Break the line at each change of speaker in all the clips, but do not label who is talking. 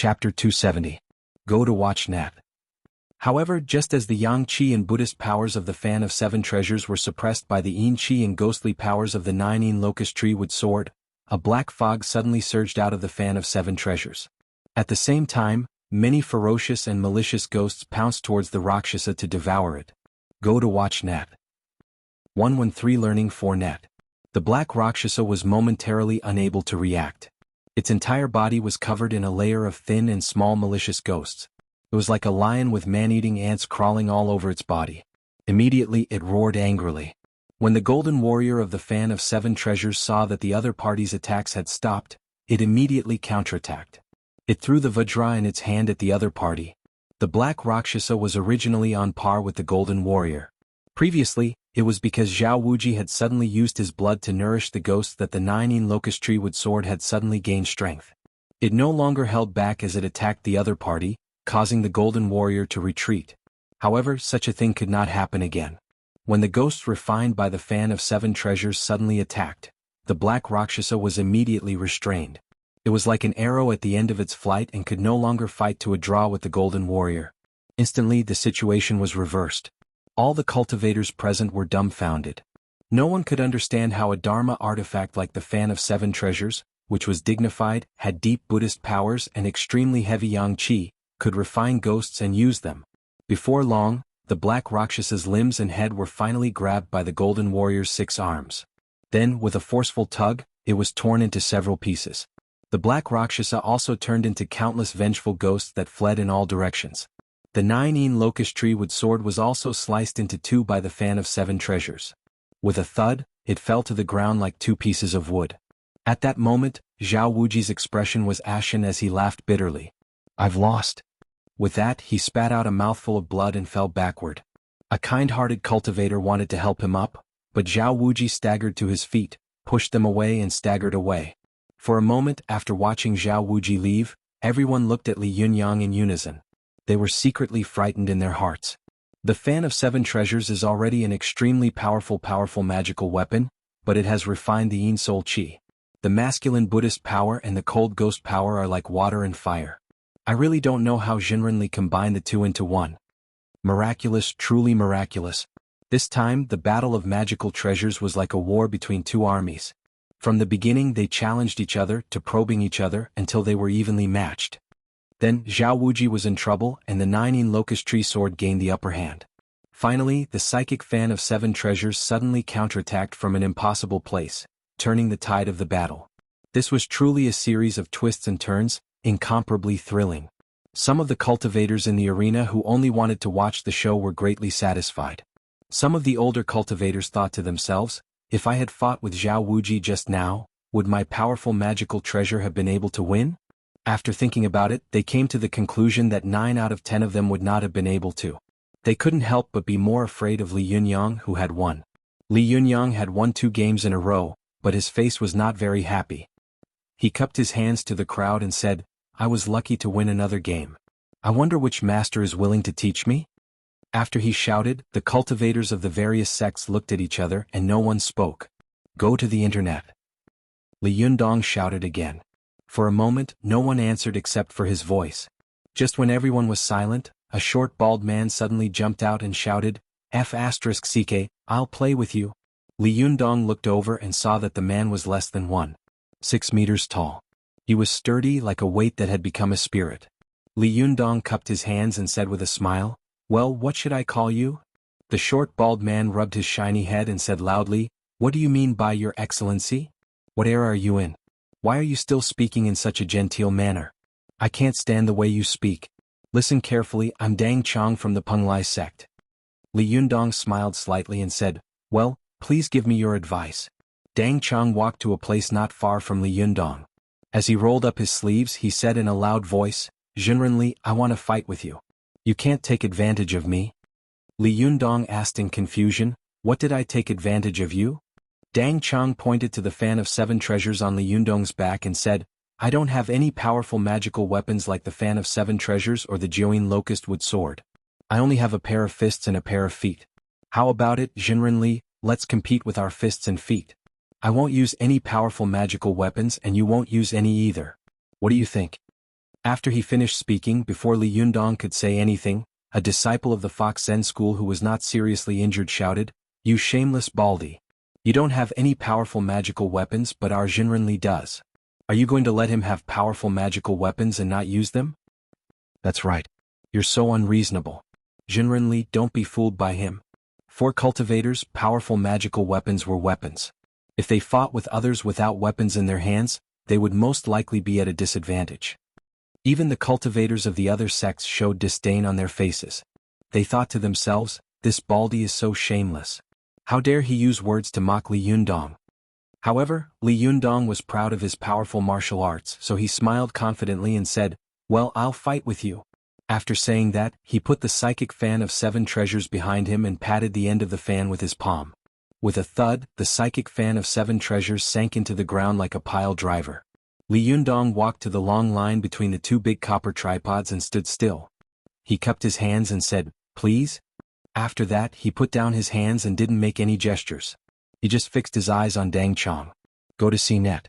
Chapter 270. Go to watch Nat. However, just as the yang qi and Buddhist powers of the Fan of Seven Treasures were suppressed by the yin qi and ghostly powers of the nine yin locust tree wood sword, a black fog suddenly surged out of the Fan of Seven Treasures. At the same time, many ferocious and malicious ghosts pounced towards the Rakshasa to devour it. Go to watch Nat. 113 Learning for Nat. The black Rakshasa was momentarily unable to react. Its entire body was covered in a layer of thin and small malicious ghosts. It was like a lion with man-eating ants crawling all over its body. Immediately it roared angrily. When the golden warrior of the Fan of Seven Treasures saw that the other party's attacks had stopped, it immediately counterattacked. It threw the Vajra in its hand at the other party. The black Rakshasa was originally on par with the golden warrior. Previously, it was because Zhao Wuji had suddenly used his blood to nourish the ghosts that the nine yin locust tree wood sword had suddenly gained strength. It no longer held back as it attacked the other party, causing the golden warrior to retreat. However, such a thing could not happen again. When the ghosts refined by the Fan of Seven Treasures suddenly attacked, the black Rakshasa was immediately restrained. It was like an arrow at the end of its flight and could no longer fight to a draw with the golden warrior. Instantly the situation was reversed. All the cultivators present were dumbfounded. No one could understand how a Dharma artifact like the Fan of Seven Treasures, which was dignified, had deep Buddhist powers and extremely heavy yang qi, could refine ghosts and use them. Before long, the black Rakshasa's limbs and head were finally grabbed by the golden warrior's 6 arms. Then, with a forceful tug, it was torn into several pieces. The black Rakshasa also turned into countless vengeful ghosts that fled in all directions. The nine yin locust tree wood sword was also sliced into 2 by the Fan of Seven Treasures. With a thud, it fell to the ground like 2 pieces of wood. At that moment, Zhao Wuji's expression was ashen as he laughed bitterly. "I've lost." With that, he spat out a mouthful of blood and fell backward. A kind-hearted cultivator wanted to help him up, but Zhao Wuji staggered to his feet, pushed them away and staggered away. For a moment after watching Zhao Wuji leave, everyone looked at Li Yunyang in unison. They were secretly frightened in their hearts. The Fan of Seven Treasures is already an extremely powerful magical weapon, but it has refined the yin soul qi. The masculine Buddhist power and the cold ghost power are like water and fire. I really don't know how Jinrenli combined the 2 into one. Miraculous, truly miraculous. This time, the battle of magical treasures was like a war between 2 armies. From the beginning they challenged each other to probing each other until they were evenly matched. Then, Zhao Wuji was in trouble and the nine yin locust tree sword gained the upper hand. Finally, the psychic Fan of Seven Treasures suddenly counterattacked from an impossible place, turning the tide of the battle. This was truly a series of twists and turns, incomparably thrilling. Some of the cultivators in the arena who only wanted to watch the show were greatly satisfied. Some of the older cultivators thought to themselves, if I had fought with Zhao Wuji just now, would my powerful magical treasure have been able to win? After thinking about it, they came to the conclusion that 9 out of 10 of them would not have been able to. They couldn't help but be more afraid of Li Yunyang, who had won. Li Yunyang had won 2 games in a row, but his face was not very happy. He cupped his hands to the crowd and said, "I was lucky to win another game. I wonder which master is willing to teach me?" After he shouted, the cultivators of the various sects looked at each other and no one spoke. "Go to the internet." Li Yundong shouted again. For a moment, no one answered except for his voice. Just when everyone was silent, a short bald man suddenly jumped out and shouted, "F***CK, I'll play with you." Li Yundong looked over and saw that the man was less than 1.6 meters tall. He was sturdy like a weight that had become a spirit. Li Yundong cupped his hands and said with a smile, "Well, what should I call you?" The short bald man rubbed his shiny head and said loudly, "What do you mean by your excellency? What era are you in? Why are you still speaking in such a genteel manner? I can't stand the way you speak. Listen carefully, I'm Dang Chong from the Penglai sect." Li Yundong smiled slightly and said, "Well, please give me your advice." Dang Chong walked to a place not far from Li Yundong. As he rolled up his sleeves he said in a loud voice, "Jinrenli, I want to fight with you. You can't take advantage of me." Li Yundong asked in confusion, "What did I take advantage of you?" Dang Chong pointed to the Fan of Seven Treasures on Li Yundong's back and said, "I don't have any powerful magical weapons like the Fan of Seven Treasures or the Jiuyin Locust Wood Sword. I only have a pair of fists and a pair of feet. How about it, Jinrenli, let's compete with our fists and feet. I won't use any powerful magical weapons and you won't use any either. What do you think?" After he finished speaking, before Li Yundong could say anything, a disciple of the Fox Zen school who was not seriously injured shouted, "You shameless baldy! You don't have any powerful magical weapons, but our Jinren Li does. Are you going to let him have powerful magical weapons and not use them?" "That's right. You're so unreasonable. Jinren Li, don't be fooled by him. For cultivators, powerful magical weapons were weapons. If they fought with others without weapons in their hands, they would most likely be at a disadvantage." Even the cultivators of the other sects showed disdain on their faces. They thought to themselves, "This baldy is so shameless. How dare he use words to mock Li Yundong?" However, Li Yundong was proud of his powerful martial arts, so he smiled confidently and said, "Well, I'll fight with you." After saying that, he put the psychic fan of 7 treasures behind him and patted the end of the fan with his palm. With a thud, the psychic fan of 7 treasures sank into the ground like a pile driver. Li Yundong walked to the long line between the 2 big copper tripods and stood still. He cupped his hands and said, "Please?" After that, he put down his hands and didn't make any gestures. He just fixed his eyes on Dang Chong. Go to CNET.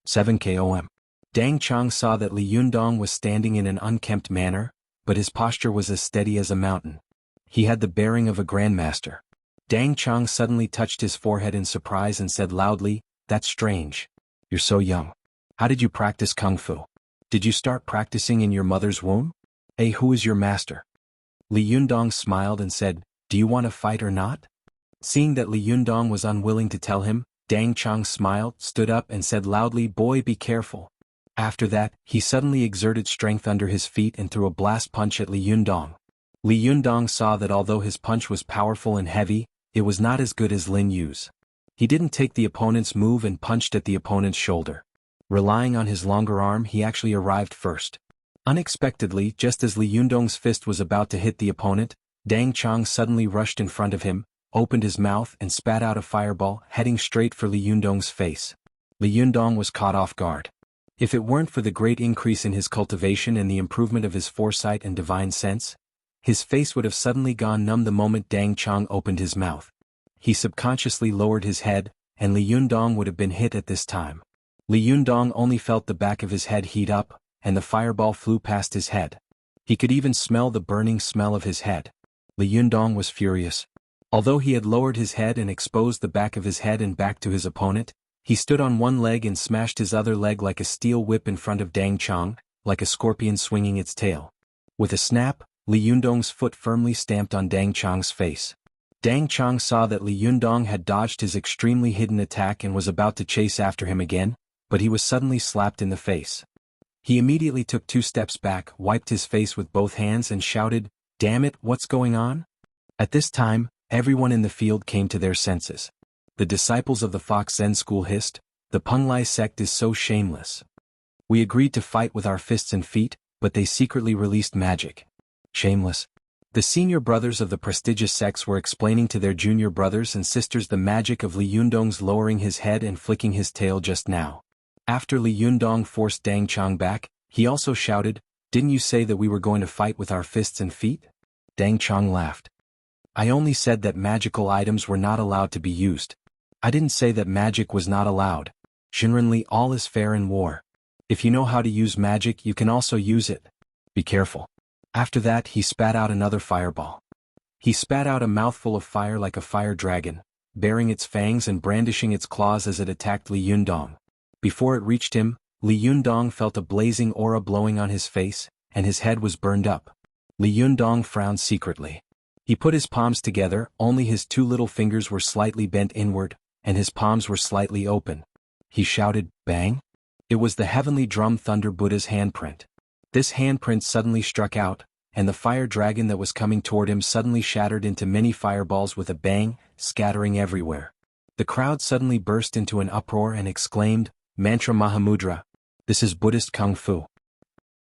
7 KOM. Dang Chong saw that Li Yundong was standing in an unkempt manner, but his posture was as steady as a mountain. He had the bearing of a grandmaster. Dang Chong suddenly touched his forehead in surprise and said loudly, "That's strange. You're so young. How did you practice Kung Fu? Did you start practicing in your mother's womb? Hey, who is your master?" Li Yundong smiled and said, "Do you want to fight or not?" Seeing that Li Yundong was unwilling to tell him, Dang Chong smiled, stood up and said loudly, "Boy, be careful." After that, he suddenly exerted strength under his feet and threw a blast punch at Li Yundong. Li Yundong saw that although his punch was powerful and heavy, it was not as good as Lin Yu's. He didn't take the opponent's move and punched at the opponent's shoulder. Relying on his longer arm, he actually arrived first. Unexpectedly, just as Li Yundong's fist was about to hit the opponent, Dang Chong suddenly rushed in front of him, opened his mouth and spat out a fireball, heading straight for Li Yundong's face. Li Yundong was caught off guard. If it weren't for the great increase in his cultivation and the improvement of his foresight and divine sense, his face would have suddenly gone numb the moment Dang Chong opened his mouth. He subconsciously lowered his head, and Li Yundong would have been hit at this time. Li Yundong only felt the back of his head heat up, and the fireball flew past his head. He could even smell the burning smell of his head. Li Yundong was furious. Although he had lowered his head and exposed the back of his head and back to his opponent, he stood on one leg and smashed his other leg like a steel whip in front of Dang Chong, like a scorpion swinging its tail. With a snap, Li Yundong's foot firmly stamped on Dang Chong's face. Dang Chong saw that Li Yundong had dodged his extremely hidden attack and was about to chase after him again, but he was suddenly slapped in the face. He immediately took 2 steps back, wiped his face with both hands and shouted, "Damn it, what's going on?" At this time, everyone in the field came to their senses. The disciples of the Fox Zen school hissed, "The Penglai sect is so shameless. We agreed to fight with our fists and feet, but they secretly released magic. Shameless." The senior brothers of the prestigious sects were explaining to their junior brothers and sisters the magic of Li Yundong's lowering his head and flicking his tail just now. After Li Yundong forced Dang Chong back, he also shouted, "Didn't you say that we were going to fight with our fists and feet?" Dang Chong laughed. "I only said that magical items were not allowed to be used. I didn't say that magic was not allowed. Generally, all is fair in war. If you know how to use magic, you can also use it. Be careful." After that, he spat out another fireball. He spat out a mouthful of fire like a fire dragon, baring its fangs and brandishing its claws as it attacked Li Yundong. Before it reached him, Li Yundong felt a blazing aura blowing on his face, and his head was burned up. Li Yundong frowned secretly. He put his palms together, only his 2 little fingers were slightly bent inward, and his palms were slightly open. He shouted, "Bang!" It was the heavenly drum Thunder Buddha's handprint. This handprint suddenly struck out, and the fire dragon that was coming toward him suddenly shattered into many fireballs with a bang, scattering everywhere. The crowd suddenly burst into an uproar and exclaimed, "Mantra Mahamudra! This is Buddhist Kung Fu.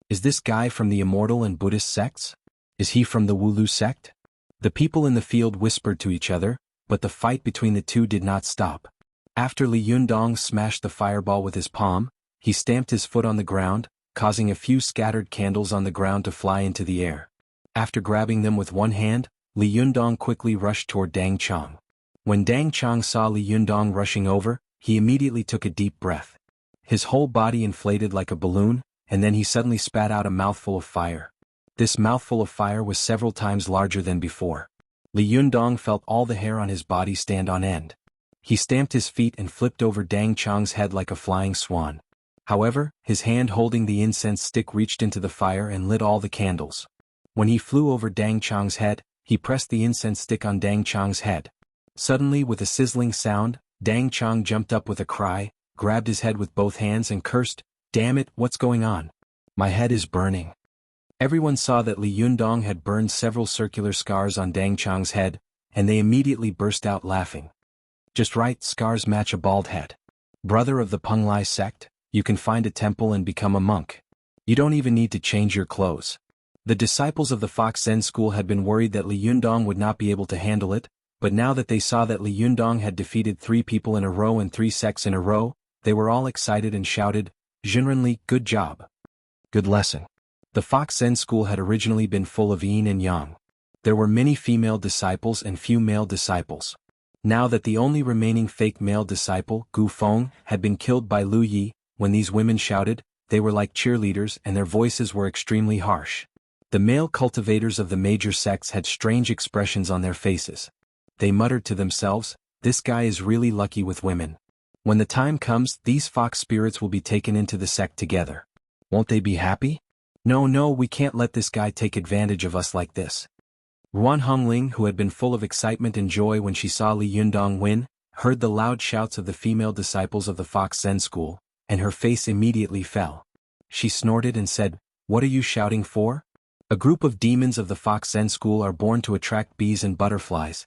Is this guy from the immortal and Buddhist sects? Is he from the Wulu sect?" The people in the field whispered to each other, but the fight between the two did not stop. After Li Yundong smashed the fireball with his palm, he stamped his foot on the ground, causing a few scattered candles on the ground to fly into the air. After grabbing them with one hand, Li Yundong quickly rushed toward Dang Chong. When Dang Chong saw Li Yundong rushing over, he immediately took a deep breath. His whole body inflated like a balloon, and then he suddenly spat out a mouthful of fire. This mouthful of fire was several times larger than before. Li Yundong felt all the hair on his body stand on end. He stamped his feet and flipped over Dang Chang's head like a flying swan. However, his hand holding the incense stick reached into the fire and lit all the candles. When he flew over Dang Chang's head, he pressed the incense stick on Dang Chang's head. Suddenly, with a sizzling sound, Dang Chang jumped up with a cry, grabbed his head with both hands and cursed, "Damn it, what's going on? My head is burning." Everyone saw that Li Yundong had burned several circular scars on Dang Chang's head, and they immediately burst out laughing. "Just right, scars match a bald head. Brother of the Penglai sect, you can find a temple and become a monk. You don't even need to change your clothes." The disciples of the Fox Zen school had been worried that Li Yundong would not be able to handle it, but now that they saw that Li Yundong had defeated 3 people in a row and 3 sects in a row, they were all excited and shouted, "Jinrenli, good job. Good lesson." The Fox Zen school had originally been full of yin and yang. There were many female disciples and few male disciples. Now that the only remaining fake male disciple, Gu Feng, had been killed by Lu Yi, when these women shouted, they were like cheerleaders and their voices were extremely harsh. The male cultivators of the major sects had strange expressions on their faces. They muttered to themselves, "This guy is really lucky with women. When the time comes, these fox spirits will be taken into the sect together. Won't they be happy? No, we can't let this guy take advantage of us like this." Ruan Hongling, who had been full of excitement and joy when she saw Li Yundong win, heard the loud shouts of the female disciples of the Fox Zen school, and her face immediately fell. She snorted and said, "What are you shouting for? A group of demons of the Fox Zen school are born to attract bees and butterflies."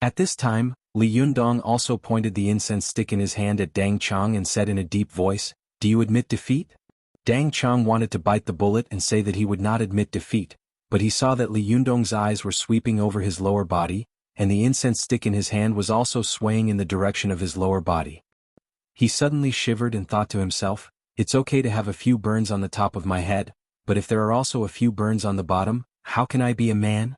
At this time, Li Yundong also pointed the incense stick in his hand at Dang Chang and said in a deep voice, "Do you admit defeat?" Dang Chang wanted to bite the bullet and say that he would not admit defeat, but he saw that Li Yundong's eyes were sweeping over his lower body, and the incense stick in his hand was also swaying in the direction of his lower body. He suddenly shivered and thought to himself, "It's okay to have a few burns on the top of my head, but if there are also a few burns on the bottom, how can I be a man?"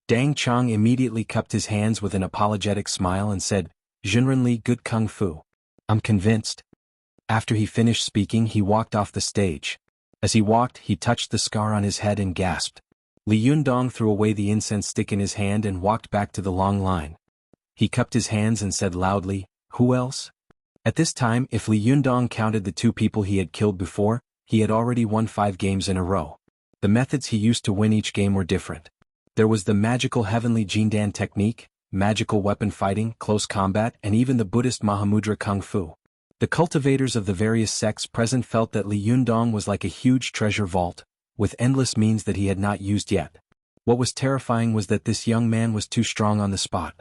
Dang Chang immediately cupped his hands with an apologetic smile and said, "Jinrenli, good kung fu. I'm convinced." After he finished speaking, he walked off the stage. As he walked, he touched the scar on his head and gasped. Li Yundong threw away the incense stick in his hand and walked back to the long line. He cupped his hands and said loudly, "Who else?" At this time, if Li Yundong counted the 2 people he had killed before, he had already won 5 games in a row. The methods he used to win each game were different. There was the magical heavenly Jindan technique, magical weapon fighting, close combat, and even the Buddhist Mahamudra Kung Fu. The cultivators of the various sects present felt that Li Yundong was like a huge treasure vault, with endless means that he had not used yet. What was terrifying was that this young man was too strong on the spot.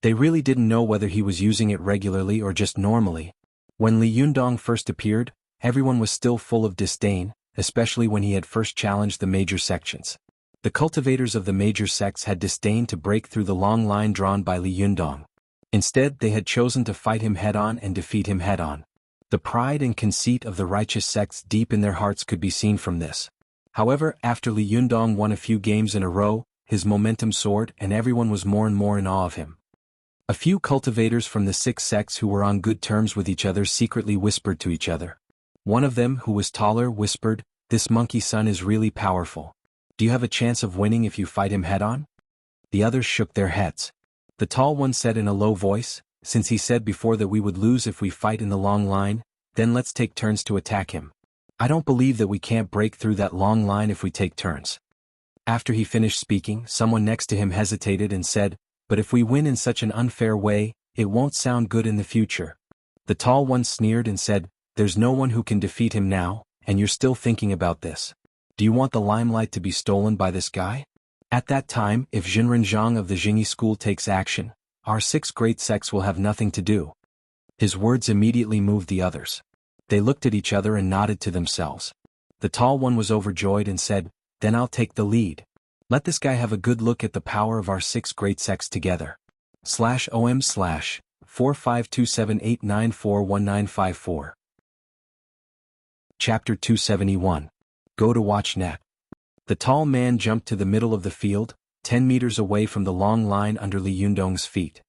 They really didn't know whether he was using it regularly or just normally. When Li Yundong first appeared, everyone was still full of disdain, especially when he had first challenged the major sections. The cultivators of the major sects had disdained to break through the long line drawn by Li Yundong. Instead, they had chosen to fight him head-on and defeat him head-on. The pride and conceit of the righteous sects deep in their hearts could be seen from this. However, after Li Yundong won a few games in a row, his momentum soared and everyone was more and more in awe of him. A few cultivators from the 6 sects who were on good terms with each other secretly whispered to each other. One of them, who was taller, whispered, "This monkey son is really powerful. Do you have a chance of winning if you fight him head-on?" The others shook their heads. The tall one said in a low voice, "Since he said before that we would lose if we fight in the long line, then let's take turns to attack him. I don't believe that we can't break through that long line if we take turns." After he finished speaking, someone next to him hesitated and said, "But if we win in such an unfair way, it won't sound good in the future." The tall one sneered and said, "There's no one who can defeat him now, and you're still thinking about this. Do you want the limelight to be stolen by this guy? At that time, if Jinren Zhang of the Jingyi school takes action, our 6 great sects will have nothing to do." His words immediately moved the others. They looked at each other and nodded to themselves. The tall one was overjoyed and said, "Then I'll take the lead. Let this guy have a good look at the power of our 6 great sects together. /OM/4527894194. Chapter 271. Go to watch net. The tall man jumped to the middle of the field, 10 meters away from the long line under Li Yundong's feet.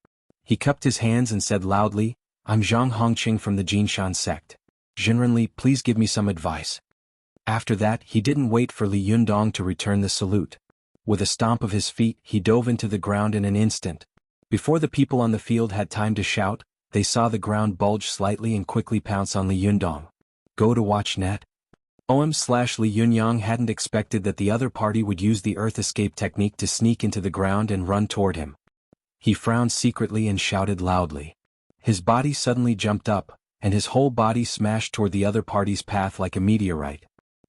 He cupped his hands and said loudly, "I'm Zhang Hongqing from the Jinshan sect. Jinrenli, please give me some advice." After that he didn't wait for Li Yundong to return the salute. With a stomp of his feet he dove into the ground in an instant. Before the people on the field had time to shout, they saw the ground bulge slightly and quickly pounce on Li Yundong. Go to watch net. Li Yunyang hadn't expected that the other party would use the earth escape technique to sneak into the ground and run toward him. He frowned secretly and shouted loudly. His body suddenly jumped up, and his whole body smashed toward the other party's path like a meteorite.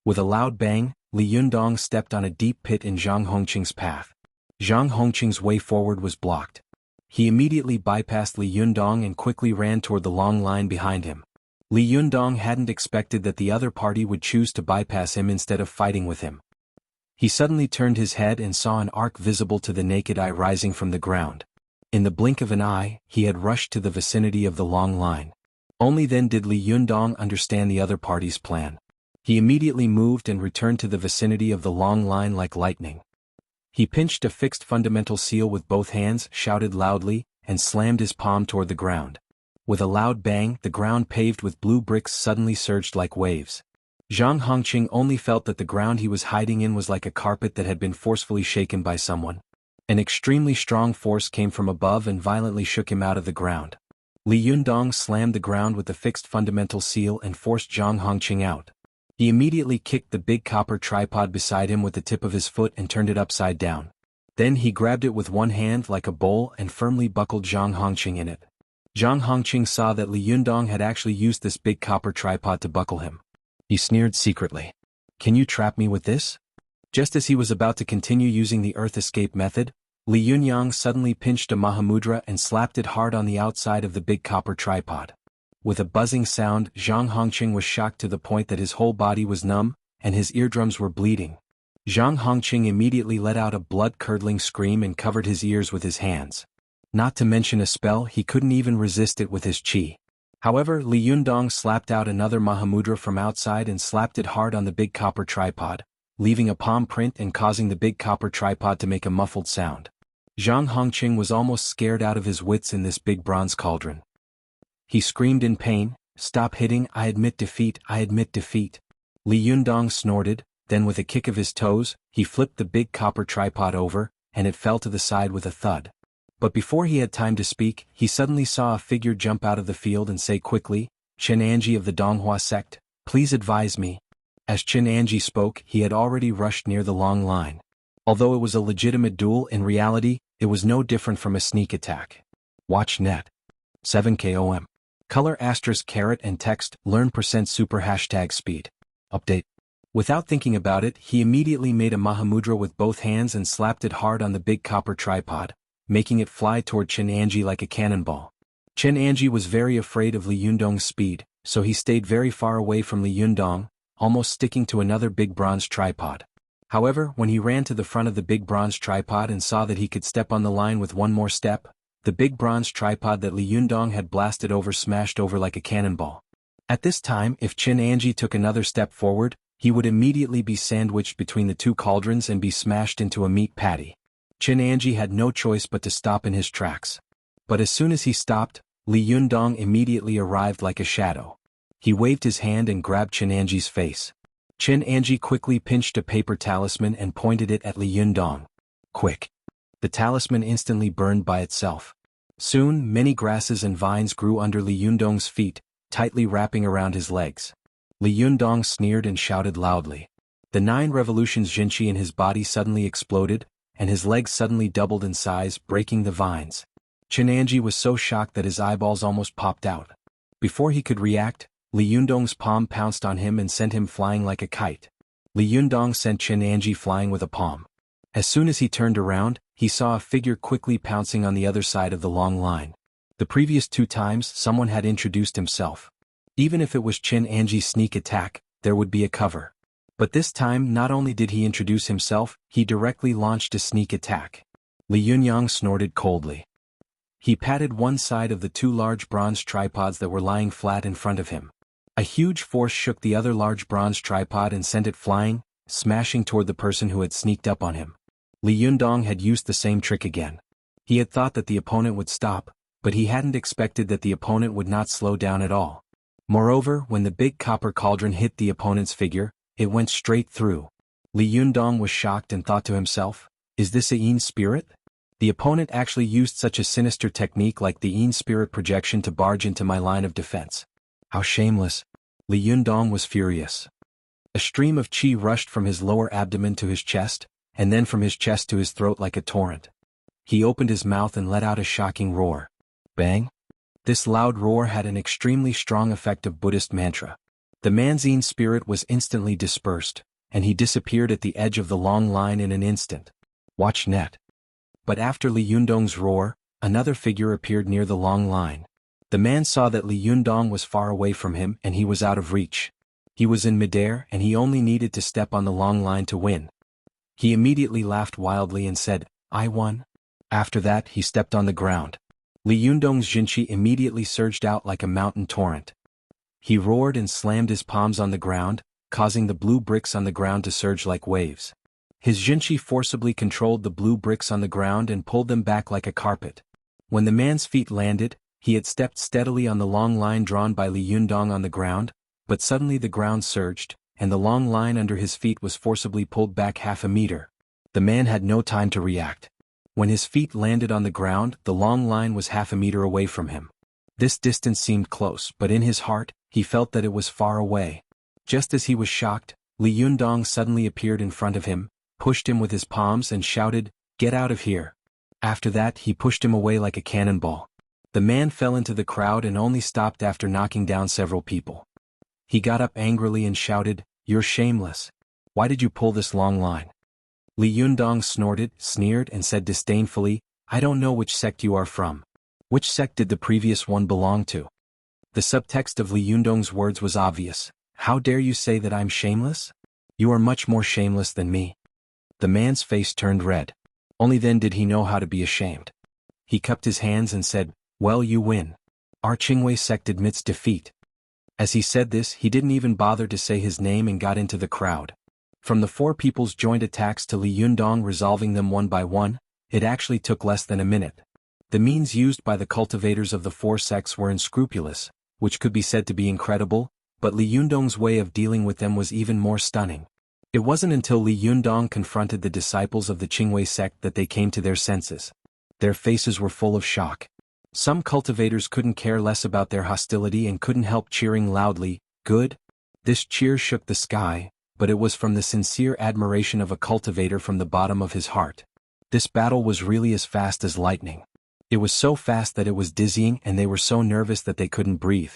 With a loud bang, Li Yundong stepped on a deep pit in Zhang Hongqing's path. Zhang Hongqing's way forward was blocked. He immediately bypassed Li Yundong and quickly ran toward the long line behind him. Li Yundong hadn't expected that the other party would choose to bypass him instead of fighting with him. He suddenly turned his head and saw an arc visible to the naked eye rising from the ground. In the blink of an eye, he had rushed to the vicinity of the long line. Only then did Li Yundong understand the other party's plan. He immediately moved and returned to the vicinity of the long line like lightning. He pinched a fixed fundamental seal with both hands, shouted loudly, and slammed his palm toward the ground. With a loud bang, the ground paved with blue bricks suddenly surged like waves. Zhang Hongqing only felt that the ground he was hiding in was like a carpet that had been forcefully shaken by someone. An extremely strong force came from above and violently shook him out of the ground. Li Yundong slammed the ground with the fixed fundamental seal and forced Zhang Hongqing out. He immediately kicked the big copper tripod beside him with the tip of his foot and turned it upside down. Then he grabbed it with one hand like a bowl and firmly buckled Zhang Hongqing in it. Zhang Hongqing saw that Li Yundong had actually used this big copper tripod to buckle him. He sneered secretly. "Can you trap me with this?" Just as he was about to continue using the earth escape method, Li Yunyang suddenly pinched a Mahamudra and slapped it hard on the outside of the big copper tripod. With a buzzing sound, Zhang Hongqing was shocked to the point that his whole body was numb, and his eardrums were bleeding. Zhang Hongqing immediately let out a blood-curdling scream and covered his ears with his hands. Not to mention a spell, he couldn't even resist it with his chi. However, Li Yundong slapped out another Mahamudra from outside and slapped it hard on the big copper tripod, leaving a palm print and causing the big copper tripod to make a muffled sound. Zhang Hongqing was almost scared out of his wits in this big bronze cauldron. He screamed in pain, "Stop hitting, I admit defeat, I admit defeat." Li Yundong snorted, then with a kick of his toes, he flipped the big copper tripod over, and it fell to the side with a thud. But before he had time to speak, he suddenly saw a figure jump out of the field and say quickly, "Chen Anji of the Donghua sect, please advise me." As Chen Anji spoke, he had already rushed near the long line. Although it was a legitimate duel, in reality, it was no different from a sneak attack. Watch net. 7KOM. Color *caret and text, learn %super #speed. Update. Without thinking about it, he immediately made a Mahamudra with both hands and slapped it hard on the big copper tripod, making it fly toward Chen Anji like a cannonball. Chen Anji was very afraid of Li Yundong's speed, so he stayed very far away from Li Yundong, almost sticking to another big bronze tripod. However, when he ran to the front of the big bronze tripod and saw that he could step on the line with one more step, the big bronze tripod that Li Yundong had blasted over smashed over like a cannonball. At this time, if Chen Anji took another step forward, he would immediately be sandwiched between the two cauldrons and be smashed into a meat patty. Chen Anji had no choice but to stop in his tracks. But as soon as he stopped, Li Yundong immediately arrived like a shadow. He waved his hand and grabbed Chen Anji's face. Chen Anji quickly pinched a paper talisman and pointed it at Li Yundong. Quick! The talisman instantly burned by itself. Soon, many grasses and vines grew under Li Yundong's feet, tightly wrapping around his legs. Li Yundong sneered and shouted loudly. The 9 revolutions Jinchi in his body suddenly exploded, and his legs suddenly doubled in size, breaking the vines. Chen Anji was so shocked that his eyeballs almost popped out. Before he could react, Li Yundong's palm pounced on him and sent him flying like a kite. Li Yundong sent Chen Anji flying with a palm. As soon as he turned around, he saw a figure quickly pouncing on the other side of the long line. The previous 2 times, someone had introduced himself. Even if it was Chen Anji's sneak attack, there would be a cover. But this time not only did he introduce himself, he directly launched a sneak attack. Li Yunyang snorted coldly. He patted one side of the 2 large bronze tripods that were lying flat in front of him. A huge force shook the other large bronze tripod and sent it flying, smashing toward the person who had sneaked up on him. Li Yundong had used the same trick again. He had thought that the opponent would stop, but he hadn't expected that the opponent would not slow down at all. Moreover, when the big copper cauldron hit the opponent's figure, It went straight through. Li Yundong was shocked and thought to himself, is this a Yin spirit? The opponent actually used such a sinister technique like the Yin spirit projection to barge into my line of defense. How shameless. Li Yundong was furious. A stream of qi rushed from his lower abdomen to his chest, and then from his chest to his throat like a torrent. He opened his mouth and let out a shocking roar. Bang! This loud roar had an extremely strong effect of Buddhist mantra. The man's Yin spirit was instantly dispersed, and he disappeared at the edge of the long line in an instant. Watch net. But after Li Yundong's roar, another figure appeared near the long line. The man saw that Li Yundong was far away from him and he was out of reach. He was in midair and he only needed to step on the long line to win. He immediately laughed wildly and said, I won. After that he stepped on the ground. Li Yundong's jinqi immediately surged out like a mountain torrent. He roared and slammed his palms on the ground, causing the blue bricks on the ground to surge like waves. His jinqi forcibly controlled the blue bricks on the ground and pulled them back like a carpet. When the man's feet landed, he had stepped steadily on the long line drawn by Li Yundong on the ground, but suddenly the ground surged, and the long line under his feet was forcibly pulled back half a meter. The man had no time to react. When his feet landed on the ground, the long line was half a meter away from him. This distance seemed close, but in his heart, he felt that it was far away. Just as he was shocked, Li Yundong suddenly appeared in front of him, pushed him with his palms and shouted, "Get out of here." After that he pushed him away like a cannonball. The man fell into the crowd and only stopped after knocking down several people. He got up angrily and shouted, "You're shameless. Why did you pull this long line?" Li Yundong snorted, sneered and said disdainfully, "I don't know which sect you are from. Which sect did the previous one belong to?" The subtext of Li Yundong's words was obvious. How dare you say that I'm shameless? You are much more shameless than me. The man's face turned red. Only then did he know how to be ashamed. He cupped his hands and said, "Well, you win. Our Qingwei sect admits defeat." As he said this, he didn't even bother to say his name and got into the crowd. From the four people's joint attacks to Li Yundong resolving them one by one, it actually took less than a minute. The means used by the cultivators of the four sects were unscrupulous, which could be said to be incredible, but Li Yundong's way of dealing with them was even more stunning. It wasn't until Li Yundong confronted the disciples of the Qingwei sect that they came to their senses. Their faces were full of shock. Some cultivators couldn't care less about their hostility and couldn't help cheering loudly, "Good?" This cheer shook the sky, but it was from the sincere admiration of a cultivator from the bottom of his heart. This battle was really as fast as lightning. It was so fast that it was dizzying and they were so nervous that they couldn't breathe.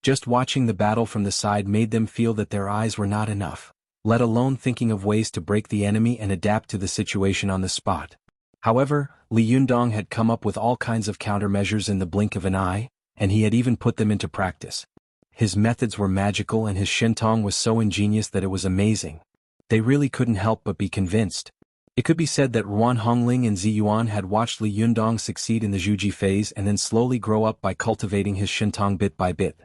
Just watching the battle from the side made them feel that their eyes were not enough, let alone thinking of ways to break the enemy and adapt to the situation on the spot. However, Li Yundong had come up with all kinds of countermeasures in the blink of an eye, and he had even put them into practice. His methods were magical and his shintong was so ingenious that it was amazing. They really couldn't help but be convinced. It could be said that Ruan Hongling and Ziyuan had watched Li Yundong succeed in the Zhuji phase and then slowly grow up by cultivating his shintong bit by bit.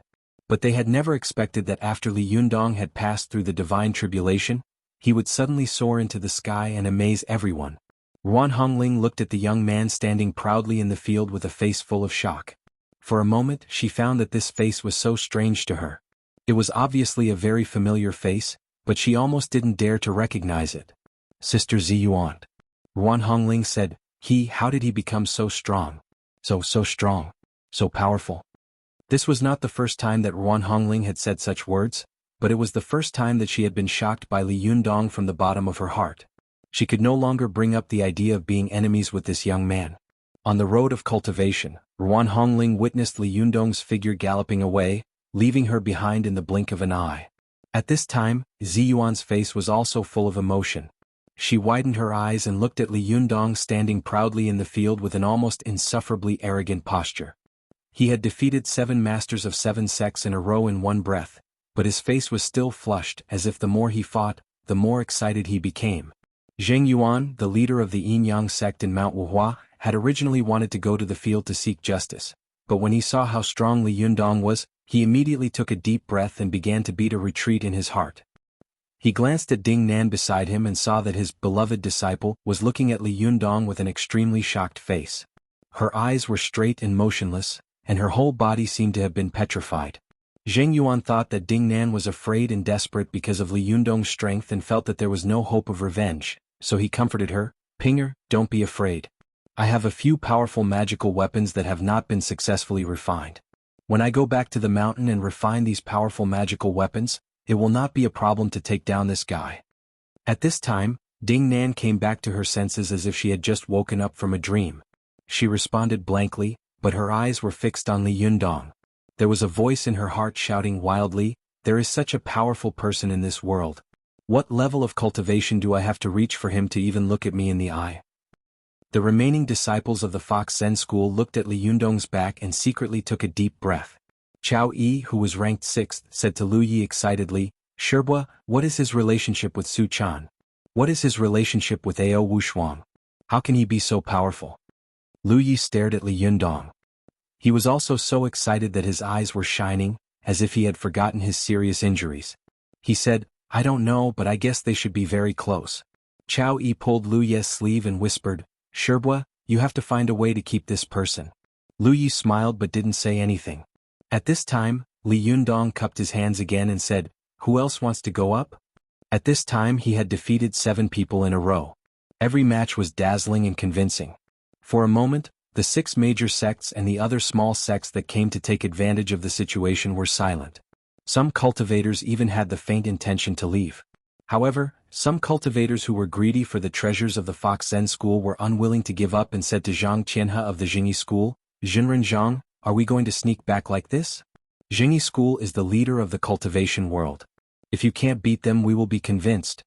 But they had never expected that after Li Yundong had passed through the divine tribulation, he would suddenly soar into the sky and amaze everyone. Ruan Hongling looked at the young man standing proudly in the field with a face full of shock. For a moment she found that this face was so strange to her. It was obviously a very familiar face, but she almost didn't dare to recognize it. "Sister Ziyuan," Ruan Hongling said, how did he become so strong? So strong. So powerful." This was not the first time that Ruan Hongling had said such words, but it was the first time that she had been shocked by Li Yundong from the bottom of her heart. She could no longer bring up the idea of being enemies with this young man. On the road of cultivation, Ruan Hongling witnessed Li Yundong's figure galloping away, leaving her behind in the blink of an eye. At this time, Ziyuan's face was also full of emotion. She widened her eyes and looked at Li Yundong standing proudly in the field with an almost insufferably arrogant posture. He had defeated 7 masters of 7 sects in a row in one breath, but his face was still flushed as if the more he fought, the more excited he became. Zheng Yuan, the leader of the Yin-Yang sect in Mount Wuhua, had originally wanted to go to the field to seek justice, but when he saw how strong Li Yundong was, he immediately took a deep breath and began to beat a retreat in his heart. He glanced at Ding Nan beside him and saw that his beloved disciple was looking at Li Yundong with an extremely shocked face. Her eyes were straight and motionless, and her whole body seemed to have been petrified. Zheng Yuan thought that Ding Nan was afraid and desperate because of Li Yundong's strength and felt that there was no hope of revenge, so he comforted her, "Pinger, don't be afraid. I have a few powerful magical weapons that have not been successfully refined. When I go back to the mountain and refine these powerful magical weapons, it will not be a problem to take down this guy." At this time, Ding Nan came back to her senses as if she had just woken up from a dream. She responded blankly, but her eyes were fixed on Li Yundong. There was a voice in her heart shouting wildly, "There is such a powerful person in this world. What level of cultivation do I have to reach for him to even look at me in the eye?" The remaining disciples of the Fox Zen school looked at Li Yundong's back and secretly took a deep breath. Chao Yi, who was ranked 6th, said to Lu Yi excitedly, "Shibua, what is his relationship with Su Chan? What is his relationship with Ao Wushuang? How can he be so powerful?" Lu Yi stared at Li Yundong. He was also so excited that his eyes were shining, as if he had forgotten his serious injuries. He said, "I don't know, but I guess they should be very close." Chao Yi pulled Lu Yi's sleeve and whispered, "Shibua, you have to find a way to keep this person." Lu Yi smiled but didn't say anything. At this time, Li Yundong cupped his hands again and said, "Who else wants to go up?" At this time he had defeated 7 people in a row. Every match was dazzling and convincing. For a moment, the 6 major sects and the other small sects that came to take advantage of the situation were silent. Some cultivators even had the faint intention to leave. However, some cultivators who were greedy for the treasures of the Fox Zen school were unwilling to give up and said to Zhang Qianhe of the Jingyi school, "Jinren Zhang, are we going to sneak back like this? Jingyi school is the leader of the cultivation world. If you can't beat them, we will be convinced."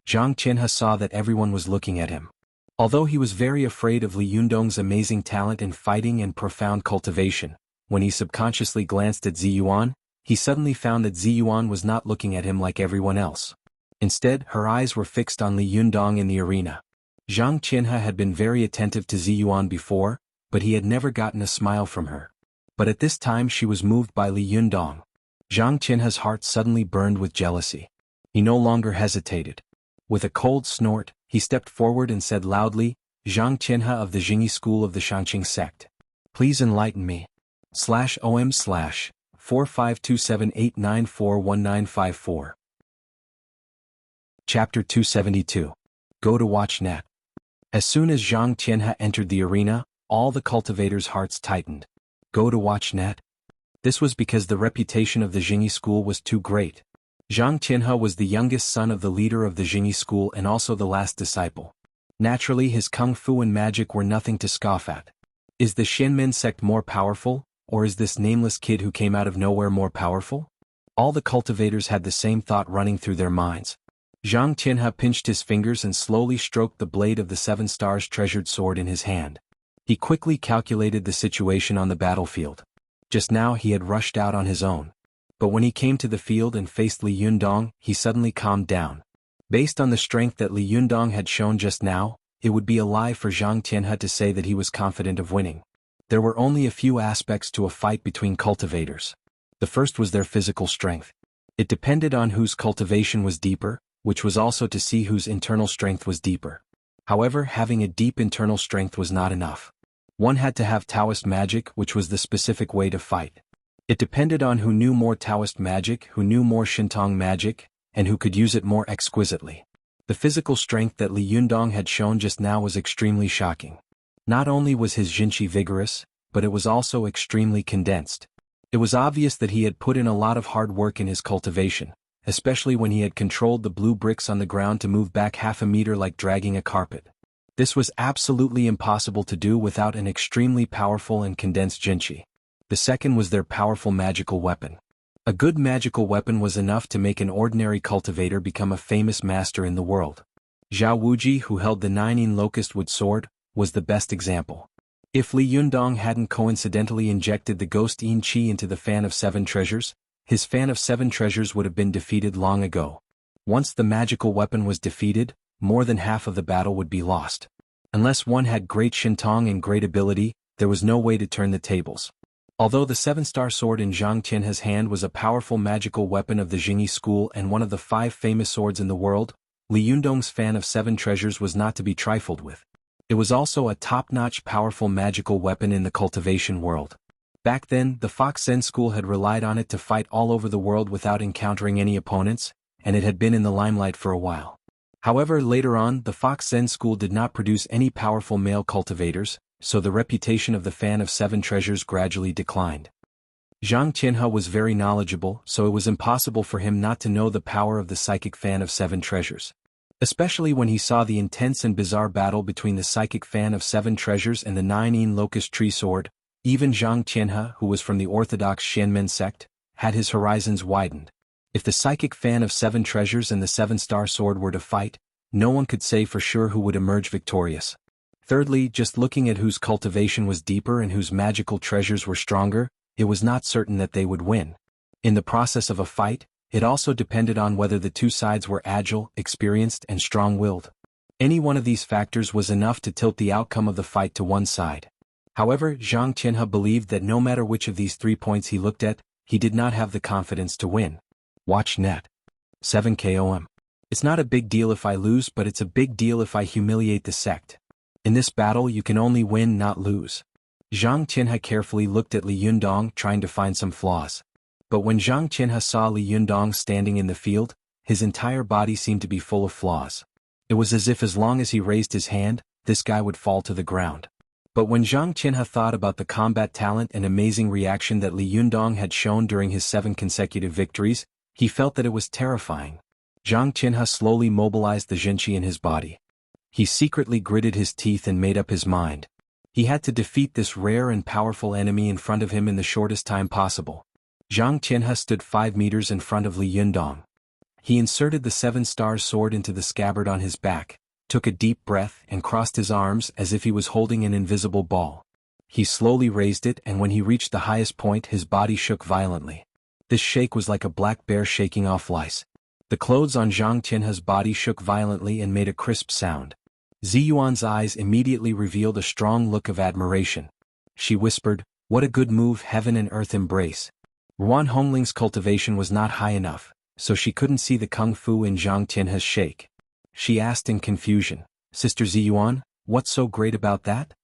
Zhang Qianhe saw that everyone was looking at him. Although he was very afraid of Li Yundong's amazing talent in fighting and profound cultivation, when he subconsciously glanced at Ziyuan, he suddenly found that Ziyuan was not looking at him like everyone else. Instead, her eyes were fixed on Li Yundong in the arena. Zhang Qianhe had been very attentive to Ziyuan before, but he had never gotten a smile from her. But at this time she was moved by Li Yundong. Zhang Qianhe's heart suddenly burned with jealousy. He no longer hesitated. With a cold snort, he stepped forward and said loudly, "Zhang Qianhe of the Jingyi school of the Shangqing sect. Please enlighten me. /OM/4527894194." Chapter 272. Go to watch net. As soon as Zhang Qianhe entered the arena, all the cultivators' hearts tightened. Go to watch net? This was because the reputation of the Jingyi school was too great. Zhang Qianhe was the youngest son of the leader of the Jingyi school and also the last disciple. Naturally, his kung fu and magic were nothing to scoff at. Is the Shenmen sect more powerful, or is this nameless kid who came out of nowhere more powerful? All the cultivators had the same thought running through their minds. Zhang Qianhe pinched his fingers and slowly stroked the blade of the 7 stars treasured sword in his hand. He quickly calculated the situation on the battlefield. Just now he had rushed out on his own. But when he came to the field and faced Li Yundong, he suddenly calmed down. Based on the strength that Li Yundong had shown just now, it would be a lie for Zhang Qianhe to say that he was confident of winning. There were only a few aspects to a fight between cultivators. The first was their physical strength. It depended on whose cultivation was deeper, which was also to see whose internal strength was deeper. However, having a deep internal strength was not enough. One had to have Taoist magic, which was the specific way to fight. It depended on who knew more Taoist magic, who knew more Shintong magic, and who could use it more exquisitely. The physical strength that Li Yundong had shown just now was extremely shocking. Not only was his Jinqi vigorous, but it was also extremely condensed. It was obvious that he had put in a lot of hard work in his cultivation, especially when he had controlled the blue bricks on the ground to move back half a meter like dragging a carpet. This was absolutely impossible to do without an extremely powerful and condensed Jinqi. The second was their powerful magical weapon. A good magical weapon was enough to make an ordinary cultivator become a famous master in the world. Zhao Wuji, who held the 9 locust wood sword, was the best example. If Li Yundong hadn't coincidentally injected the ghost Yin Qi into the fan of 7 treasures, his fan of 7 treasures would have been defeated long ago. Once the magical weapon was defeated, more than half of the battle would be lost. Unless one had great Shintong and great ability, there was no way to turn the tables. Although the 7-star sword in Zhang Qianhe's hand was a powerful magical weapon of the Jingyi school and one of the 5 famous swords in the world, Li Yundong's fan of 7 treasures was not to be trifled with. It was also a top-notch powerful magical weapon in the cultivation world. Back then, the Fox Zen school had relied on it to fight all over the world without encountering any opponents, and it had been in the limelight for a while. However, later on, the Fox Zen school did not produce any powerful male cultivators, so the reputation of the fan of seven treasures gradually declined. Zhang Qianhe was very knowledgeable, so it was impossible for him not to know the power of the psychic fan of seven treasures. Especially when he saw the intense and bizarre battle between the psychic fan of seven treasures and the nine-yin locust tree sword, even Zhang Qianhe, who was from the orthodox Xianmen sect, had his horizons widened. If the psychic fan of seven treasures and the seven-star sword were to fight, no one could say for sure who would emerge victorious. Thirdly, just looking at whose cultivation was deeper and whose magical treasures were stronger, it was not certain that they would win. In the process of a fight, it also depended on whether the two sides were agile, experienced, and strong-willed. Any one of these factors was enough to tilt the outcome of the fight to one side. However, Zhang Qianhe believed that no matter which of these 3 points he looked at, he did not have the confidence to win. Watch net. 7 KOM. It's not a big deal if I lose, but it's a big deal if I humiliate the sect. In this battle you can only win, not lose. Zhang Qianhe carefully looked at Li Yundong, trying to find some flaws. But when Zhang Qianhe saw Li Yundong standing in the field, his entire body seemed to be full of flaws. It was as if as long as he raised his hand, this guy would fall to the ground. But when Zhang Qianhe thought about the combat talent and amazing reaction that Li Yundong had shown during his 7 consecutive victories, he felt that it was terrifying. Zhang Qianhe slowly mobilized the Zhenqi in his body. He secretly gritted his teeth and made up his mind. He had to defeat this rare and powerful enemy in front of him in the shortest time possible. Zhang Qianhe stood 5 meters in front of Li Yundong. He inserted the 7-star sword into the scabbard on his back, took a deep breath and crossed his arms as if he was holding an invisible ball. He slowly raised it, and when he reached the highest point his body shook violently. This shake was like a black bear shaking off lice. The clothes on Zhang Qianhe's body shook violently and made a crisp sound. Ziyuan's eyes immediately revealed a strong look of admiration. She whispered, "What a good move, heaven and earth embrace." Ruan Hongling's cultivation was not high enough, so she couldn't see the kung fu in Zhang Qianhe's shake. She asked in confusion, "Sister Ziyuan, what's so great about that?"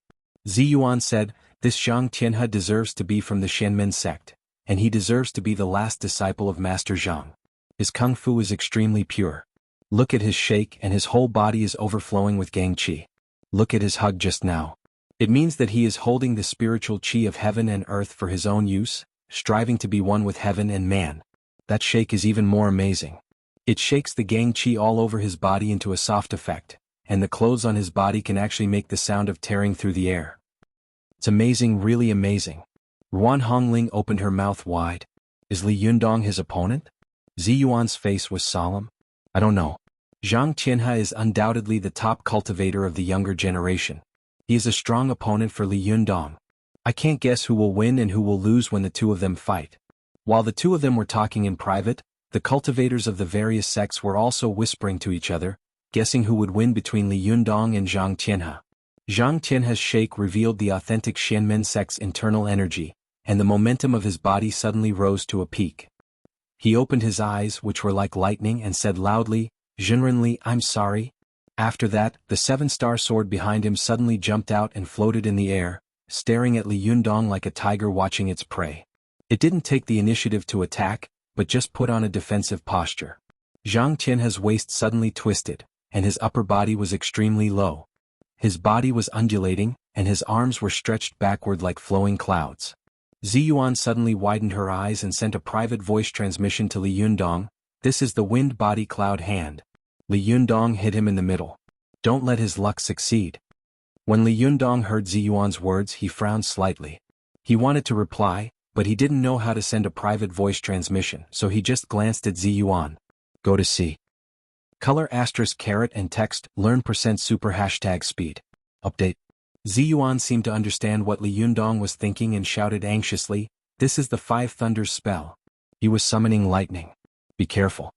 Ziyuan said, "This Zhang Qianhe deserves to be from the Xianmen sect, and he deserves to be the last disciple of Master Zhang. His kung fu is extremely pure. Look at his shake, and his whole body is overflowing with gang qi. Look at his hug just now. It means that he is holding the spiritual qi of heaven and earth for his own use, striving to be one with heaven and man. That shake is even more amazing. It shakes the gang qi all over his body into a soft effect, and the clothes on his body can actually make the sound of tearing through the air. It's amazing, really amazing." Ruan Hongling opened her mouth wide. Is Li Yundong his opponent? Ziyuan's face was solemn. "I don't know. Zhang Qianhe is undoubtedly the top cultivator of the younger generation. He is a strong opponent for Li Yundong. I can't guess who will win and who will lose when the two of them fight." While the two of them were talking in private, the cultivators of the various sects were also whispering to each other, guessing who would win between Li Yundong and Zhang Qianhe. Zhang Qianhe's shake revealed the authentic Xianmen sect's internal energy, and the momentum of his body suddenly rose to a peak. He opened his eyes, which were like lightning, and said loudly, "Zhenrenli, I'm sorry." After that, the 7-star sword behind him suddenly jumped out and floated in the air, staring at Li Yundong like a tiger watching its prey. It didn't take the initiative to attack, but just put on a defensive posture. Zhang Qianhe's waist suddenly twisted, and his upper body was extremely low. His body was undulating, and his arms were stretched backward like flowing clouds. Ziyuan suddenly widened her eyes and sent a private voice transmission to Li Yundong. "This is the wind body cloud hand." Li Yundong hit him in the middle. "Don't let his luck succeed." When Li Yundong heard Ziyuan's words he frowned slightly. He wanted to reply, but he didn't know how to send a private voice transmission, so he just glanced at Ziyuan. "Go to C. Color ** and text, learn %super #speed. Update. Ziyuan seemed to understand what Li Yundong was thinking and shouted anxiously, "This is the 5 thunders spell." He was summoning lightning. Be careful.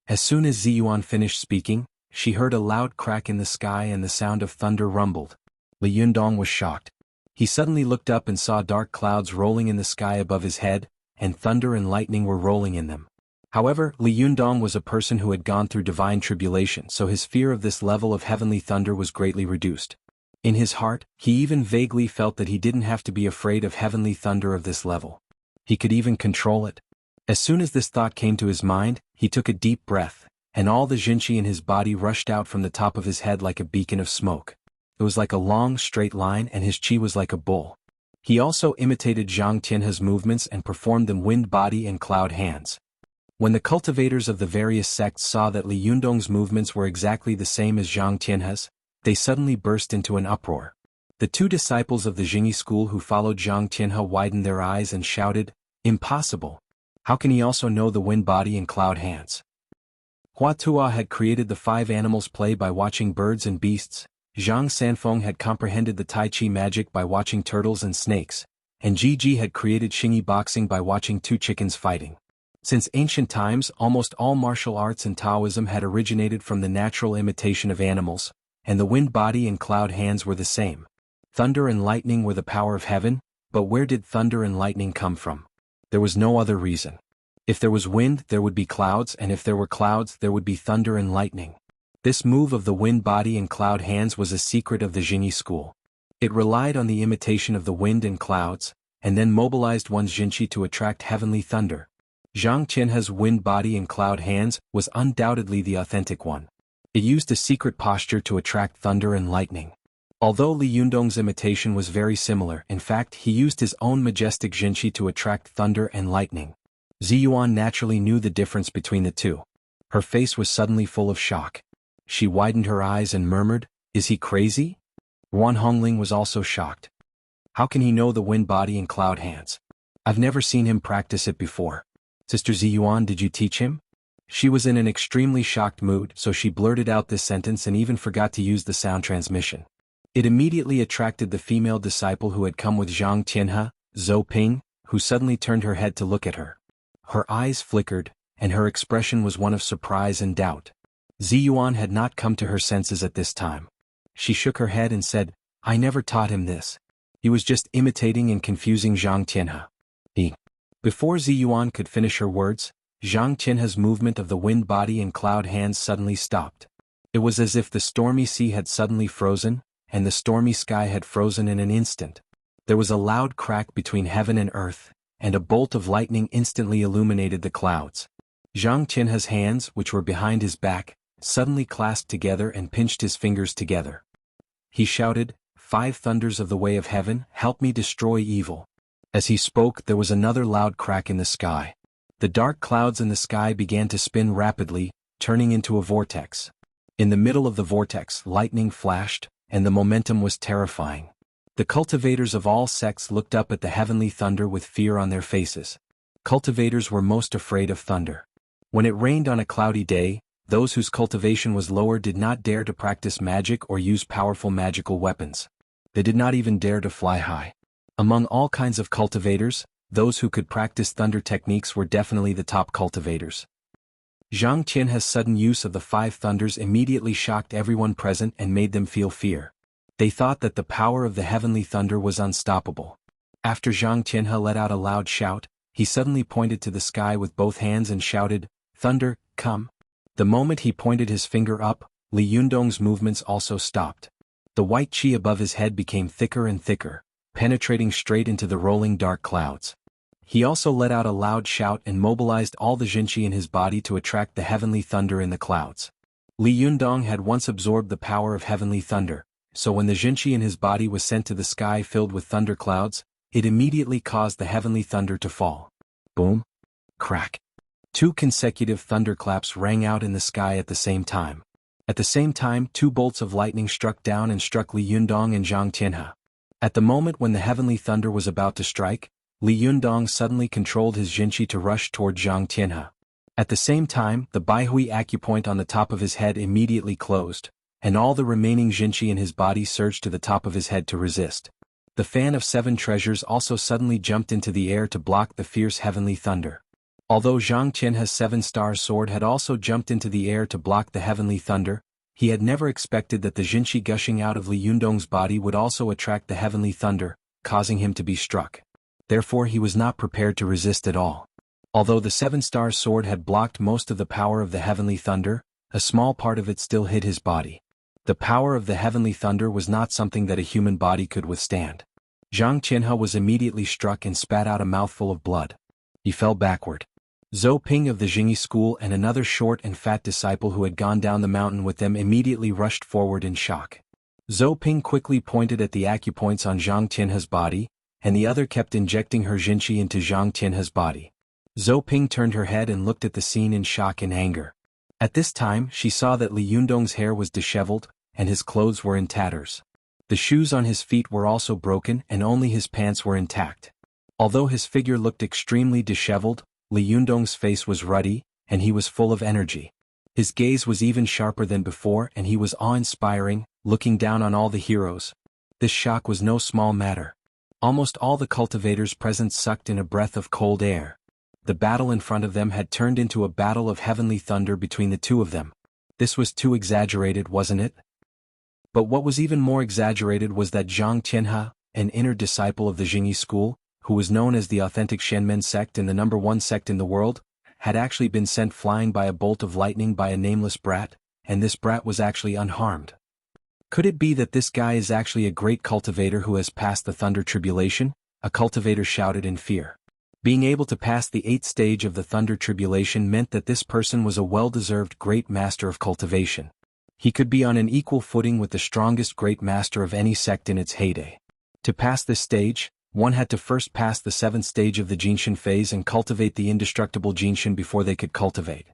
As soon as Ziyuan finished speaking, she heard a loud crack in the sky and the sound of thunder rumbled. Li Yundong was shocked. He suddenly looked up and saw dark clouds rolling in the sky above his head, and thunder and lightning were rolling in them. However, Li Yundong was a person who had gone through divine tribulation, so his fear of this level of heavenly thunder was greatly reduced. In his heart, he even vaguely felt that he didn't have to be afraid of heavenly thunder of this level. He could even control it. As soon as this thought came to his mind, he took a deep breath, and all the jinqi in his body rushed out from the top of his head like a beacon of smoke. It was like a long, straight line, and his qi was like a bull. He also imitated Zhang Tianhe's movements and performed the wind body and cloud hands. When the cultivators of the various sects saw that Li Yundong's movements were exactly the same as Zhang Tianhe's, they suddenly burst into an uproar. The two disciples of the Jingyi school who followed Zhang Tianhe widened their eyes and shouted, "Impossible! How can he also know the wind body and cloud hands?" Hua Tuo had created the 5 animals play by watching birds and beasts, Zhang Sanfeng had comprehended the Tai Chi magic by watching turtles and snakes, and Ji Ji had created Xingyi boxing by watching 2 chickens fighting. Since ancient times, almost all martial arts and Taoism had originated from the natural imitation of animals, and the wind body and cloud hands were the same. Thunder and lightning were the power of heaven, but where did thunder and lightning come from? There was no other reason. If there was wind, there would be clouds, and if there were clouds, there would be thunder and lightning. This move of the wind body and cloud hands was a secret of the Jingyi school. It relied on the imitation of the wind and clouds, and then mobilized one's jinqi to attract heavenly thunder. Zhang Tianhe's wind body and cloud hands was undoubtedly the authentic one. It used a secret posture to attract thunder and lightning. Although Li Yundong's imitation was very similar, in fact he used his own majestic jinqi to attract thunder and lightning. Ziyuan naturally knew the difference between the two. Her face was suddenly full of shock. She widened her eyes and murmured, "Is he crazy?" Wan Hongling was also shocked. How can he know the wind body and cloud hands? I've never seen him practice it before. Sister Ziyuan, did you teach him? She was in an extremely shocked mood, so she blurted out this sentence and even forgot to use the sound transmission. It immediately attracted the female disciple who had come with Zhang Tianhe, Zhou Ping, who suddenly turned her head to look at her. Her eyes flickered, and her expression was one of surprise and doubt. Ziyuan had not come to her senses at this time. She shook her head and said, "I never taught him this. He was just imitating and confusing Zhang Tianhe." Before Ziyuan could finish her words, Zhang Tianhe's movement of the wind body and cloud hands suddenly stopped. It was as if the stormy sea had suddenly frozen, and the stormy sky had frozen in an instant. There was a loud crack between heaven and earth, and a bolt of lightning instantly illuminated the clouds. Zhang Tianhe's hands, which were behind his back, suddenly clasped together and pinched his fingers together. He shouted, "5 thunders of the way of heaven, help me destroy evil." As he spoke, there was another loud crack in the sky. The dark clouds in the sky began to spin rapidly, turning into a vortex. In the middle of the vortex, lightning flashed, and the momentum was terrifying. The cultivators of all sects looked up at the heavenly thunder with fear on their faces. Cultivators were most afraid of thunder. When it rained on a cloudy day, those whose cultivation was lower did not dare to practice magic or use powerful magical weapons. They did not even dare to fly high. Among all kinds of cultivators, those who could practice thunder techniques were definitely the top cultivators. Zhang Tianhe's sudden use of the 5 thunders immediately shocked everyone present and made them feel fear. They thought that the power of the heavenly thunder was unstoppable. After Zhang Tianhe let out a loud shout, he suddenly pointed to the sky with both hands and shouted, "Thunder, come." The moment he pointed his finger up, Li Yundong's movements also stopped. The white qi above his head became thicker and thicker, penetrating straight into the rolling dark clouds. He also let out a loud shout and mobilized all the jinqi in his body to attract the heavenly thunder in the clouds. Li Yundong had once absorbed the power of heavenly thunder, so when the jinqi in his body was sent to the sky filled with thunder clouds, it immediately caused the heavenly thunder to fall. Boom! Crack! 2 consecutive thunderclaps rang out in the sky at the same time. At the same time, 2 bolts of lightning struck down and struck Li Yundong and Zhang Tianhe. At the moment when the heavenly thunder was about to strike, Li Yundong suddenly controlled his jinqi to rush toward Zhang Tianhe. At the same time, the Baihui acupoint on the top of his head immediately closed, and all the remaining jinqi in his body surged to the top of his head to resist. The fan of 7 treasures also suddenly jumped into the air to block the fierce heavenly thunder. Although Zhang Tianhe's 7-star sword had also jumped into the air to block the heavenly thunder, he had never expected that the jinqi gushing out of Li Yundong's body would also attract the heavenly thunder, causing him to be struck. Therefore he was not prepared to resist at all. Although the 7-star sword had blocked most of the power of the heavenly thunder, a small part of it still hit his body. The power of the heavenly thunder was not something that a human body could withstand. Zhang Qianhe was immediately struck and spat out a mouthful of blood. He fell backward. Zhou Ping of the Jingyi school and another short and fat disciple who had gone down the mountain with them immediately rushed forward in shock. Zhou Ping quickly pointed at the acupoints on Zhang Qianhe's body, and the other kept injecting her jinqi into Zhang Qianhe's body. Zhou Ping turned her head and looked at the scene in shock and anger. At this time she saw that Li Yundong's hair was disheveled, and his clothes were in tatters. The shoes on his feet were also broken and only his pants were intact. Although his figure looked extremely disheveled, Li Yundong's face was ruddy, and he was full of energy. His gaze was even sharper than before and he was awe-inspiring, looking down on all the heroes. This shock was no small matter. Almost all the cultivators present sucked in a breath of cold air. The battle in front of them had turned into a battle of heavenly thunder between the two of them. This was too exaggerated, wasn't it? But what was even more exaggerated was that Zhang Qianhe, an inner disciple of the Jingyi school, who was known as the authentic Shenmen sect and the #1 sect in the world, had actually been sent flying by a bolt of lightning by a nameless brat, and this brat was actually unharmed. Could it be that this guy is actually a great cultivator who has passed the thunder tribulation? A cultivator shouted in fear. Being able to pass the 8th stage of the thunder tribulation meant that this person was a well-deserved great master of cultivation. He could be on an equal footing with the strongest great master of any sect in its heyday. To pass this stage, one had to first pass the 7th stage of the Jinshin phase and cultivate the indestructible Jinshin before they could cultivate.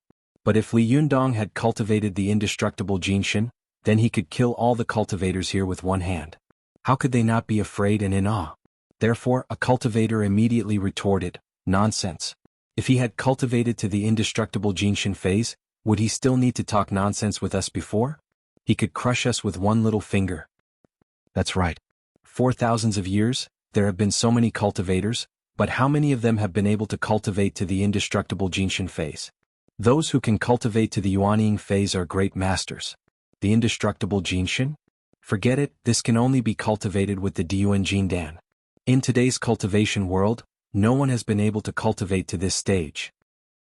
But if Li Yundong had cultivated the indestructible Jinshin, then he could kill all the cultivators here with one hand. How could they not be afraid and in awe? Therefore, a cultivator immediately retorted, "Nonsense. If he had cultivated to the indestructible Jinshin phase, would he still need to talk nonsense with us before? He could crush us with one little finger." That's right. For thousands of years, there have been so many cultivators, but how many of them have been able to cultivate to the indestructible Jinshin phase? Those who can cultivate to the Yuanying phase are great masters. The indestructible Jinshin? Forget it, this can only be cultivated with the Diyuan Jindan. In today's cultivation world, no one has been able to cultivate to this stage.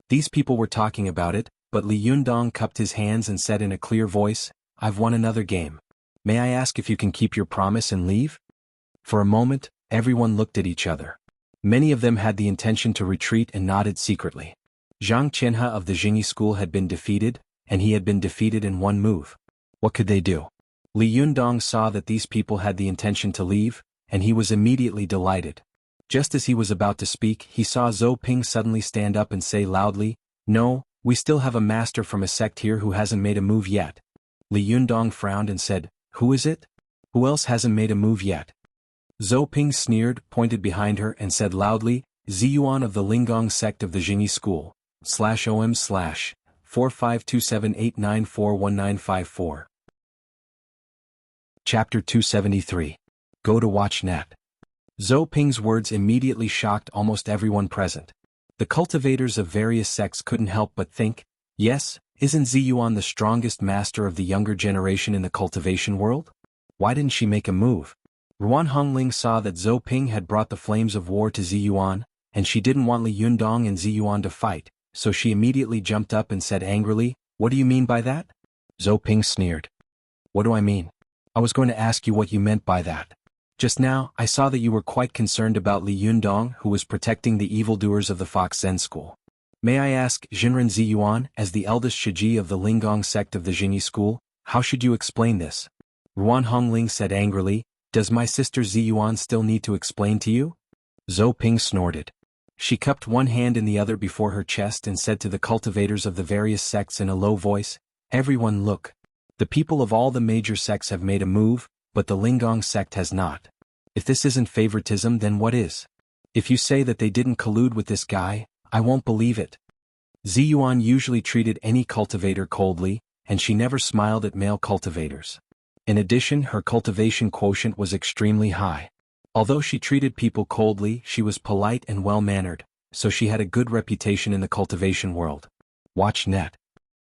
These people were talking about it, but Li Yundong cupped his hands and said in a clear voice, "I've won another game. May I ask if you can keep your promise and leave?" For a moment, everyone looked at each other. Many of them had the intention to retreat and nodded secretly. Zhang Qianhe of the Jingyi school had been defeated, and he had been defeated in one move. What could they do? Li Yundong saw that these people had the intention to leave, and he was immediately delighted. Just as he was about to speak, he saw Zhou Ping suddenly stand up and say loudly, "No, we still have a master from a sect here who hasn't made a move yet." Li Yundong frowned and said, "Who is it? Who else hasn't made a move yet?" Zhou Ping sneered, pointed behind her and said loudly, "Ziyuan of the Linggong sect of the Jingyi school, /OM/4527894194." Chapter 273. Go to watch net. Zhou Ping's words immediately shocked almost everyone present. The cultivators of various sects couldn't help but think, yes, isn't Ziyuan the strongest master of the younger generation in the cultivation world? Why didn't she make a move? Ruan Hongling saw that Zhou Ping had brought the flames of war to Ziyuan, and she didn't want Li Yundong and Ziyuan to fight, so she immediately jumped up and said angrily, "What do you mean by that?" Zhou Ping sneered. "What do I mean? I was going to ask you what you meant by that. Just now, I saw that you were quite concerned about Li Yundong who was protecting the evildoers of the Fox Zen school. May I ask, Jinren Ziyuan, as the eldest Shiji of the Linggong sect of the Jingyi school, how should you explain this?" Ruan Hongling said angrily, "Does my sister Ziyuan still need to explain to you?" Zhou Ping snorted. She cupped one hand in the other before her chest and said to the cultivators of the various sects in a low voice, "Everyone look. The people of all the major sects have made a move, but the Linggong sect has not. If this isn't favoritism, then what is? If you say that they didn't collude with this guy, I won't believe it." Ziyuan usually treated any cultivator coldly, and she never smiled at male cultivators. In addition, her cultivation quotient was extremely high. Although she treated people coldly, she was polite and well-mannered, so she had a good reputation in the cultivation world. Watch net.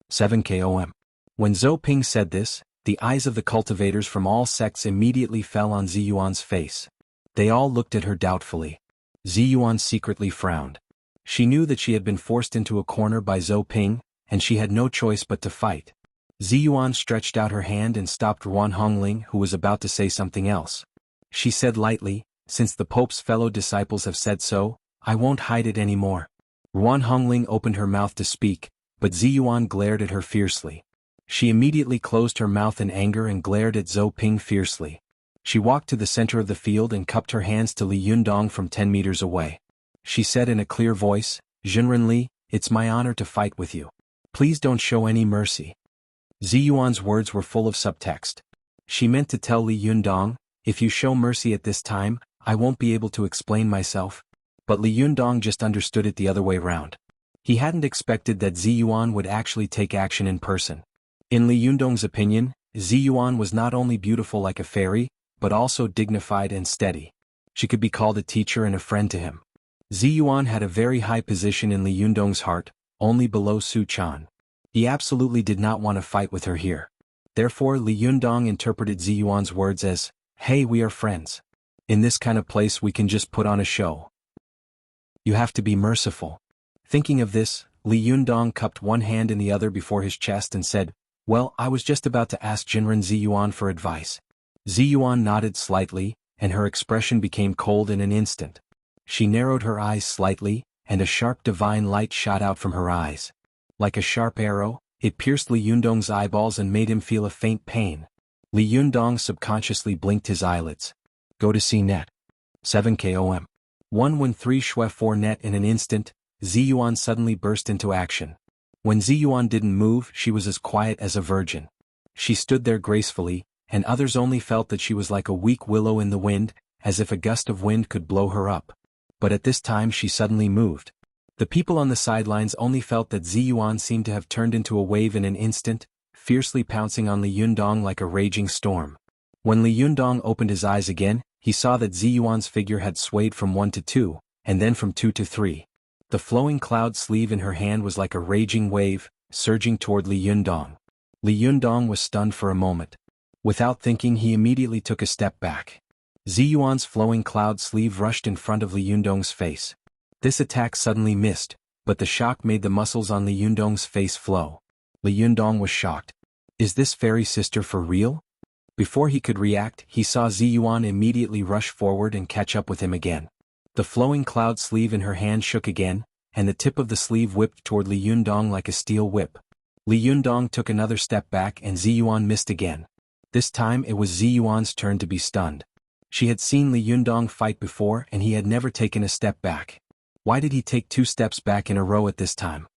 7KOM. When Zhou Ping said this, the eyes of the cultivators from all sects immediately fell on Ziyuan's face. They all looked at her doubtfully. Ziyuan secretly frowned. She knew that she had been forced into a corner by Zhou Ping, and she had no choice but to fight. Ziyuan stretched out her hand and stopped Ruan Hongling, who was about to say something else. She said lightly, "Since the Pope's fellow disciples have said so, I won't hide it anymore." Ruan Hongling opened her mouth to speak, but Ziyuan glared at her fiercely. She immediately closed her mouth in anger and glared at Zhou Ping fiercely. She walked to the center of the field and cupped her hands to Li Yundong from 10 meters away. She said in a clear voice, "Jinren Li, it's my honor to fight with you. Please don't show any mercy." Ziyuan's words were full of subtext. She meant to tell Li Yundong, "If you show mercy at this time, I won't be able to explain myself." But Li Yundong just understood it the other way round. He hadn't expected that Ziyuan would actually take action in person. In Li Yundong's opinion, Ziyuan was not only beautiful like a fairy, but also dignified and steady. She could be called a teacher and a friend to him. Ziyuan had a very high position in Li Yundong's heart, only below Su Chan. He absolutely did not want to fight with her here. Therefore Li Yundong interpreted Ziyuan's words as, "Hey, we are friends. In this kind of place we can just put on a show. You have to be merciful." Thinking of this, Li Yundong cupped one hand in the other before his chest and said, "Well, I was just about to ask Jinren Ziyuan for advice." Ziyuan nodded slightly, and her expression became cold in an instant. She narrowed her eyes slightly, and a sharp divine light shot out from her eyes. Like a sharp arrow, it pierced Li Yundong's eyeballs and made him feel a faint pain. Li Yundong subconsciously blinked his eyelids. Go to CNET. 7 KOM. 113 Shui 4 net. In an instant, Ziyuan suddenly burst into action. When Ziyuan didn't move, she was as quiet as a virgin. She stood there gracefully, and others only felt that she was like a weak willow in the wind, as if a gust of wind could blow her up. But at this time she suddenly moved. The people on the sidelines only felt that Ziyuan seemed to have turned into a wave in an instant, fiercely pouncing on Li Yundong like a raging storm. When Li Yundong opened his eyes again, he saw that Ziyuan's figure had swayed from 1 to 2, and then from 2 to 3. The flowing cloud sleeve in her hand was like a raging wave, surging toward Li Yundong. Li Yundong was stunned for a moment. Without thinking, he immediately took a step back. Ziyuan's flowing cloud sleeve rushed in front of Li Yundong's face. This attack suddenly missed, but the shock made the muscles on Li Yundong's face flow. Li Yundong was shocked. Is this fairy sister for real? Before he could react, he saw Ziyuan immediately rush forward and catch up with him again. The flowing cloud sleeve in her hand shook again, and the tip of the sleeve whipped toward Li Yundong like a steel whip. Li Yundong took another step back and Ziyuan missed again. This time it was Ziyuan's turn to be stunned. She had seen Li Yundong fight before and he had never taken a step back. Why did he take 2 steps back in a row at this time?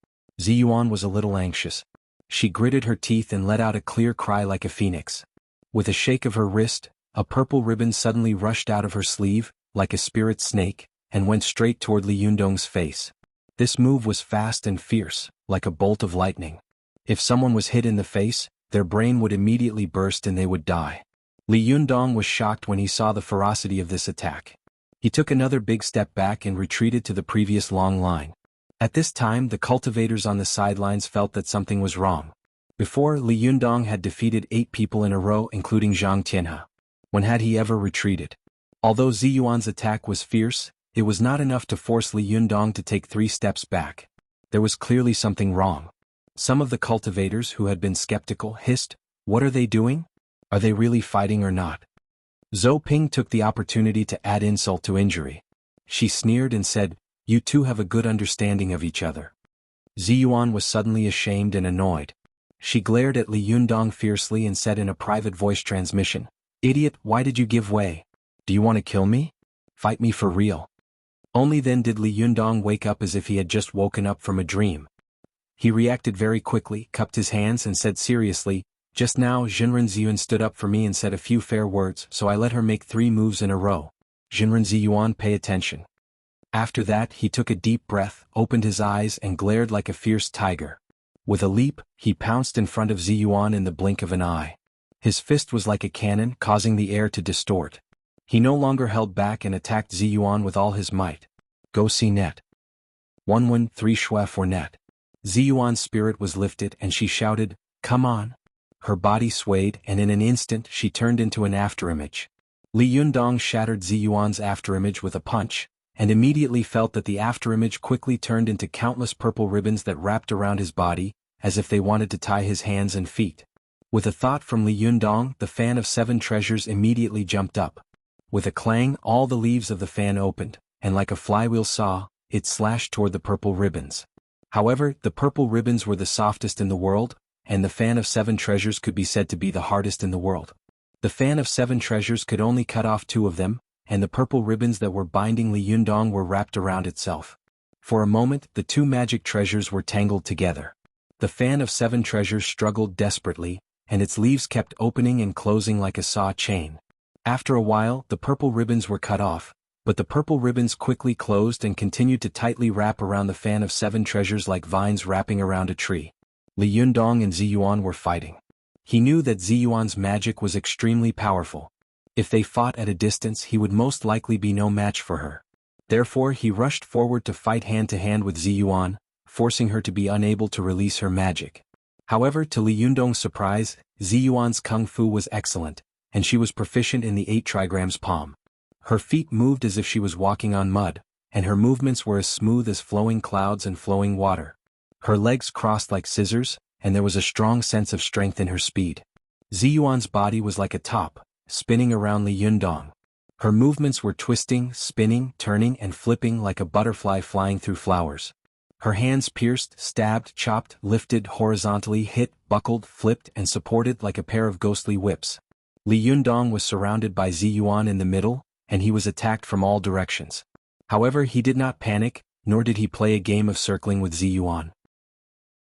Ziyuan was a little anxious. She gritted her teeth and let out a clear cry like a phoenix. With a shake of her wrist, a purple ribbon suddenly rushed out of her sleeve, like a spirit snake, and went straight toward Li Yundong's face. This move was fast and fierce, like a bolt of lightning. If someone was hit in the face, their brain would immediately burst and they would die. Li Yundong was shocked when he saw the ferocity of this attack. He took another big step back and retreated to the previous long line. At this time the cultivators on the sidelines felt that something was wrong. Before, Li Yundong had defeated 8 people in a row including Zhang Tianhe. When had he ever retreated? Although Ziyuan's attack was fierce, it was not enough to force Li Yundong to take 3 steps back. There was clearly something wrong. Some of the cultivators who had been skeptical hissed, "What are they doing? Are they really fighting or not?" Zhou Ping took the opportunity to add insult to injury. She sneered and said, "You two have a good understanding of each other." Ziyuan was suddenly ashamed and annoyed. She glared at Li Yundong fiercely and said in a private voice transmission, "Idiot, why did you give way? Do you want to kill me? Fight me for real." Only then did Li Yundong wake up as if he had just woken up from a dream. He reacted very quickly, cupped his hands and said seriously, "Just now Jinren Ziyuan stood up for me and said a few fair words, so I let her make 3 moves in a row. Jinren Ziyuan, pay attention." After that he took a deep breath, opened his eyes and glared like a fierce tiger. With a leap, he pounced in front of Ziyuan in the blink of an eye. His fist was like a cannon, causing the air to distort. He no longer held back and attacked Ziyuan with all his might. Go see net. 113 Shui 4 net. Ziyuan's spirit was lifted and she shouted, "Come on." Her body swayed and in an instant she turned into an afterimage. Li Yundong shattered Ziyuan's afterimage with a punch, and immediately felt that the afterimage quickly turned into countless purple ribbons that wrapped around his body, as if they wanted to tie his hands and feet. With a thought from Li Yundong, the fan of 7 treasures immediately jumped up. With a clang, all the leaves of the fan opened, and like a flywheel saw, it slashed toward the purple ribbons. However, the purple ribbons were the softest in the world, and the fan of 7 treasures could be said to be the hardest in the world. The fan of 7 treasures could only cut off 2 of them, and the purple ribbons that were binding Li Yundong were wrapped around itself. For a moment, the 2 magic treasures were tangled together. The fan of 7 treasures struggled desperately, and its leaves kept opening and closing like a saw chain. After a while, the purple ribbons were cut off, but the purple ribbons quickly closed and continued to tightly wrap around the fan of 7 treasures like vines wrapping around a tree. Li Yundong and Ziyuan were fighting. He knew that Ziyuan's magic was extremely powerful. If they fought at a distance, he would most likely be no match for her. Therefore, he rushed forward to fight hand-to-hand with Ziyuan, forcing her to be unable to release her magic. However, to Li Yundong's surprise, Ziyuan's kung fu was excellent, and she was proficient in the 8 trigrams palm. Her feet moved as if she was walking on mud, and her movements were as smooth as flowing clouds and flowing water. Her legs crossed like scissors, and there was a strong sense of strength in her speed. Ziyuan's body was like a top, spinning around Li Yundong. Her movements were twisting, spinning, turning and flipping like a butterfly flying through flowers. Her hands pierced, stabbed, chopped, lifted, horizontally hit, buckled, flipped and supported like a pair of ghostly whips. Li Yundong was surrounded by Ziyuan in the middle, and he was attacked from all directions. However, he did not panic, nor did he play a game of circling with Ziyuan.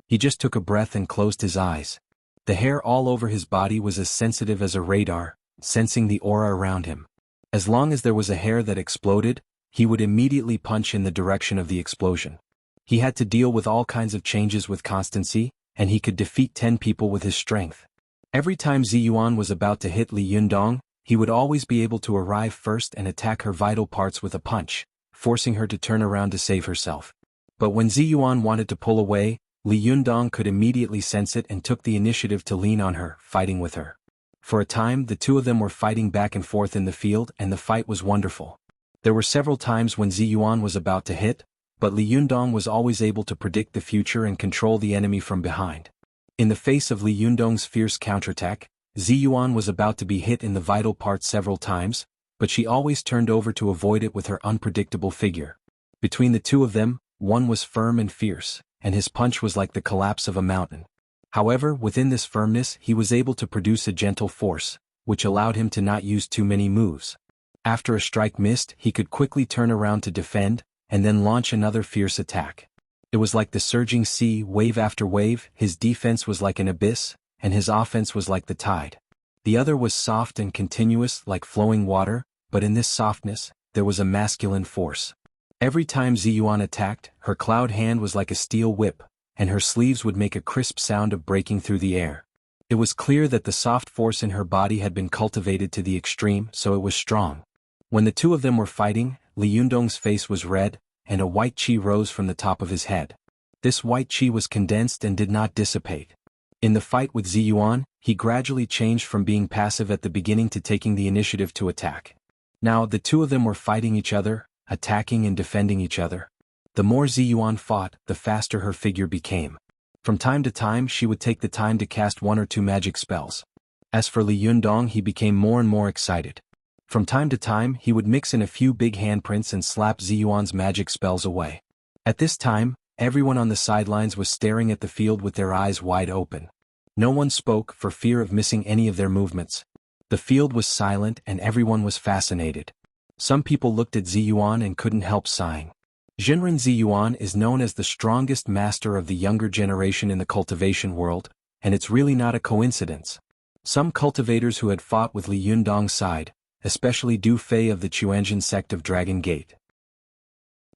He just took a breath and closed his eyes. The hair all over his body was as sensitive as a radar, sensing the aura around him. As long as there was a hair that exploded, he would immediately punch in the direction of the explosion. He had to deal with all kinds of changes with constancy, and he could defeat 10 people with his strength. Every time Ziyuan was about to hit Li Yundong, he would always be able to arrive first and attack her vital parts with a punch, forcing her to turn around to save herself. But when Ziyuan wanted to pull away, Li Yundong could immediately sense it and took the initiative to lean on her, fighting with her. For a time, the 2 of them were fighting back and forth in the field, and the fight was wonderful. There were several times when Ziyuan was about to hit, but Li Yundong was always able to predict the future and control the enemy from behind. In the face of Li Yundong's fierce counterattack, Ziyuan was about to be hit in the vital part several times, but she always turned over to avoid it with her unpredictable figure. Between the 2 of them, one was firm and fierce, and his punch was like the collapse of a mountain. However, within this firmness he was able to produce a gentle force, which allowed him to not use too many moves. After a strike missed, he could quickly turn around to defend, and then launch another fierce attack. It was like the surging sea, wave after wave. His defense was like an abyss, and his offense was like the tide. The other was soft and continuous like flowing water, but in this softness, there was a masculine force. Every time Ziyuan attacked, her cloud hand was like a steel whip, and her sleeves would make a crisp sound of breaking through the air. It was clear that the soft force in her body had been cultivated to the extreme, so it was strong. When the 2 of them were fighting, Li Yundong's face was red, and a white qi rose from the top of his head. This white qi was condensed and did not dissipate. In the fight with Ziyuan, he gradually changed from being passive at the beginning to taking the initiative to attack. Now the 2 of them were fighting each other, attacking and defending each other. The more Ziyuan fought, the faster her figure became. From time to time she would take the time to cast 1 or 2 magic spells. As for Li Yundong, he became more and more excited. From time to time he would mix in a few big handprints and slap Ziyuan's magic spells away. At this time, everyone on the sidelines was staring at the field with their eyes wide open. No one spoke for fear of missing any of their movements. The field was silent and everyone was fascinated. Some people looked at Ziyuan and couldn't help sighing. Jinren Ziyuan is known as the strongest master of the younger generation in the cultivation world, and it's really not a coincidence. Some cultivators who had fought with Li Yundong sighed, especially Du Fei of the Chuanjin sect of Dragon Gate.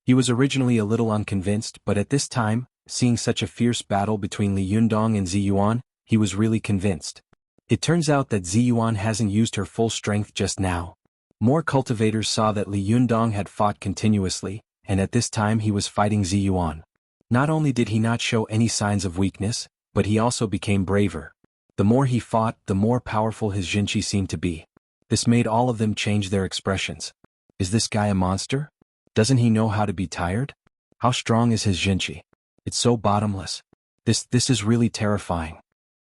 He was originally a little unconvinced, but at this time, seeing such a fierce battle between Li Yundong and Ziyuan, he was really convinced. It turns out that Ziyuan hasn't used her full strength just now. More cultivators saw that Li Yundong had fought continuously, and at this time he was fighting Ziyuan. Not only did he not show any signs of weakness, but he also became braver. The more he fought, the more powerful his Jinchi seemed to be. This made all of them change their expressions. Is this guy a monster? Doesn't he know how to be tired? How strong is his Jinchi? It's so bottomless. This is really terrifying.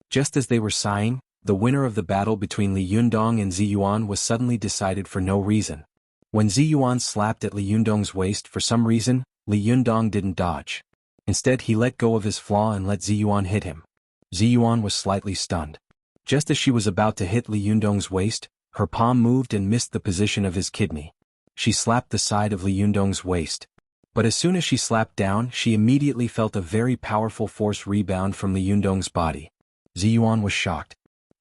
Just as they were sighing, The winner of the battle between Li Yundong and Zi Yuan was suddenly decided for no reason. When Zi Yuan slapped at Li Yundong's waist for some reason, Li Yundong didn't dodge. Instead he let go of his flaw and let Zi Yuan hit him. Zi Yuan was slightly stunned. Just as she was about to hit Li Yundong's waist, her palm moved and missed the position of his kidney. She slapped the side of Li Yundong's waist. But as soon as she slapped down, she immediately felt a very powerful force rebound from Li Yundong's body. Zi Yuan was shocked.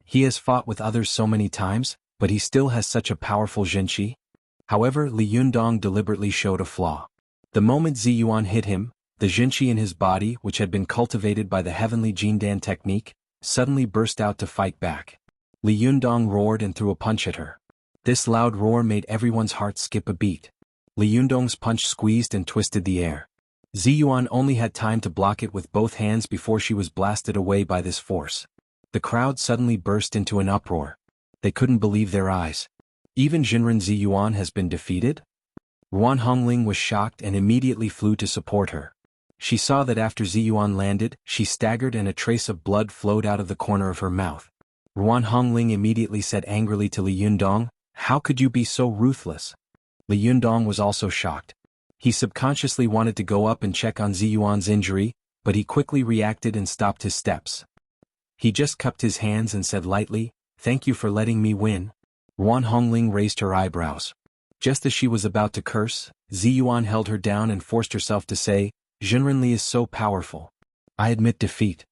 He has fought with others so many times, but he still has such a powerful Jinqi. However, Li Yundong deliberately showed a flaw. The moment Zi Yuan hit him, the Jinqi in his body, which had been cultivated by the heavenly Jindan technique, suddenly burst out to fight back. Li Yundong roared and threw a punch at her. This loud roar made everyone's heart skip a beat. Li Yundong's punch squeezed and twisted the air. Zi Yuan only had time to block it with both hands before she was blasted away by this force. The crowd suddenly burst into an uproar. They couldn't believe their eyes. Even Jinren Zi Yuan has been defeated? Ruan Hongling was shocked and immediately flew to support her. She saw that after Zi Yuan landed, she staggered and a trace of blood flowed out of the corner of her mouth. Ruan Hongling immediately said angrily to Li Yundong, "How could you be so ruthless?" Li Yundong was also shocked. He subconsciously wanted to go up and check on Zi Yuan's injury, but he quickly reacted and stopped his steps. He just cupped his hands and said lightly, "Thank you for letting me win." Ruan Hongling raised her eyebrows. Just as she was about to curse, Zi Yuan held her down and forced herself to say, "Jinrenli is so powerful. I admit defeat."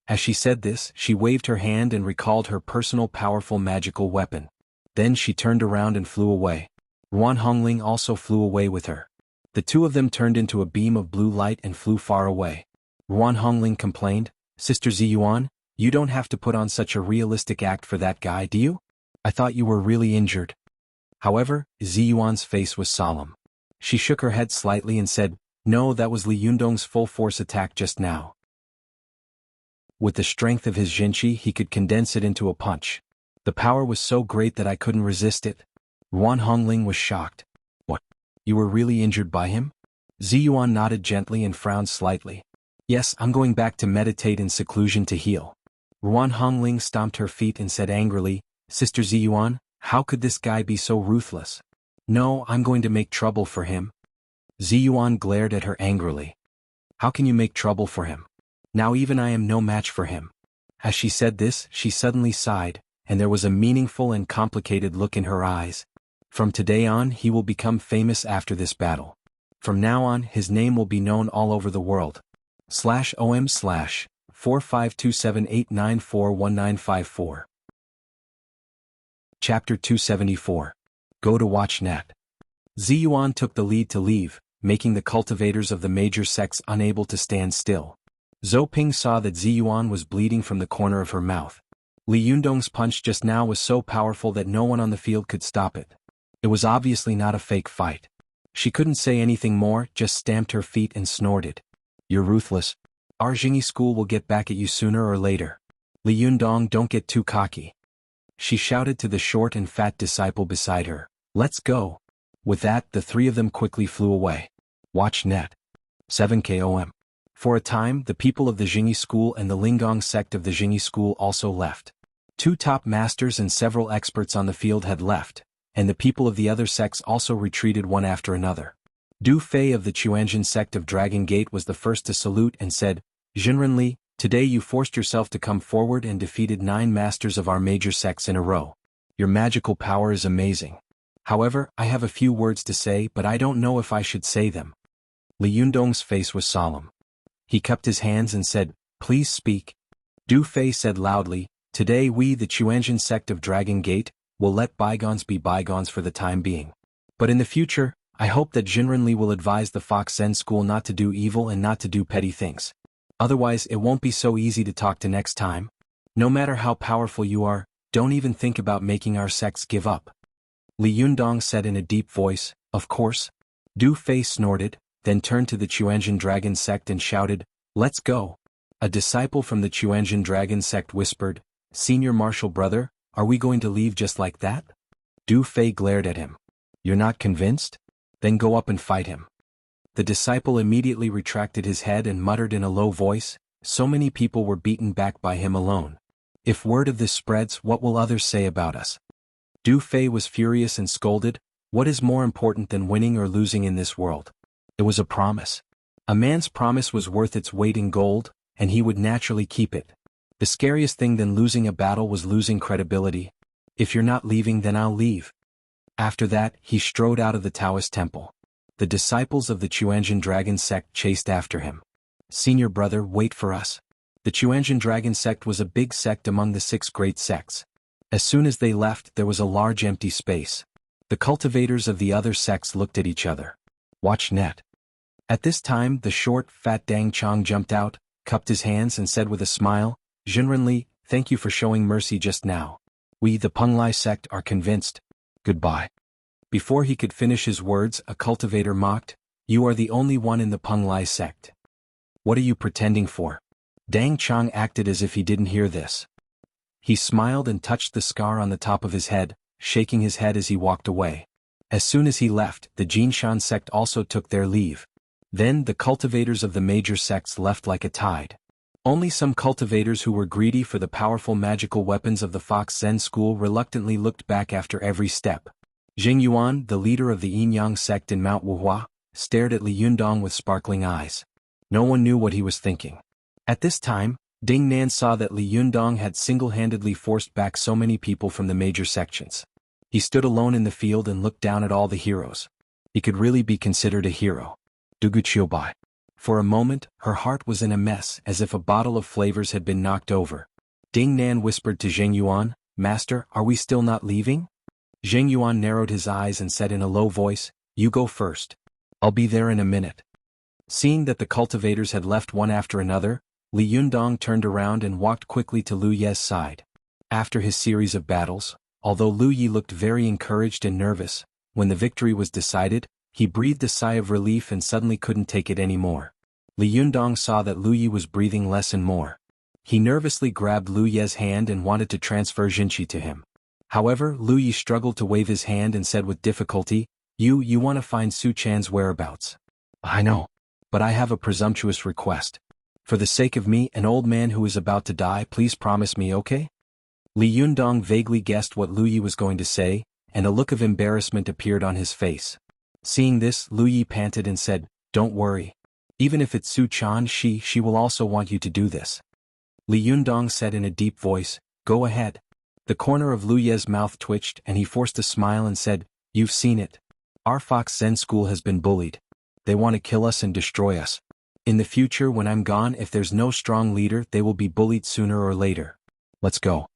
As she said this, she waved her hand and recalled her personal powerful magical weapon. Then she turned around and flew away. Ruan Hongling also flew away with her. The two of them turned into a beam of blue light and flew far away. Ruan Hongling complained, "Sister Zi Yuan, you don't have to put on such a realistic act for that guy, do you? I thought you were really injured." However, Zi Yuan's face was solemn. She shook her head slightly and said, "No, that was Li Yundong's full-force attack just now. With the strength of his Jinqi he could condense it into a punch. The power was so great that I couldn't resist it." Ruan Hongling was shocked. "What? You were really injured by him?" Zi Yuan nodded gently and frowned slightly. "Yes, I'm going back to meditate in seclusion to heal." Ruan Hongling stomped her feet and said angrily, "Sister Zi Yuan, how could this guy be so ruthless?" "No, I'm going to make trouble for him." Zi Yuan glared at her angrily. "How can you make trouble for him? Now even I am no match for him." As she said this, she suddenly sighed, and there was a meaningful and complicated look in her eyes. From today on he will become famous after this battle. From now on his name will be known all over the world. /OM/4527894194. Chapter 274. Go to WatchNet. Zi Yuan took the lead to leave, making the cultivators of the major sects unable to stand still. Zhou Ping saw that Zi Yuan was bleeding from the corner of her mouth. Li Yundong's punch just now was so powerful that no one on the field could stop it. It was obviously not a fake fight. She couldn't say anything more, just stamped her feet and snorted. "You're ruthless. Our Jingyi school will get back at you sooner or later. Li Yundong, don't get too cocky." She shouted to the short and fat disciple beside her, "Let's go." With that, the three of them quickly flew away. WatchNet. 7KOM. For a time, the people of the Jingyi school and the Linggong sect of the Jingyi school also left. Two top masters and several experts on the field had left, and the people of the other sects also retreated one after another. Du Fei of the Chuanjin sect of Dragon Gate was the first to salute and said, "Jinrenli, today you forced yourself to come forward and defeated 9 masters of our major sects in a row. Your magical power is amazing. However, I have a few words to say, but I don't know if I should say them." Li Yundong's face was solemn. He cupped his hands and said, "Please speak." Du Fei said loudly, "Today we, the Chuanjin sect of Dragon Gate, will let bygones be bygones for the time being. But in the future, I hope that Jinrenli will advise the Fox Zen school not to do evil and not to do petty things. Otherwise it won't be so easy to talk to next time. No matter how powerful you are, don't even think about making our sects give up." Li Yundong said in a deep voice, "Of course." Du Fei snorted, then turned to the Chuanjin Dragon sect and shouted, "Let's go." A disciple from the Chuanjin Dragon sect whispered, "Senior Martial Brother, are we going to leave just like that?" Du Fei glared at him. "You're not convinced? Then go up and fight him." The disciple immediately retracted his head and muttered in a low voice, "So many people were beaten back by him alone. If word of this spreads, what will others say about us? Du Fei was furious and scolded. What is more important than winning or losing in this world? It was a promise. A man's promise was worth its weight in gold, and he would naturally keep it. The scariest thing than losing a battle was losing credibility. If you're not leaving, then I'll leave. After that, he strode out of the Taoist temple. The disciples of the Chuanjin Dragon sect chased after him. Senior brother, wait for us. The Chuanjin Dragon sect was a big sect among the 6 great sects. As soon as they left, there was a large empty space. The cultivators of the other sects looked at each other. Watch net. At this time, the short, fat Dang Chong jumped out, cupped his hands and said with a smile, Junrenli, thank you for showing mercy just now. We, the Penglai sect, are convinced. Goodbye. Before he could finish his words, a cultivator mocked, You are the only one in the Penglai sect. What are you pretending for? Dang Chong acted as if he didn't hear this. He smiled and touched the scar on the top of his head, shaking his head as he walked away. As soon as he left, the Jinshan sect also took their leave. Then the cultivators of the major sects left like a tide. Only some cultivators who were greedy for the powerful magical weapons of the Fox Zen school reluctantly looked back after every step. Jing Yuan, the leader of the Yin-Yang sect in Mount Wuhua, stared at Li Yundong with sparkling eyes. No one knew what he was thinking. At this time, Ding Nan saw that Li Yundong had single-handedly forced back so many people from the major sections. He stood alone in the field and looked down at all the heroes. He could really be considered a hero. Duguchiobai. For a moment, her heart was in a mess, as if a bottle of flavors had been knocked over. Ding Nan whispered to Zheng Yuan, Master, are we still not leaving? Zheng Yuan narrowed his eyes and said in a low voice, You go first. I'll be there in a minute. Seeing that the cultivators had left one after another, Li Yundong turned around and walked quickly to Lu Ye's side. After his series of battles, although Lu Yi looked very encouraged and nervous, when the victory was decided, he breathed a sigh of relief and suddenly couldn't take it anymore. Li Yundong saw that Lu Yi was breathing less and more. He nervously grabbed Lu Ye's hand and wanted to transfer Jinqi to him. However, Lu Yi struggled to wave his hand and said with difficulty, You want to find Su Chan's whereabouts. I know. But I have a presumptuous request. For the sake of me, an old man who is about to die, please promise me, okay? Li Yundong vaguely guessed what Lu Yi was going to say, and a look of embarrassment appeared on his face. Seeing this, Lu Yi panted and said, Don't worry. Even if it's Su Chan, she will also want you to do this. Li Yundong said in a deep voice, Go ahead. The corner of Lu Ye's mouth twitched and he forced a smile and said, You've seen it. Our Fox Zen school has been bullied. They want to kill us and destroy us. In the future, when I'm gone, if there's no strong leader, they will be bullied sooner or later. Let's go.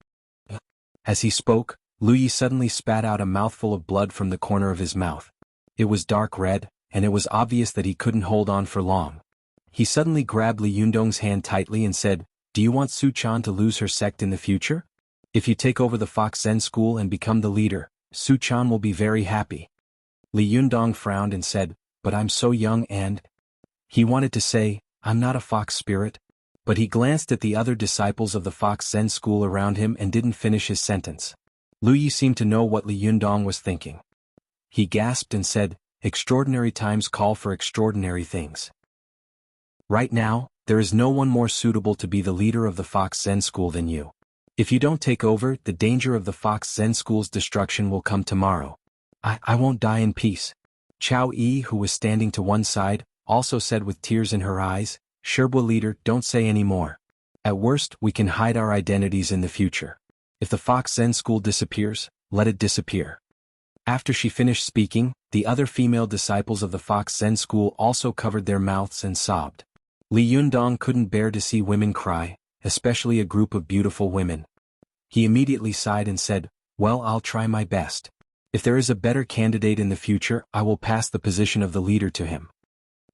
As he spoke, Lu Yi suddenly spat out a mouthful of blood from the corner of his mouth. It was dark red, and it was obvious that he couldn't hold on for long. He suddenly grabbed Li Yundong's hand tightly and said, Do you want Su Chan to lose her sect in the future? If you take over the Fox Zen school and become the leader, Su Chan will be very happy. Li Yundong frowned and said, But I'm so young and... He wanted to say, I'm not a fox spirit, but he glanced at the other disciples of the Fox Zen school around him and didn't finish his sentence. Lu Yi seemed to know what Li Yundong was thinking. He gasped and said, Extraordinary times call for extraordinary things. Right now, there is no one more suitable to be the leader of the Fox Zen school than you. If you don't take over, the danger of the Fox Zen school's destruction will come tomorrow. I won't die in peace. Chao Yi, who was standing to one side, also said with tears in her eyes, Sherbua leader, don't say any more. At worst, we can hide our identities in the future. If the Fox Zen school disappears, let it disappear. After she finished speaking, the other female disciples of the Fox Zen school also covered their mouths and sobbed. Li Yundong couldn't bear to see women cry, especially a group of beautiful women. He immediately sighed and said, Well, I'll try my best. If there is a better candidate in the future, I will pass the position of the leader to him.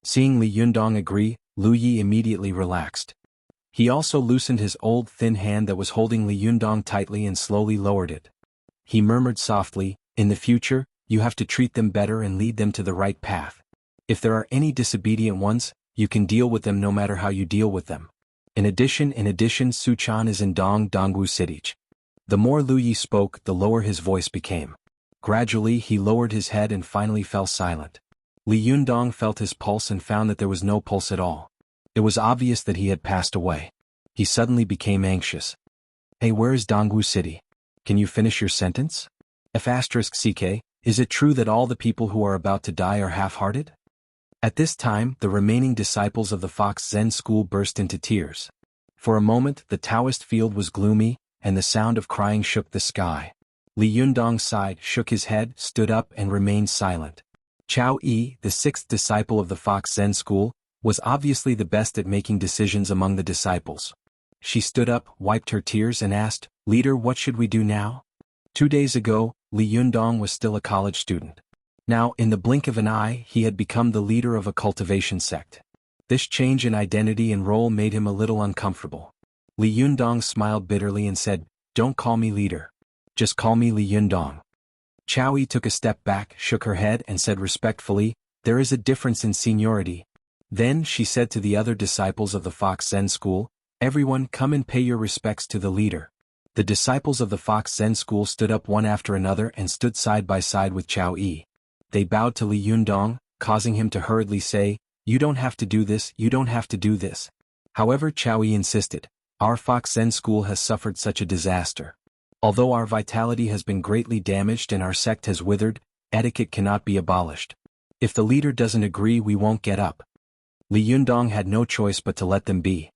Seeing Li Yundong agree, Lu Yi immediately relaxed. He also loosened his old thin hand that was holding Li Yundong tightly and slowly lowered it. He murmured softly, In the future, you have to treat them better and lead them to the right path. If there are any disobedient ones, you can deal with them no matter how you deal with them. In addition, Su Chan is in Dongwu City. The more Lu Yi spoke, the lower his voice became. Gradually, he lowered his head and finally fell silent. Li Yundong felt his pulse and found that there was no pulse at all. It was obvious that he had passed away. He suddenly became anxious. Hey, where is Dongwu City? Can you finish your sentence? F***ck, is it true that all the people who are about to die are half-hearted? At this time, the remaining disciples of the Fox Zen school burst into tears. For a moment, the Taoist field was gloomy, and the sound of crying shook the sky. Li Yundong sighed, shook his head, stood up and remained silent. Chao Yi, the sixth disciple of the Fox Zen school, was obviously the best at making decisions among the disciples. She stood up, wiped her tears and asked, "Leader, what should we do now?" 2 days ago, Li Yundong was still a college student. Now, in the blink of an eye, he had become the leader of a cultivation sect. This change in identity and role made him a little uncomfortable. Li Yundong smiled bitterly and said, "Don't call me leader. Just call me Li Yundong." Chao Yi took a step back, shook her head and said respectfully, "There is a difference in seniority." Then she said to the other disciples of the Fox Zen school, "Everyone come and pay your respects to the leader." The disciples of the Fox Zen school stood up one after another and stood side by side with Chao Yi. They bowed to Li Yundong, causing him to hurriedly say, "You don't have to do this, you don't have to do this." However, Chao Yi insisted, "Our Fox Zen school has suffered such a disaster. Although our vitality has been greatly damaged and our sect has withered, etiquette cannot be abolished. If the leader doesn't agree, we won't get up." Li Yundong had no choice but to let them be.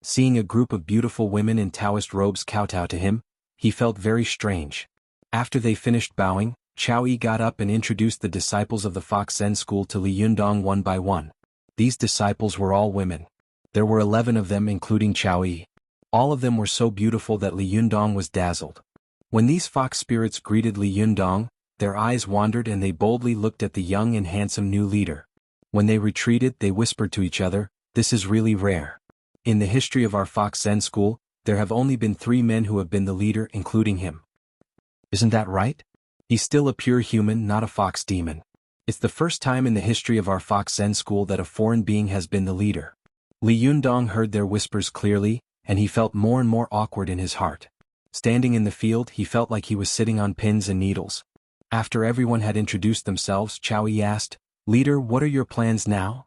Seeing a group of beautiful women in Taoist robes kowtow to him, he felt very strange. After they finished bowing, Chao Yi got up and introduced the disciples of the Fox Zen school to Li Yundong one by one. These disciples were all women. There were 11 of them including Chao Yi. All of them were so beautiful that Li Yundong was dazzled. When these fox spirits greeted Li Yundong, their eyes wandered and they boldly looked at the young and handsome new leader. When they retreated, they whispered to each other, "This is really rare. In the history of our Fox Zen school, there have only been 3 men who have been the leader, including him. Isn't that right? He's still a pure human, not a fox demon. It's the first time in the history of our Fox Zen school that a foreign being has been the leader." Li Yundong heard their whispers clearly, and he felt more and more awkward in his heart. Standing in the field, he felt like he was sitting on pins and needles. After everyone had introduced themselves, Chao Yi asked, "Leader, what are your plans now?"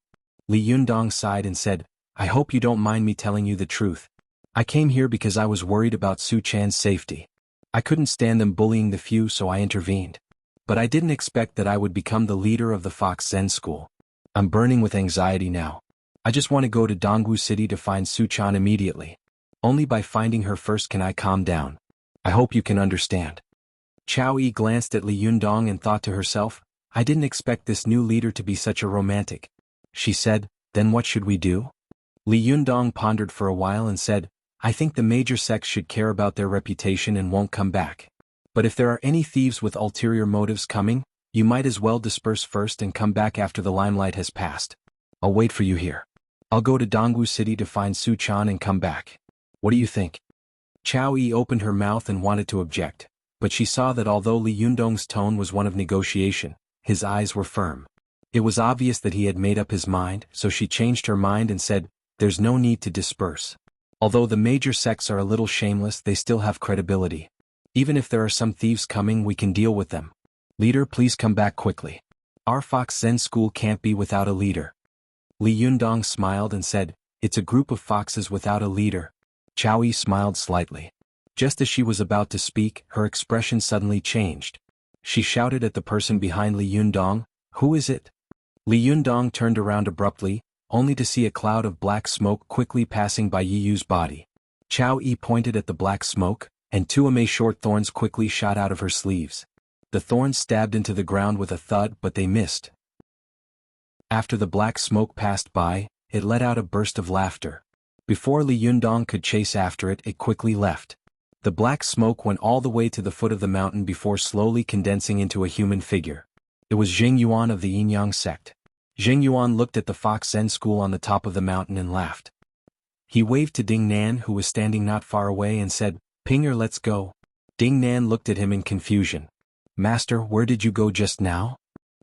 Li Yundong sighed and said, "I hope you don't mind me telling you the truth. I came here because I was worried about Su Chan's safety. I couldn't stand them bullying the few, so I intervened. But I didn't expect that I would become the leader of the Fox Zen school. I'm burning with anxiety now. I just want to go to Dongwu City to find Su Chan immediately. Only by finding her first can I calm down. I hope you can understand." Chao Yi glanced at Li Yundong and thought to herself, "I didn't expect this new leader to be such a romantic." She said, "Then what should we do?" Li Yundong pondered for a while and said, "I think the major sects should care about their reputation and won't come back. But if there are any thieves with ulterior motives coming, you might as well disperse first and come back after the limelight has passed. I'll wait for you here. I'll go to Dongwu City to find Su Chan and come back. What do you think?" Chao Yi opened her mouth and wanted to object, but she saw that although Li Yundong's tone was one of negotiation, his eyes were firm. It was obvious that he had made up his mind, so she changed her mind and said, "There's no need to disperse. Although the major sects are a little shameless, they still have credibility. Even if there are some thieves coming, we can deal with them. Leader, please come back quickly. Our Fox Zen school can't be without a leader." Li Yundong smiled and said, "It's a group of foxes without a leader." Chao Yi smiled slightly. Just as she was about to speak, her expression suddenly changed. She shouted at the person behind Li Yundong, "Who is it?" Li Yundong turned around abruptly, only to see a cloud of black smoke quickly passing by Yi Yu's body. Chao Yi pointed at the black smoke, and 2 short thorns quickly shot out of her sleeves. The thorns stabbed into the ground with a thud, but they missed. After the black smoke passed by, it let out a burst of laughter. Before Li Yundong could chase after it, it quickly left. The black smoke went all the way to the foot of the mountain before slowly condensing into a human figure. It was Jing Yuan of the Yin-Yang sect. Jing Yuan looked at the Fox Zen school on the top of the mountain and laughed. He waved to Ding Nan, who was standing not far away, and said, "Pinger, let's go." Ding Nan looked at him in confusion. "Master, where did you go just now?"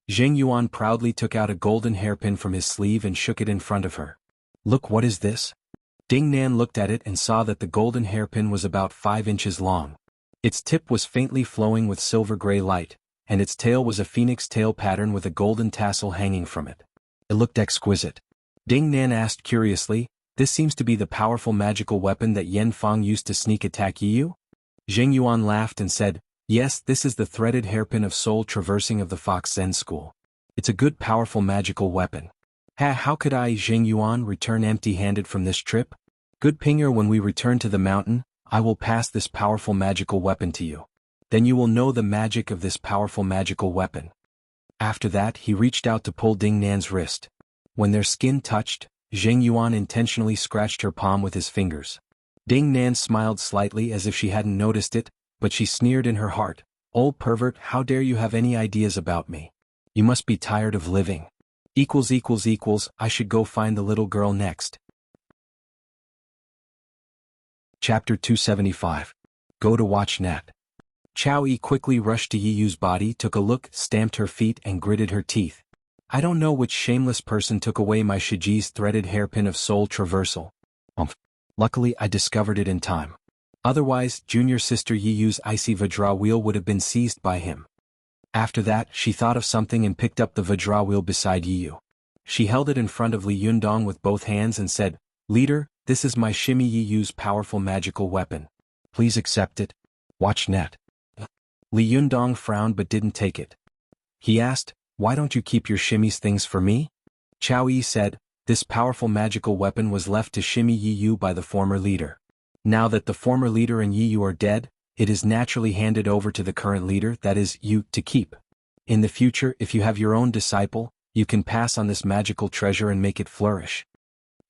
Jing Yuan proudly took out a golden hairpin from his sleeve and shook it in front of her. "Look, what is this?" Ding Nan looked at it and saw that the golden hairpin was about 5 inches long. Its tip was faintly flowing with silver-gray light, and its tail was a phoenix tail pattern with a golden tassel hanging from it. It looked exquisite. Ding Nan asked curiously, This seems to be the powerful magical weapon that Yan Fang used to sneak attack Yiyu? Zheng Yuan laughed and said, yes, this is the threaded hairpin of soul traversing of the Fox Zen school. It's a good powerful magical weapon. How could I, Zheng Yuan, return empty-handed from this trip? Good Pinger, when we return to the mountain, I will pass this powerful magical weapon to you. Then you will know the magic of this powerful magical weapon. After that, he reached out to pull Ding Nan's wrist. When their skin touched, Zheng Yuan intentionally scratched her palm with his fingers. Ding Nan smiled slightly as if she hadn't noticed it, but she sneered in her heart, old pervert, how dare you have any ideas about me? You must be tired of living. I should go find the little girl next. Chapter 275. Go to watch Nat. Chao Yi quickly rushed to Yiyu's body, took a look, stamped her feet and gritted her teeth. I don't know which shameless person took away my Shiji's threaded hairpin of soul traversal. Luckily I discovered it in time. Otherwise, junior sister Yiyu's icy Vajra wheel would have been seized by him. After that, she thought of something and picked up the Vajra wheel beside Yiyu. She held it in front of Li Yundong with both hands and said, Leader, this is my shimmy Yiyu's powerful magical weapon. Please accept it. Watch Nat. Li Yundong frowned but didn't take it. He asked, why don't you keep your shimmy's things for me? Chao Yi said, this powerful magical weapon was left to shimmy Yiyu by the former leader. Now that the former leader and Yiyu are dead, it is naturally handed over to the current leader, that is, you, to keep. In the future, if you have your own disciple, you can pass on this magical treasure and make it flourish.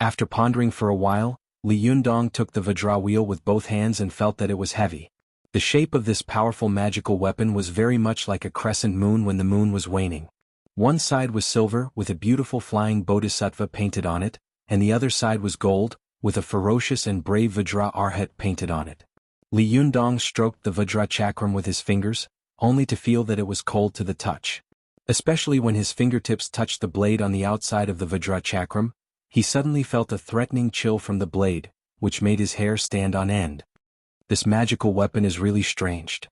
After pondering for a while, Li Yundong took the Vajra wheel with both hands and felt that it was heavy. The shape of this powerful magical weapon was very much like a crescent moon when the moon was waning. One side was silver, with a beautiful flying bodhisattva painted on it, and the other side was gold, with a ferocious and brave Vajra Arhat painted on it. Li Yundong stroked the Vajra chakram with his fingers, only to feel that it was cold to the touch. Especially when his fingertips touched the blade on the outside of the Vajra chakram, he suddenly felt a threatening chill from the blade, which made his hair stand on end. This magical weapon is really strange.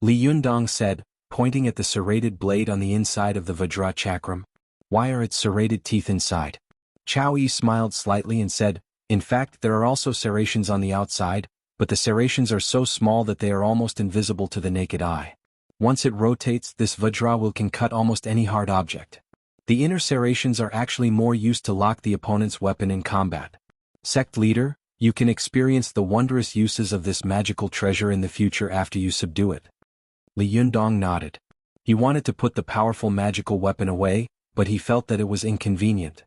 Li Yundong said, pointing at the serrated blade on the inside of the Vajra chakram. Why are its serrated teeth inside? Chao Yi smiled slightly and said, in fact there are also serrations on the outside, but the serrations are so small that they are almost invisible to the naked eye. Once it rotates, this Vajra wheel can cut almost any hard object. The inner serrations are actually more used to lock the opponent's weapon in combat. Sect leader, you can experience the wondrous uses of this magical treasure in the future after you subdue it. Li Yundong nodded. He wanted to put the powerful magical weapon away, but he felt that it was inconvenient.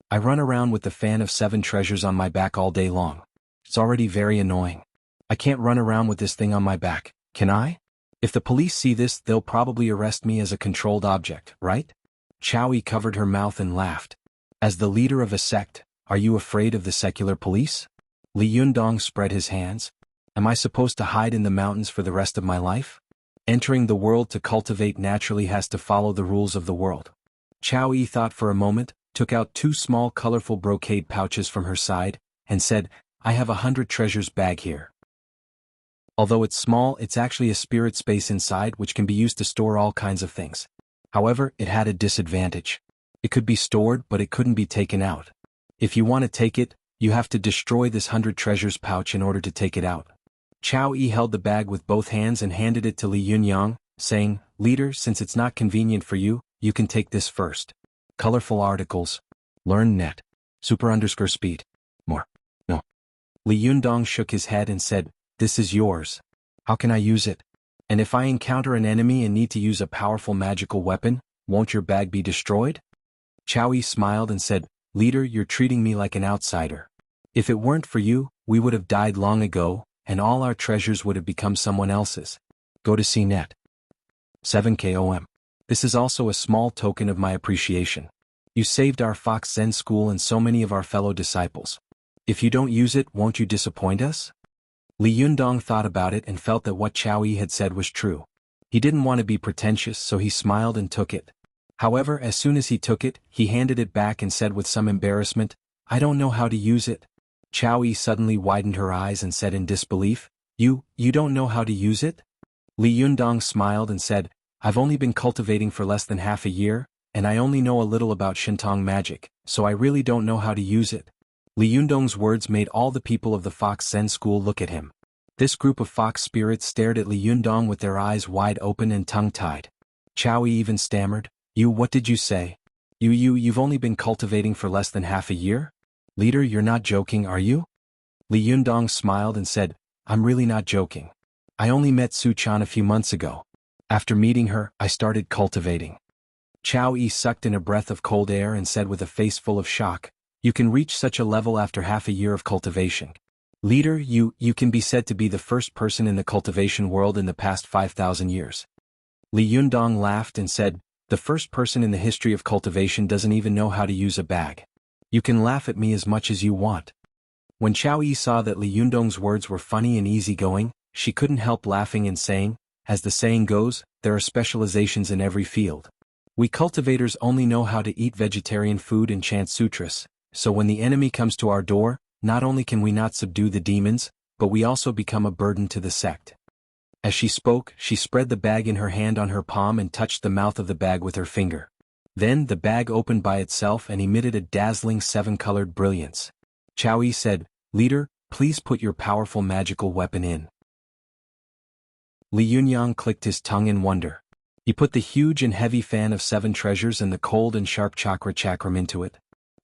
I run around with the fan of 7 treasures on my back all day long. It's already very annoying. I can't run around with this thing on my back, can I? If the police see this, they'll probably arrest me as a controlled object, right? Chao Yi covered her mouth and laughed. As the leader of a sect, are you afraid of the secular police? Li Yundong spread his hands. Am I supposed to hide in the mountains for the rest of my life? Entering the world to cultivate naturally has to follow the rules of the world. Chao Yi thought for a moment, took out 2 small colorful brocade pouches from her side, and said, I have 100 treasures bag here. Although it's small, it's actually a spirit space inside which can be used to store all kinds of things. However, it had a disadvantage. It could be stored, but it couldn't be taken out. If you want to take it, you have to destroy this 100 treasures pouch in order to take it out. Chao Yi held the bag with both hands and handed it to Li Yunyang, saying, Leader, since it's not convenient for you, you can take this first. Colorful articles. Learn net. Super_speed. More. No. Li Yundong shook his head and said, This is yours. How can I use it? And if I encounter an enemy and need to use a powerful magical weapon, won't your bag be destroyed? Chao Yi smiled and said, Leader, you're treating me like an outsider. If it weren't for you, we would have died long ago, and all our treasures would have become someone else's. Go to CNET. 7KOM. This is also a small token of my appreciation. You saved our Fox Zen school and so many of our fellow disciples. If you don't use it, won't you disappoint us? Li Yundong thought about it and felt that what Chao Yi had said was true. He didn't want to be pretentious, so he smiled and took it. However, as soon as he took it, he handed it back and said with some embarrassment, I don't know how to use it. Chao Yi suddenly widened her eyes and said in disbelief, You don't know how to use it? Li Yundong smiled and said, I've only been cultivating for less than half a year, and I only know a little about Shintong magic, so I really don't know how to use it. Li Yundong's words made all the people of the Fox Zen school look at him. This group of fox spirits stared at Li Yundong with their eyes wide open and tongue-tied. Chow Yi even stammered, What did you say? You've only been cultivating for less than half a year? Leader, you're not joking, are you? Li Yundong smiled and said, I'm really not joking. I only met Su Chan a few months ago. After meeting her, I started cultivating. Chow Yi sucked in a breath of cold air and said with a face full of shock, You can reach such a level after half a year of cultivation. Leader, you can be said to be the first person in the cultivation world in the past 5,000 years. Li Yundong laughed and said, The first person in the history of cultivation doesn't even know how to use a bag. You can laugh at me as much as you want. When Chow Yi saw that Li Yundong's words were funny and easygoing, she couldn't help laughing and saying, As the saying goes, there are specializations in every field. We cultivators only know how to eat vegetarian food and chant sutras, so when the enemy comes to our door, not only can we not subdue the demons, but we also become a burden to the sect. As she spoke, she spread the bag in her hand on her palm and touched the mouth of the bag with her finger. Then the bag opened by itself and emitted a dazzling 7-colored brilliance. Chow Yi said, Leader, please put your powerful magical weapon in. Li Yunyang clicked his tongue in wonder. He put the huge and heavy fan of 7 treasures and the cold and sharp chakram into it.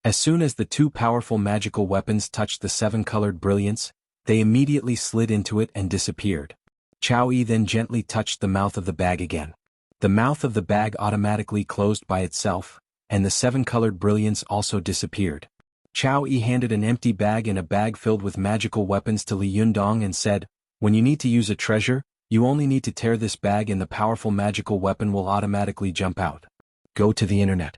As soon as the 2 powerful magical weapons touched the 7-colored brilliance, they immediately slid into it and disappeared. Chow Yi then gently touched the mouth of the bag again. The mouth of the bag automatically closed by itself, and the 7-colored brilliance also disappeared. Chow Yi handed an empty bag and a bag filled with magical weapons to Li Yundong and said, When you need to use a treasure, you only need to tear this bag and the powerful magical weapon will automatically jump out. Go to the internet.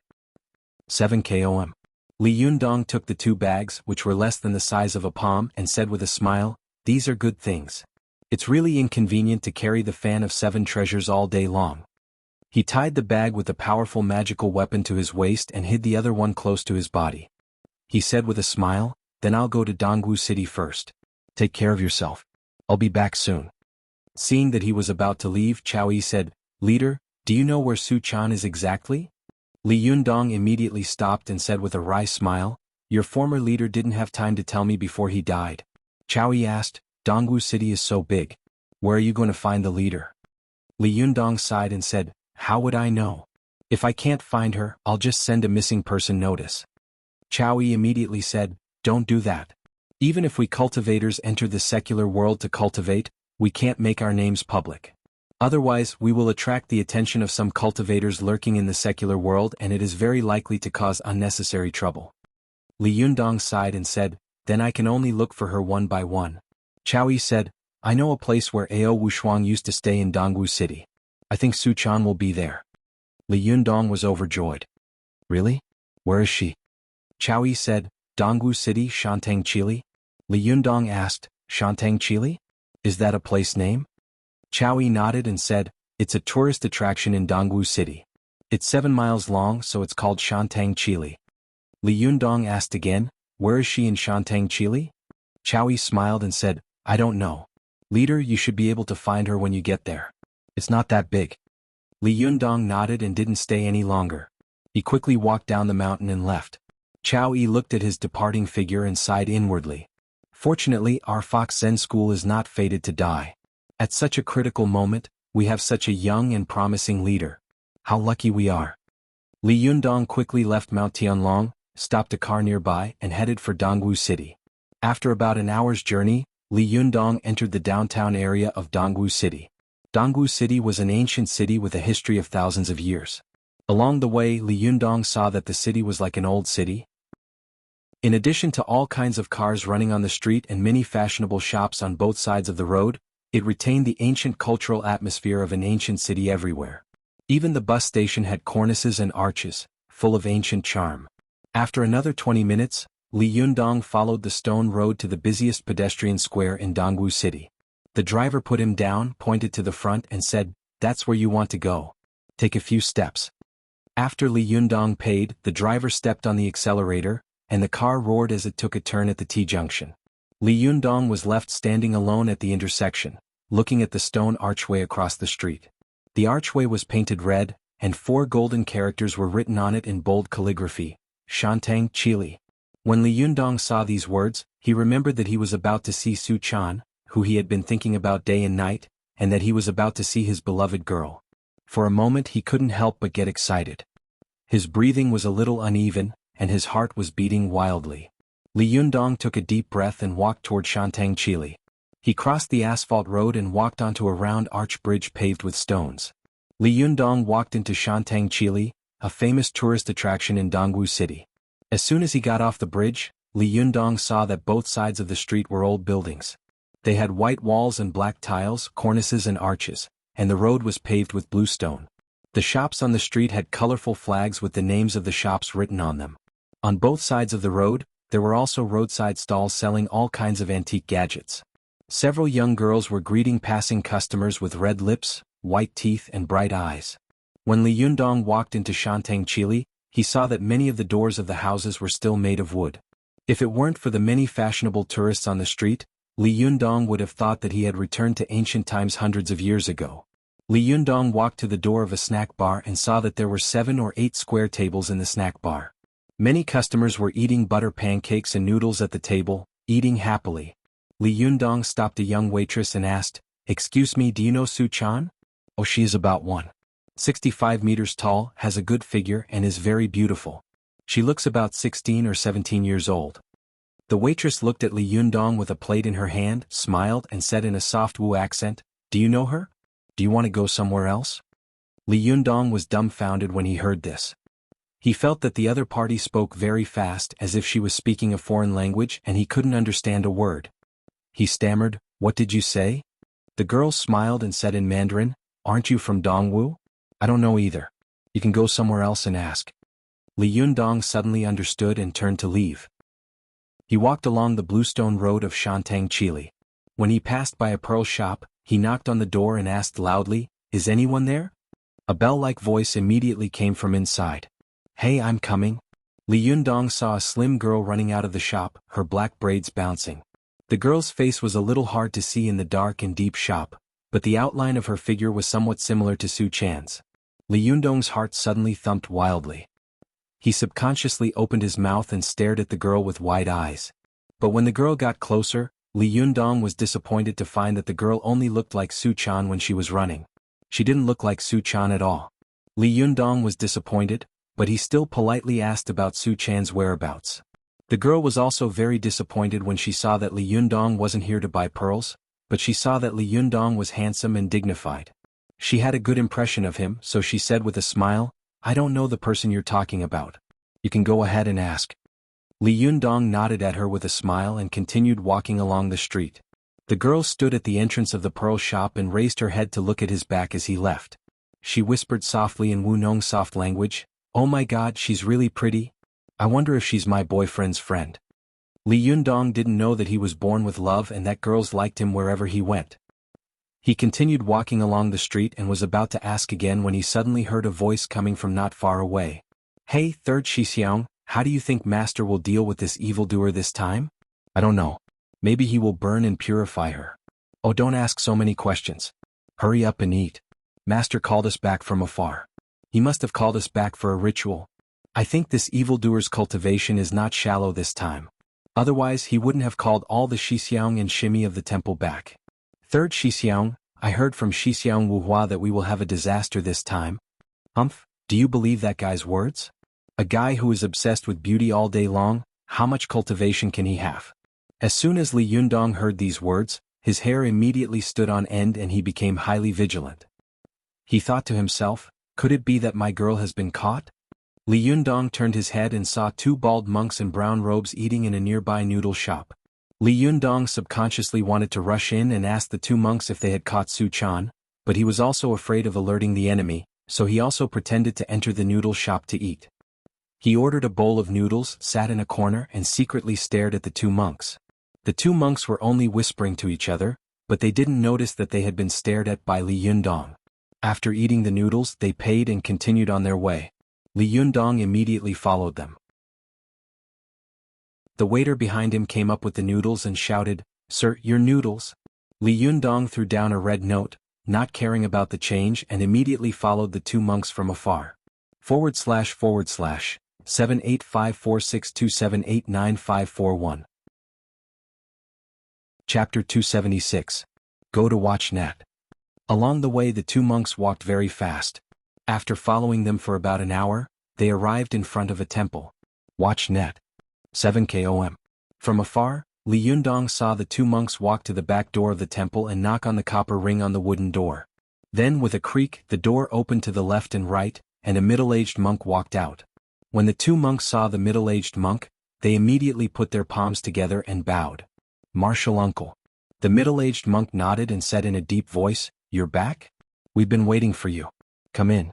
7KOM. Li Yundong took the 2 bags, which were less than the size of a palm, and said with a smile, These are good things. It's really inconvenient to carry the fan of 7 treasures all day long. He tied the bag with the powerful magical weapon to his waist and hid the other one close to his body. He said with a smile, Then I'll go to Dongwu City first. Take care of yourself. I'll be back soon. Seeing that he was about to leave, Chow Yi said, Leader, do you know where Su Chan is exactly? Li Yundong immediately stopped and said with a wry smile, Your former leader didn't have time to tell me before he died. Chow Yi asked, Dongwu City is so big. Where are you going to find the leader? Li Yundong sighed and said, How would I know? If I can't find her, I'll just send a missing person notice. Chow Yi immediately said, Don't do that. Even if we cultivators enter the secular world to cultivate, we can't make our names public. Otherwise, we will attract the attention of some cultivators lurking in the secular world and it is very likely to cause unnecessary trouble. Li Yundong sighed and said, Then I can only look for her one by one. Chow Yi said, I know a place where Ao Wushuang used to stay in Dongwu City. I think Su Chan will be there. Li Yundong was overjoyed. Really? Where is she? Chow Yi said, Dongwu City, Shantang Chili? Li Yundong asked, Shantang Chili? Is that a place name? Chow Yi nodded and said, It's a tourist attraction in Dongwu City. It's 7 miles long, so it's called Shantang Chili. Li Yundong asked again, Where is she in Shantang Chili? Chow Yi smiled and said, I don't know. Leader, you should be able to find her when you get there. It's not that big. Li Yundong nodded and didn't stay any longer. He quickly walked down the mountain and left. Chow Yi looked at his departing figure and sighed inwardly. Fortunately, our Fox Zen school is not fated to die. At such a critical moment, we have such a young and promising leader. How lucky we are. Li Yundong quickly left Mount Tianlong, stopped a car nearby, and headed for Dongwu City. After about an hour's journey, Li Yundong entered the downtown area of Dongwu City. Dongwu City was an ancient city with a history of thousands of years. Along the way, Li Yundong saw that the city was like an old city. In addition to all kinds of cars running on the street and many fashionable shops on both sides of the road, it retained the ancient cultural atmosphere of an ancient city everywhere. Even the bus station had cornices and arches, full of ancient charm. After another 20 minutes, Li Yundong followed the stone road to the busiest pedestrian square in Dongwu City. The driver put him down, pointed to the front and said, That's where you want to go. Take a few steps. After Li Yundong paid, the driver stepped on the accelerator, and the car roared as it took a turn at the T-junction. Li Yundong was left standing alone at the intersection, looking at the stone archway across the street. The archway was painted red, and 4 golden characters were written on it in bold calligraphy, Shantang Chili. When Li Yundong saw these words, he remembered that he was about to see Su Chan, who he had been thinking about day and night, and that he was about to see his beloved girl. For a moment he couldn't help but get excited. His breathing was a little uneven, and his heart was beating wildly. Li Yundong took a deep breath and walked toward Shantang Chili. He crossed the asphalt road and walked onto a round arch bridge paved with stones. Li Yundong walked into Shantang Chili, a famous tourist attraction in Dongwu City. As soon as he got off the bridge, Li Yundong saw that both sides of the street were old buildings. They had white walls and black tiles, cornices and arches, and the road was paved with blue stone. The shops on the street had colorful flags with the names of the shops written on them. On both sides of the road, there were also roadside stalls selling all kinds of antique gadgets. Several young girls were greeting passing customers with red lips, white teeth and bright eyes. When Li Yundong walked into Shantang Chili, he saw that many of the doors of the houses were still made of wood. If it weren't for the many fashionable tourists on the street, Li Yundong would have thought that he had returned to ancient times hundreds of years ago. Li Yundong walked to the door of a snack bar and saw that there were 7 or 8 square tables in the snack bar. Many customers were eating butter pancakes and noodles at the table, eating happily. Li Yundong stopped a young waitress and asked, "Excuse me, do you know Su Chan?" "Oh, she is about 165 meters tall, has a good figure and is very beautiful. She looks about 16 or 17 years old." The waitress looked at Li Yundong with a plate in her hand, smiled and said in a soft Wu accent, "Do you know her? Do you want to go somewhere else?" Li Yundong was dumbfounded when he heard this. He felt that the other party spoke very fast as if she was speaking a foreign language and he couldn't understand a word. He stammered, "What did you say?" The girl smiled and said in Mandarin, "Aren't you from Dongwu?" "I don't know either. You can go somewhere else and ask." Li Yundong suddenly understood and turned to leave. He walked along the bluestone road of Shantang Chili. When he passed by a pearl shop, he knocked on the door and asked loudly, "Is anyone there?" A bell-like voice immediately came from inside. "Hey, I'm coming." Li Yundong saw a slim girl running out of the shop, her black braids bouncing. The girl's face was a little hard to see in the dark and deep shop, but the outline of her figure was somewhat similar to Su Chan's. Li Yundong's heart suddenly thumped wildly. He subconsciously opened his mouth and stared at the girl with wide eyes. But when the girl got closer, Li Yundong was disappointed to find that the girl only looked like Su Chan when she was running. She didn't look like Su Chan at all. Li Yundong was disappointed, but he still politely asked about Su Chan's whereabouts. The girl was also very disappointed when she saw that Li Yundong wasn't here to buy pearls, but she saw that Li Yundong was handsome and dignified. She had a good impression of him, so she said with a smile, "I don't know the person you're talking about. You can go ahead and ask." Li Yundong nodded at her with a smile and continued walking along the street. The girl stood at the entrance of the pearl shop and raised her head to look at his back as he left. She whispered softly in Wunong soft language, "Oh my God, she's really pretty. I wonder if she's my boyfriend's friend." Li Yundong didn't know that he was born with love and that girls liked him wherever he went. He continued walking along the street and was about to ask again when he suddenly heard a voice coming from not far away. "Hey, third Shixiang, how do you think Master will deal with this evildoer this time?" "I don't know. Maybe he will burn and purify her." "Oh, don't ask so many questions. Hurry up and eat. Master called us back from afar. He must have called us back for a ritual. I think this evildoer's cultivation is not shallow this time. Otherwise he wouldn't have called all the Shixiang and Shimi of the temple back." "Third Shixiang, I heard from Shixiang Wuhua that we will have a disaster this time." "Humph, do you believe that guy's words? A guy who is obsessed with beauty all day long, how much cultivation can he have?" As soon as Li Yundong heard these words, his hair immediately stood on end and he became highly vigilant. He thought to himself, "Could it be that my girl has been caught?" Li Yundong turned his head and saw 2 bald monks in brown robes eating in a nearby noodle shop. Li Yundong subconsciously wanted to rush in and ask the 2 monks if they had caught Su Chan, but he was also afraid of alerting the enemy, so he also pretended to enter the noodle shop to eat. He ordered a bowl of noodles, sat in a corner and secretly stared at the 2 monks. The 2 monks were only whispering to each other, but they didn't notice that they had been stared at by Li Yundong. After eating the noodles, they paid and continued on their way. Li Yundong immediately followed them. The waiter behind him came up with the noodles and shouted, "Sir, your noodles." Li Yundong threw down a red note, not caring about the change, and immediately followed the 2 monks from afar. // 785462789541. Chapter 276. Go to watch Net. Along the way the two monks walked very fast. After following them for about an hour, they arrived in front of a temple. Watch Net. 7 km. From afar, Li Yundong saw the two monks walk to the back door of the temple and knock on the copper ring on the wooden door. Then with a creak the door opened to the left and right, and a middle-aged monk walked out. When the two monks saw the middle-aged monk, they immediately put their palms together and bowed. Martial uncle. The middle-aged monk nodded and said in a deep voice, "You're back? We've been waiting for you. Come in."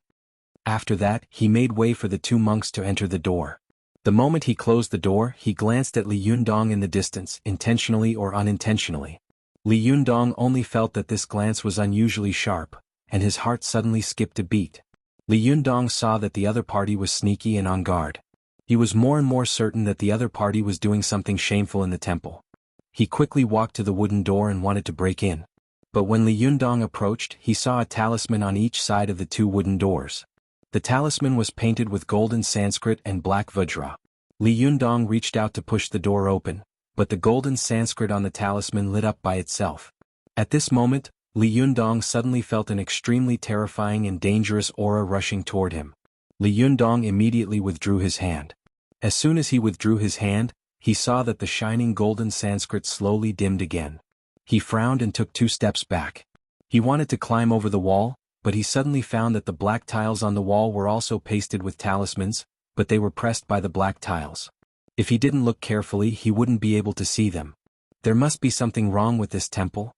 After that, he made way for the two monks to enter the door. The moment he closed the door, he glanced at Li Yundong in the distance, intentionally or unintentionally. Li Yundong only felt that this glance was unusually sharp, and his heart suddenly skipped a beat. Li Yundong saw that the other party was sneaky and on guard. He was more and more certain that the other party was doing something shameful in the temple. He quickly walked to the wooden door and wanted to break in. But when Li Yundong approached, he saw a talisman on each side of the two wooden doors. The talisman was painted with golden Sanskrit and black Vajra. Li Yundong reached out to push the door open, but the golden Sanskrit on the talisman lit up by itself. At this moment, Li Yundong suddenly felt an extremely terrifying and dangerous aura rushing toward him. Li Yundong immediately withdrew his hand. As soon as he withdrew his hand, he saw that the shining golden Sanskrit slowly dimmed again. He frowned and took 2 steps back. He wanted to climb over the wall, but he suddenly found that the black tiles on the wall were also pasted with talismans, but they were pressed by the black tiles. If he didn't look carefully he wouldn't be able to see them. There must be something wrong with this temple.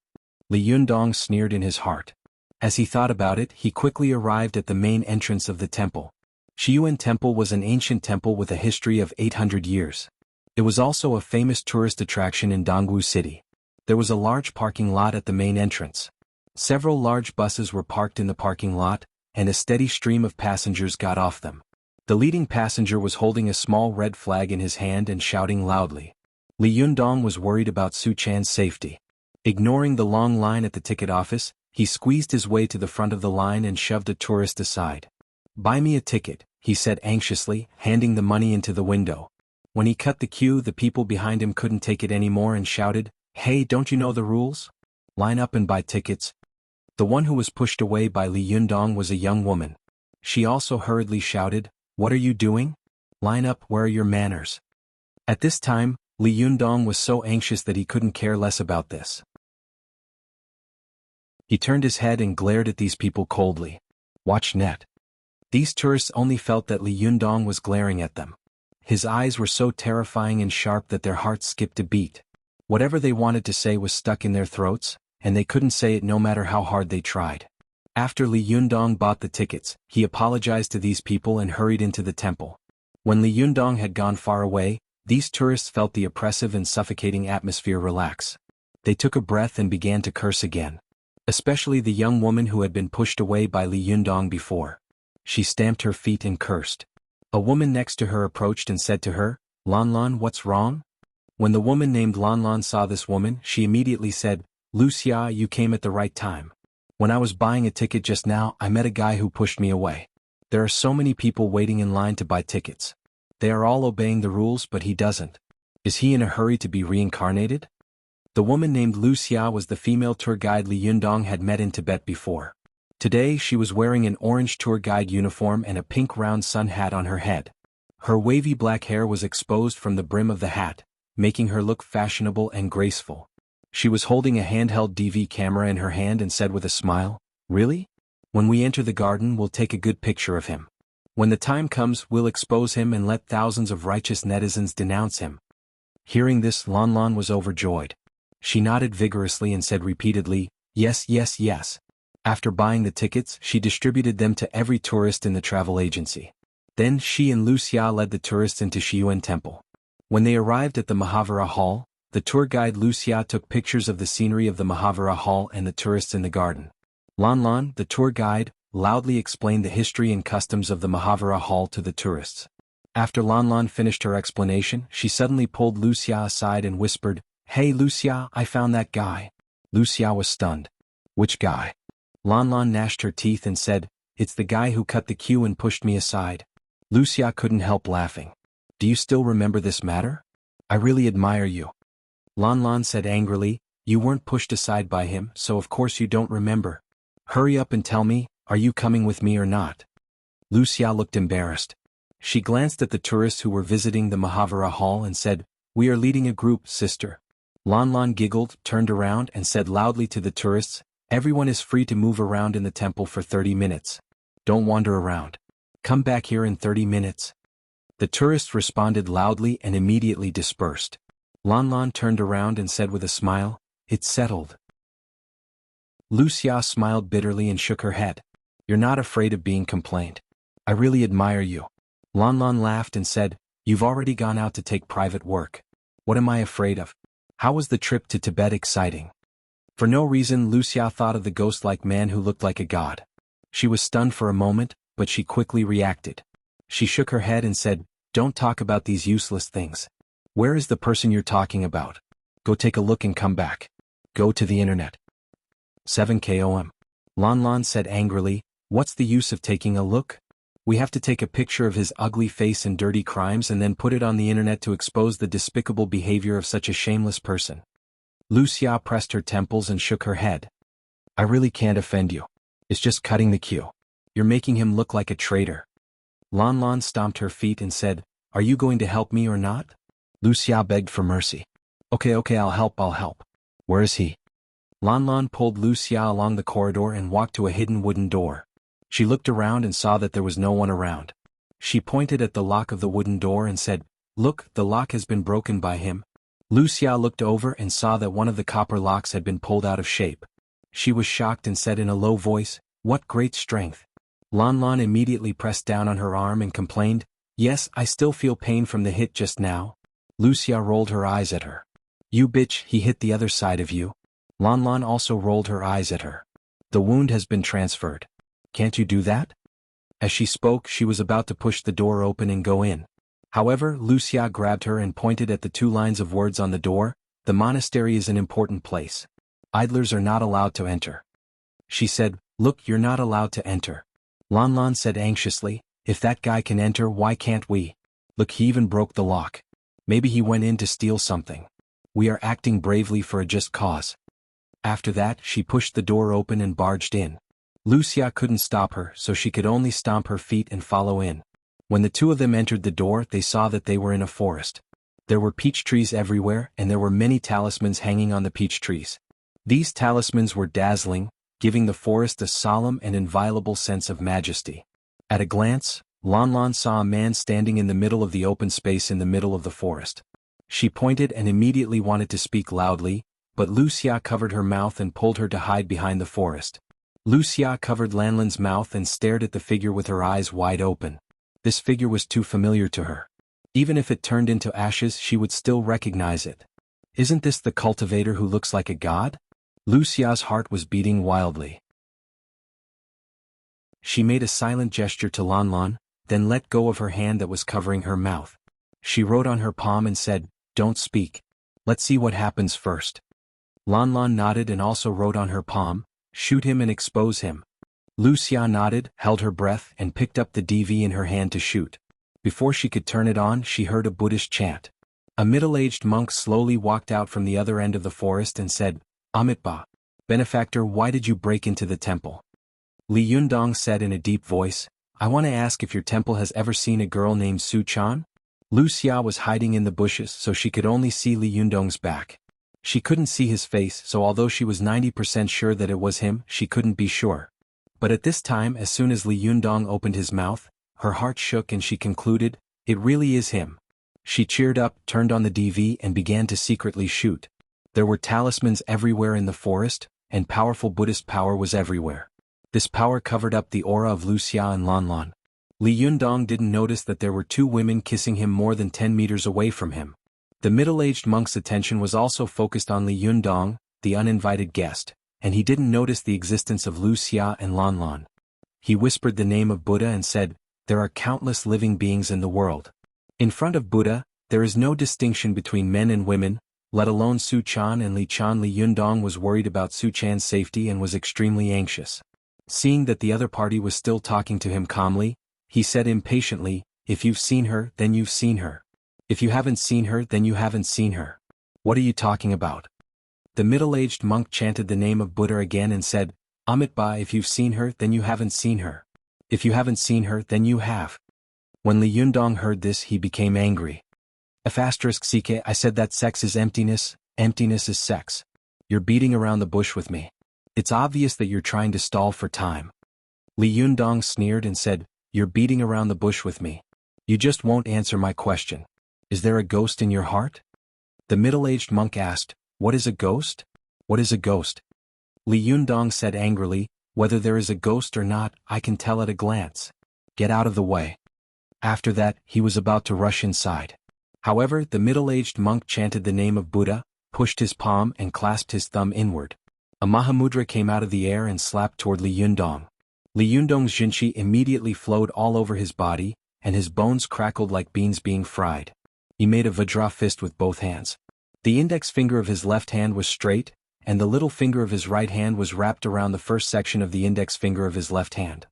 Li Yundong sneered in his heart. As he thought about it, he quickly arrived at the main entrance of the temple. Shiyuan Temple was an ancient temple with a history of 800 years. It was also a famous tourist attraction in Dongwu City. There was a large parking lot at the main entrance. Several large buses were parked in the parking lot, and a steady stream of passengers got off them. The leading passenger was holding a small red flag in his hand and shouting loudly. Li Yundong was worried about Su Chan's safety. Ignoring the long line at the ticket office, he squeezed his way to the front of the line and shoved a tourist aside. "Buy me a ticket," he said anxiously, handing the money into the window. When he cut the queue, the people behind him couldn't take it anymore and shouted, "Hey, don't you know the rules? Line up and buy tickets." The one who was pushed away by Li Yundong was a young woman. She also hurriedly shouted, "What are you doing? Line up, where are your manners?" At this time, Li Yundong was so anxious that he couldn't care less about this. He turned his head and glared at these people coldly. Watch Net. These tourists only felt that Li Yundong was glaring at them. His eyes were so terrifying and sharp that their hearts skipped a beat. Whatever they wanted to say was stuck in their throats, and they couldn't say it no matter how hard they tried. After Li Yundong bought the tickets, he apologized to these people and hurried into the temple. When Li Yundong had gone far away, these tourists felt the oppressive and suffocating atmosphere relax. They took a breath and began to curse again. Especially the young woman who had been pushed away by Li Yundong before. She stamped her feet and cursed. A woman next to her approached and said to her, "Lan Lan, what's wrong?" When the woman named Lan Lan saw this woman, she immediately said, "Wuxia, you came at the right time. When I was buying a ticket just now, I met a guy who pushed me away. There are so many people waiting in line to buy tickets. They are all obeying the rules, but he doesn't. Is he in a hurry to be reincarnated?" The woman named Wuxia was the female tour guide Li Yundong had met in Tibet before. Today she was wearing an orange tour guide uniform and a pink round sun hat on her head. Her wavy black hair was exposed from the brim of the hat, making her look fashionable and graceful. She was holding a handheld DV camera in her hand and said with a smile, "Really? When we enter the garden we'll take a good picture of him. When the time comes we'll expose him and let thousands of righteous netizens denounce him." Hearing this, Lan Lan was overjoyed. She nodded vigorously and said repeatedly, "Yes, yes, yes." After buying the tickets, she distributed them to every tourist in the travel agency. Then she and Wuxia led the tourists into Shiyuan Temple. When they arrived at the Mahavira Hall, the tour guide Wuxia took pictures of the scenery of the Mahavira Hall and the tourists in the garden. Lan Lan, the tour guide, loudly explained the history and customs of the Mahavira Hall to the tourists. After Lan Lan finished her explanation, she suddenly pulled Wuxia aside and whispered, "Hey Wuxia, I found that guy." Wuxia was stunned. "Which guy?" Lan Lan gnashed her teeth and said, "It's the guy who cut the queue and pushed me aside." Lucia couldn't help laughing. Do you still remember this matter? I really admire you. Lan Lan said angrily, you weren't pushed aside by him, so of course you don't remember. Hurry up and tell me, are you coming with me or not? Lucia looked embarrassed. She glanced at the tourists who were visiting the Mahavira Hall and said, we are leading a group, sister. Lan Lan giggled, turned around and said loudly to the tourists, everyone is free to move around in the temple for 30 minutes. Don't wander around. Come back here in 30 minutes. The tourists responded loudly and immediately dispersed. Lan Lan turned around and said with a smile, it's settled. Lucia smiled bitterly and shook her head. You're not afraid of being complained. I really admire you. Lan Lan laughed and said, you've already gone out to take private work. What am I afraid of? How was the trip to Tibet exciting? For no reason Lucia thought of the ghost-like man who looked like a god. She was stunned for a moment, but she quickly reacted. She shook her head and said, don't talk about these useless things. Where is the person you're talking about? Go take a look and come back. Go to the internet. 7 Lan Lan said angrily, what's the use of taking a look? We have to take a picture of his ugly face and dirty crimes and then put it on the internet to expose the despicable behavior of such a shameless person. Lucia pressed her temples and shook her head. I really can't offend you. It's just cutting the queue. You're making him look like a traitor. Lan Lan stomped her feet and said, are you going to help me or not? Lucia begged for mercy. Okay, I'll help. Where is he? Lan Lan pulled Lucia along the corridor and walked to a hidden wooden door. She looked around and saw that there was no one around. She pointed at the lock of the wooden door and said, look, the lock has been broken by him. Lucia looked over and saw that one of the copper locks had been pulled out of shape. She was shocked and said in a low voice, what great strength. Lan Lan immediately pressed down on her arm and complained, yes, I still feel pain from the hit just now. Lucia rolled her eyes at her. You bitch, he hit the other side of you. Lan Lan also rolled her eyes at her. The wound has been transferred. Can't you do that? As she spoke, she was about to push the door open and go in. However, Lucia grabbed her and pointed at the 2 lines of words on the door, the monastery is an important place. Idlers are not allowed to enter. She said, look, you're not allowed to enter. Lan Lan said anxiously, if that guy can enter, why can't we? Look, he even broke the lock. Maybe he went in to steal something. We are acting bravely for a just cause. After that, she pushed the door open and barged in. Lucia couldn't stop her, so she could only stomp her feet and follow in. When the 2 of them entered the door, they saw that they were in a forest. There were peach trees everywhere, and there were many talismans hanging on the peach trees. These talismans were dazzling, giving the forest a solemn and inviolable sense of majesty. At a glance, Lan Lan saw a man standing in the middle of the open space in the middle of the forest. She pointed and immediately wanted to speak loudly, but Lucia covered her mouth and pulled her to hide behind the forest. Lucia covered Lan Lan's mouth and stared at the figure with her eyes wide open. This figure was too familiar to her. Even if it turned into ashes, she would still recognize it. Isn't this the cultivator who looks like a god? Lucia's heart was beating wildly. She made a silent gesture to Lan Lan, then let go of her hand that was covering her mouth. She wrote on her palm and said, don't speak. Let's see what happens first. Lan Lan nodded and also wrote on her palm, shoot him and expose him. Lucia nodded, held her breath, and picked up the DV in her hand to shoot. Before she could turn it on, she heard a Buddhist chant. A middle-aged monk slowly walked out from the other end of the forest and said, Amitabha, benefactor, why did you break into the temple? Li Yundong said in a deep voice, I want to ask if your temple has ever seen a girl named Su Chan? Lucia was hiding in the bushes so she could only see Li Yundong's back. She couldn't see his face, so although she was 90% sure that it was him, she couldn't be sure. But at this time, as soon as Li Yundong opened his mouth, her heart shook and she concluded, it really is him. She cheered up, turned on the DV and began to secretly shoot. There were talismans everywhere in the forest, and powerful Buddhist power was everywhere. This power covered up the aura of Lucia and Lan Lan. Li Yundong didn't notice that there were 2 women kissing him more than 10 meters away from him. The middle-aged monk's attention was also focused on Li Yundong, the uninvited guest, and he didn't notice the existence of Lucia and Lan Lan. He whispered the name of Buddha and said, there are countless living beings in the world. In front of Buddha, there is no distinction between men and women, let alone Su Chan and Li Chan. Li Yundong was worried about Su Chan's safety and was extremely anxious. Seeing that the other party was still talking to him calmly, he said impatiently, if you've seen her, then you've seen her. If you haven't seen her, then you haven't seen her. What are you talking about? The middle-aged monk chanted the name of Buddha again and said, Amitabha, if you've seen her, then you haven't seen her. If you haven't seen her, then you have. When Li Yundong heard this, he became angry. *CK, I said that sex is emptiness, emptiness is sex. You're beating around the bush with me. It's obvious that you're trying to stall for time. Li Yundong sneered and said, You're beating around the bush with me. You just won't answer my question. Is there a ghost in your heart? The middle-aged monk asked, What is a ghost? What is a ghost? Li Yundong said angrily, Whether there is a ghost or not, I can tell at a glance. Get out of the way. After that, he was about to rush inside. However, the middle-aged monk chanted the name of Buddha, pushed his palm and clasped his thumb inward. A Mahamudra came out of the air and slapped toward Li Yundong. Li Yundong's jinqi immediately flowed all over his body, and his bones crackled like beans being fried. He made a Vajra fist with both hands. The index finger of his left hand was straight, and the little finger of his right hand was wrapped around the first section of the index finger of his left hand.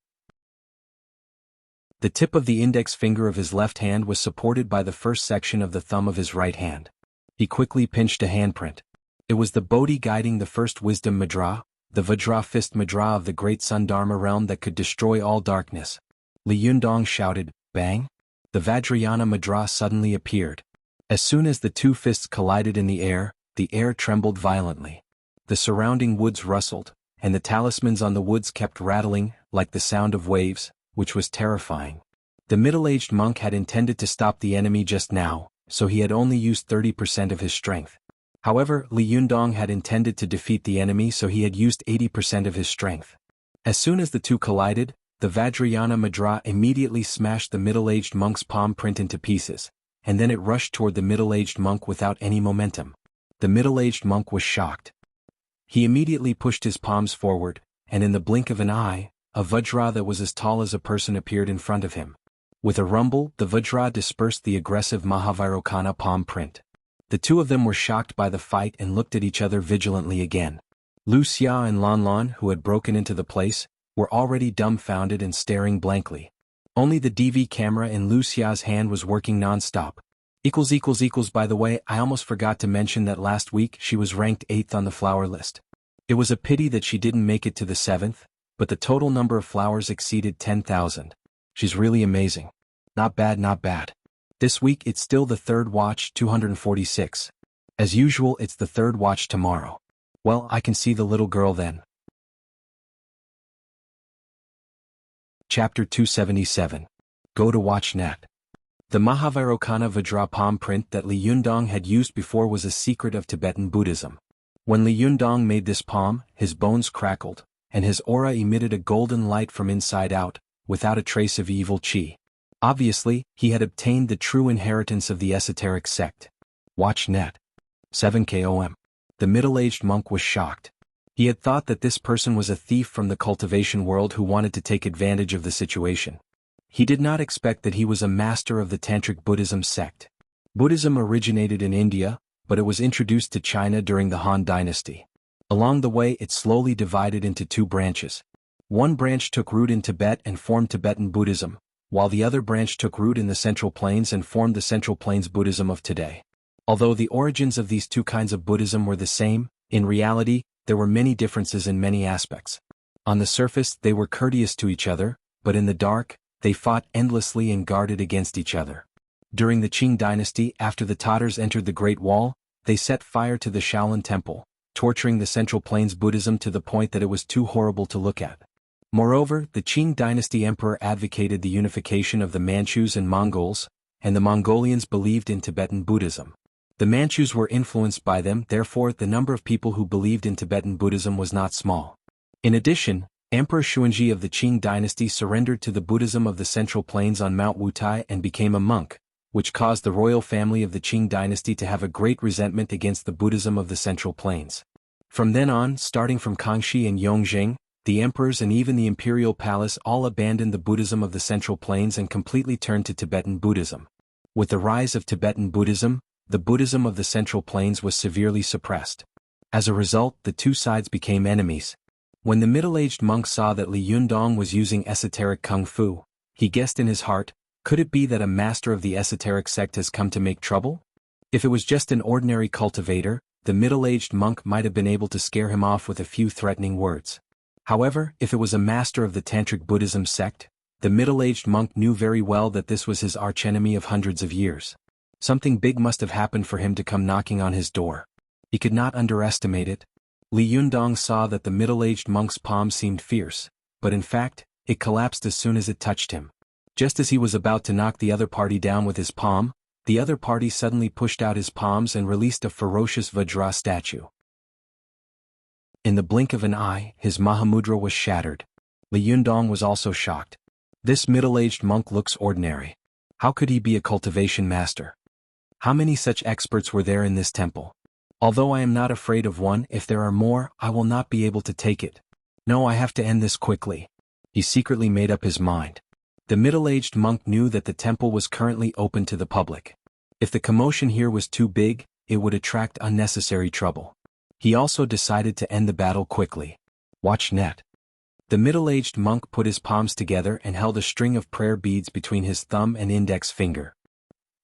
The tip of the index finger of his left hand was supported by the first section of the thumb of his right hand. He quickly pinched a handprint. It was the Bodhi guiding the first wisdom mudra, the Vajra fist mudra of the great Sun Dharma realm that could destroy all darkness. Li Yundong shouted, Bang! The Vajrayana mudra suddenly appeared. As soon as the two fists collided in the air trembled violently. The surrounding woods rustled, and the talismans on the woods kept rattling, like the sound of waves, which was terrifying. The middle-aged monk had intended to stop the enemy just now, so he had only used 30% of his strength. However, Li Yundong had intended to defeat the enemy, so he had used 80% of his strength. As soon as the two collided, the Vajrayana mudra immediately smashed the middle-aged monk's palm print into pieces, and then it rushed toward the middle-aged monk without any momentum. The middle-aged monk was shocked. He immediately pushed his palms forward, and in the blink of an eye, a Vajra that was as tall as a person appeared in front of him. With a rumble, the Vajra dispersed the aggressive Mahavirokana palm print. The two of them were shocked by the fight and looked at each other vigilantly again. Wuxia and Lanlan, who had broken into the place, were already dumbfounded and staring blankly. Only the DV camera in Wuxia's hand was working non-stop. By the way, I almost forgot to mention that last week she was ranked 8th on the flower list. It was a pity that she didn't make it to the 7th, but the total number of flowers exceeded 10,000. She's really amazing. Not bad, not bad. This week it's still the third watch, 246. As usual, it's the third watch tomorrow. Well, I can see the little girl then. Chapter 277. Go to WatchNet. The Mahavirokana Vajra palm print that Li Yundong had used before was a secret of Tibetan Buddhism. When Li Yundong made this palm, his bones crackled, and his aura emitted a golden light from inside out, without a trace of evil qi. Obviously, he had obtained the true inheritance of the esoteric sect. WatchNet. 7KOM. The middle-aged monk was shocked. He had thought that this person was a thief from the cultivation world who wanted to take advantage of the situation. He did not expect that he was a master of the Tantric Buddhism sect. Buddhism originated in India, but it was introduced to China during the Han Dynasty. Along the way it slowly divided into two branches. One branch took root in Tibet and formed Tibetan Buddhism, while the other branch took root in the Central Plains and formed the Central Plains Buddhism of today. Although the origins of these two kinds of Buddhism were the same, in reality, there were many differences in many aspects. On the surface, they were courteous to each other, but in the dark, they fought endlessly and guarded against each other. During the Qing dynasty, after the Tatars entered the Great Wall, they set fire to the Shaolin Temple, torturing the Central Plains Buddhism to the point that it was too horrible to look at. Moreover, the Qing dynasty emperor advocated the unification of the Manchus and Mongols, and the Mongolians believed in Tibetan Buddhism. The Manchus were influenced by them, therefore the number of people who believed in Tibetan Buddhism was not small. In addition, Emperor Xuanzhi of the Qing dynasty surrendered to the Buddhism of the Central Plains on Mount Wutai and became a monk, which caused the royal family of the Qing dynasty to have a great resentment against the Buddhism of the Central Plains. From then on, starting from Kangxi and Yongjing, the emperors and even the imperial palace all abandoned the Buddhism of the Central Plains and completely turned to Tibetan Buddhism. With the rise of Tibetan Buddhism, the Buddhism of the Central Plains was severely suppressed. As a result, the two sides became enemies. When the middle-aged monk saw that Li Yundong was using esoteric kung fu, he guessed in his heart, Could it be that a master of the esoteric sect has come to make trouble? If it was just an ordinary cultivator, the middle-aged monk might have been able to scare him off with a few threatening words. However, if it was a master of the Tantric Buddhism sect, the middle-aged monk knew very well that this was his archenemy of hundreds of years. Something big must have happened for him to come knocking on his door. He could not underestimate it. Li Yundong saw that the middle-aged monk's palm seemed fierce, but in fact, it collapsed as soon as it touched him. Just as he was about to knock the other party down with his palm, the other party suddenly pushed out his palms and released a ferocious Vajra statue. In the blink of an eye, his Mahamudra was shattered. Li Yundong was also shocked. This middle-aged monk looks ordinary. How could he be a cultivation master? How many such experts were there in this temple? Although I am not afraid of one, if there are more, I will not be able to take it. No, I have to end this quickly. He secretly made up his mind. The middle-aged monk knew that the temple was currently open to the public. If the commotion here was too big, it would attract unnecessary trouble. He also decided to end the battle quickly. Watch net. The middle-aged monk put his palms together and held a string of prayer beads between his thumb and index finger.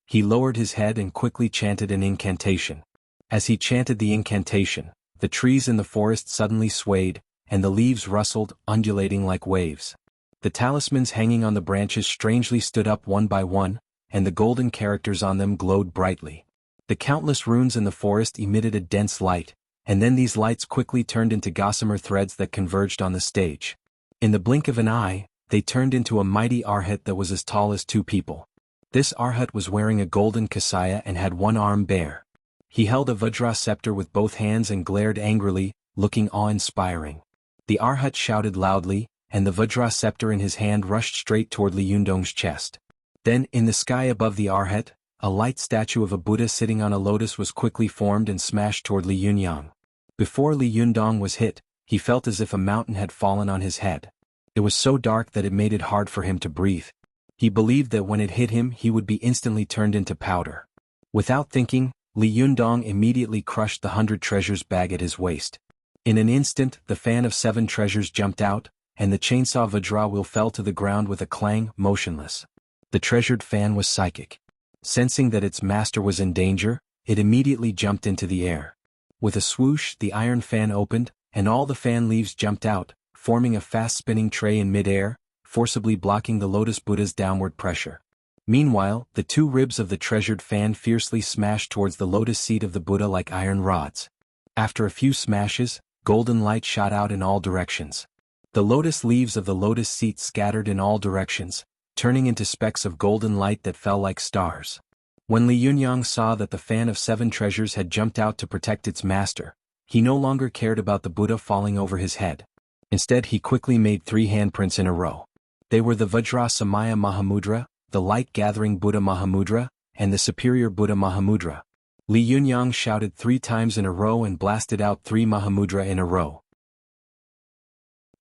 He lowered his head and quickly chanted an incantation. As he chanted the incantation, the trees in the forest suddenly swayed, and the leaves rustled, undulating like waves. The talismans hanging on the branches strangely stood up one by one, and the golden characters on them glowed brightly. The countless runes in the forest emitted a dense light, and then these lights quickly turned into gossamer threads that converged on the stage. In the blink of an eye, they turned into a mighty arhat that was as tall as two people. This arhat was wearing a golden kasaya and had one arm bare. He held a Vajra scepter with both hands and glared angrily, looking awe-inspiring. The arhat shouted loudly, and the Vajra scepter in his hand rushed straight toward Li Yundong's chest. Then, in the sky above the arhat, a light statue of a Buddha sitting on a lotus was quickly formed and smashed toward Li Yunyang. Before Li Yundong was hit, he felt as if a mountain had fallen on his head. It was so dark that it made it hard for him to breathe. He believed that when it hit him he would be instantly turned into powder. Without thinking, Li Yundong immediately crushed the 100 treasures bag at his waist. In an instant, the fan of 7 treasures jumped out, and the chainsaw Vajra wheel fell to the ground with a clang, motionless. The treasured fan was psychic. Sensing that its master was in danger, it immediately jumped into the air. With a swoosh, the iron fan opened, and all the fan leaves jumped out, forming a fast-spinning tray in mid-air, forcibly blocking the Lotus Buddha's downward pressure. Meanwhile, the 2 ribs of the treasured fan fiercely smashed towards the lotus seat of the Buddha like iron rods. After a few smashes, golden light shot out in all directions. The lotus leaves of the lotus seat scattered in all directions, turning into specks of golden light that fell like stars. When Li Yunyang saw that the fan of 7 treasures had jumped out to protect its master, he no longer cared about the Buddha falling over his head. Instead, he quickly made 3 handprints in a row. They were the Vajra Samaya Mahamudra, the light-gathering Buddha Mahamudra, and the superior Buddha Mahamudra. Li Yunyang shouted 3 times in a row and blasted out 3 Mahamudra in a row.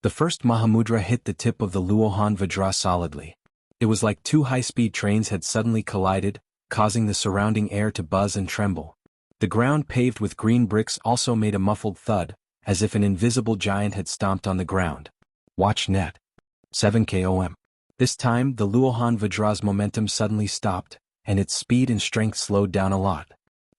The first Mahamudra hit the tip of the Luohan Vajra solidly. It was like 2 high-speed trains had suddenly collided, causing the surrounding air to buzz and tremble. The ground paved with green bricks also made a muffled thud, as if an invisible giant had stomped on the ground. Watch net. 7 KOM. This time, the Luohan Vajra's momentum suddenly stopped, and its speed and strength slowed down a lot.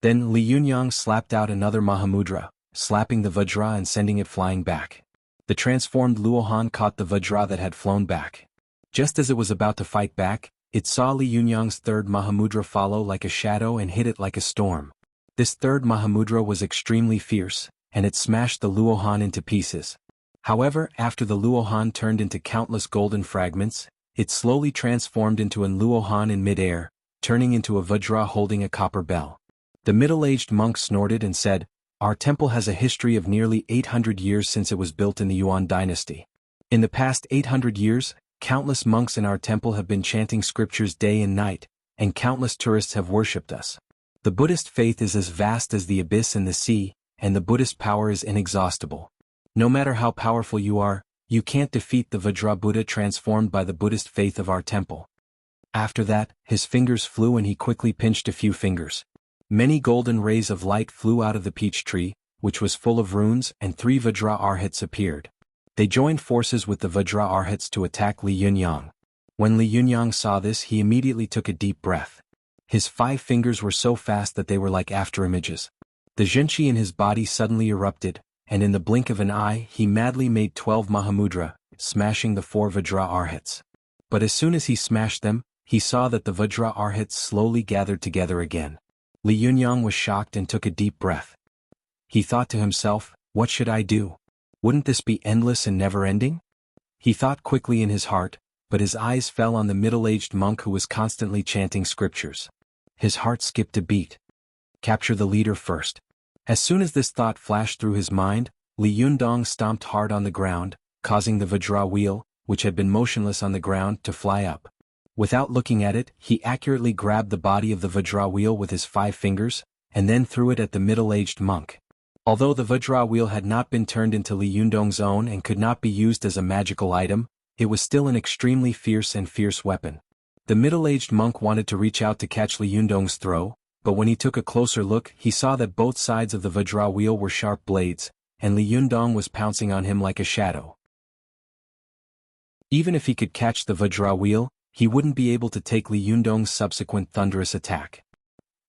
Then Li Yunyang slapped out another Mahamudra, slapping the Vajra and sending it flying back. The transformed Luohan caught the Vajra that had flown back. Just as it was about to fight back, it saw Li Yunyang's 3rd Mahamudra follow like a shadow and hit it like a storm. This 3rd Mahamudra was extremely fierce, and it smashed the Luohan into pieces. However, after the Luohan turned into countless golden fragments, it slowly transformed into an Luohan in mid-air, turning into a Vajra holding a copper bell. The middle-aged monk snorted and said, "Our temple has a history of nearly 800 years since it was built in the Yuan dynasty. In the past 800 years, countless monks in our temple have been chanting scriptures day and night, and countless tourists have worshipped us. The Buddhist faith is as vast as the abyss and the sea, and the Buddhist power is inexhaustible. No matter how powerful you are, you can't defeat the Vajra Buddha transformed by the Buddhist faith of our temple." After that, his fingers flew and he quickly pinched a few fingers. Many golden rays of light flew out of the peach tree, which was full of runes, and 3 Vajra Arhats appeared. They joined forces with the Vajra Arhats to attack Li Yunyang. When Li Yunyang saw this, he immediately took a deep breath. His 5 fingers were so fast that they were like afterimages. The Zhenqi in his body suddenly erupted, and in the blink of an eye he madly made 12 Mahamudra, smashing the 4 Vajra Arhats. But as soon as he smashed them, he saw that the Vajra Arhats slowly gathered together again. Li Yunyang was shocked and took a deep breath. He thought to himself, what should I do? Wouldn't this be endless and never-ending? He thought quickly in his heart, but his eyes fell on the middle-aged monk who was constantly chanting scriptures. His heart skipped a beat. Capture the leader first. As soon as this thought flashed through his mind, Li Yundong stomped hard on the ground, causing the Vajra wheel, which had been motionless on the ground, to fly up. Without looking at it, he accurately grabbed the body of the Vajra wheel with his 5 fingers, and then threw it at the middle-aged monk. Although the Vajra wheel had not been turned into Li Yundong's own and could not be used as a magical item, it was still an extremely fierce weapon. The middle-aged monk wanted to reach out to catch Li Yundong's throw, but when he took a closer look he saw that both sides of the Vajra wheel were sharp blades, and Li Yundong was pouncing on him like a shadow. Even if he could catch the Vajra wheel, he wouldn't be able to take Li Yundong's subsequent thunderous attack.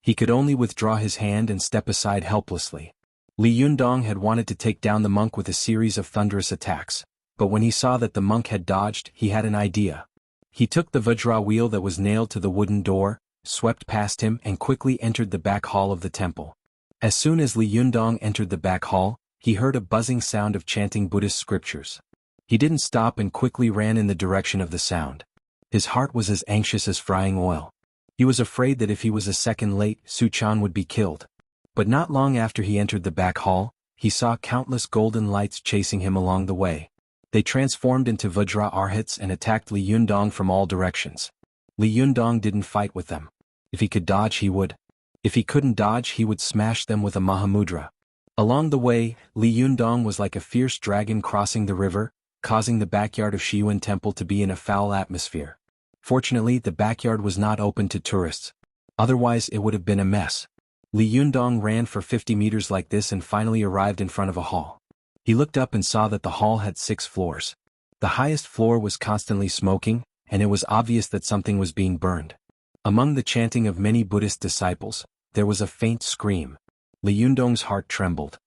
He could only withdraw his hand and step aside helplessly. Li Yundong had wanted to take down the monk with a series of thunderous attacks, but when he saw that the monk had dodged, he had an idea. He took the Vajra wheel that was nailed to the wooden door, swept past him and quickly entered the back hall of the temple. As soon as Li Yundong entered the back hall, he heard a buzzing sound of chanting Buddhist scriptures. He didn't stop and quickly ran in the direction of the sound. His heart was as anxious as frying oil. He was afraid that if he was a second late, Su Chan would be killed. But not long after he entered the back hall, he saw countless golden lights chasing him along the way. They transformed into Vajra Arhats and attacked Li Yundong from all directions. Li Yundong didn't fight with them. If he could dodge, he would. If he couldn't dodge, he would smash them with a Mahamudra. Along the way, Li Yundong was like a fierce dragon crossing the river, causing the backyard of Shiyuan Temple to be in a foul atmosphere. Fortunately, the backyard was not open to tourists. Otherwise, it would have been a mess. Li Yundong ran for 50 meters like this and finally arrived in front of a hall. He looked up and saw that the hall had 6 floors. The highest floor was constantly smoking, and it was obvious that something was being burned. Among the chanting of many Buddhist disciples, there was a faint scream. Li Yundong's heart trembled.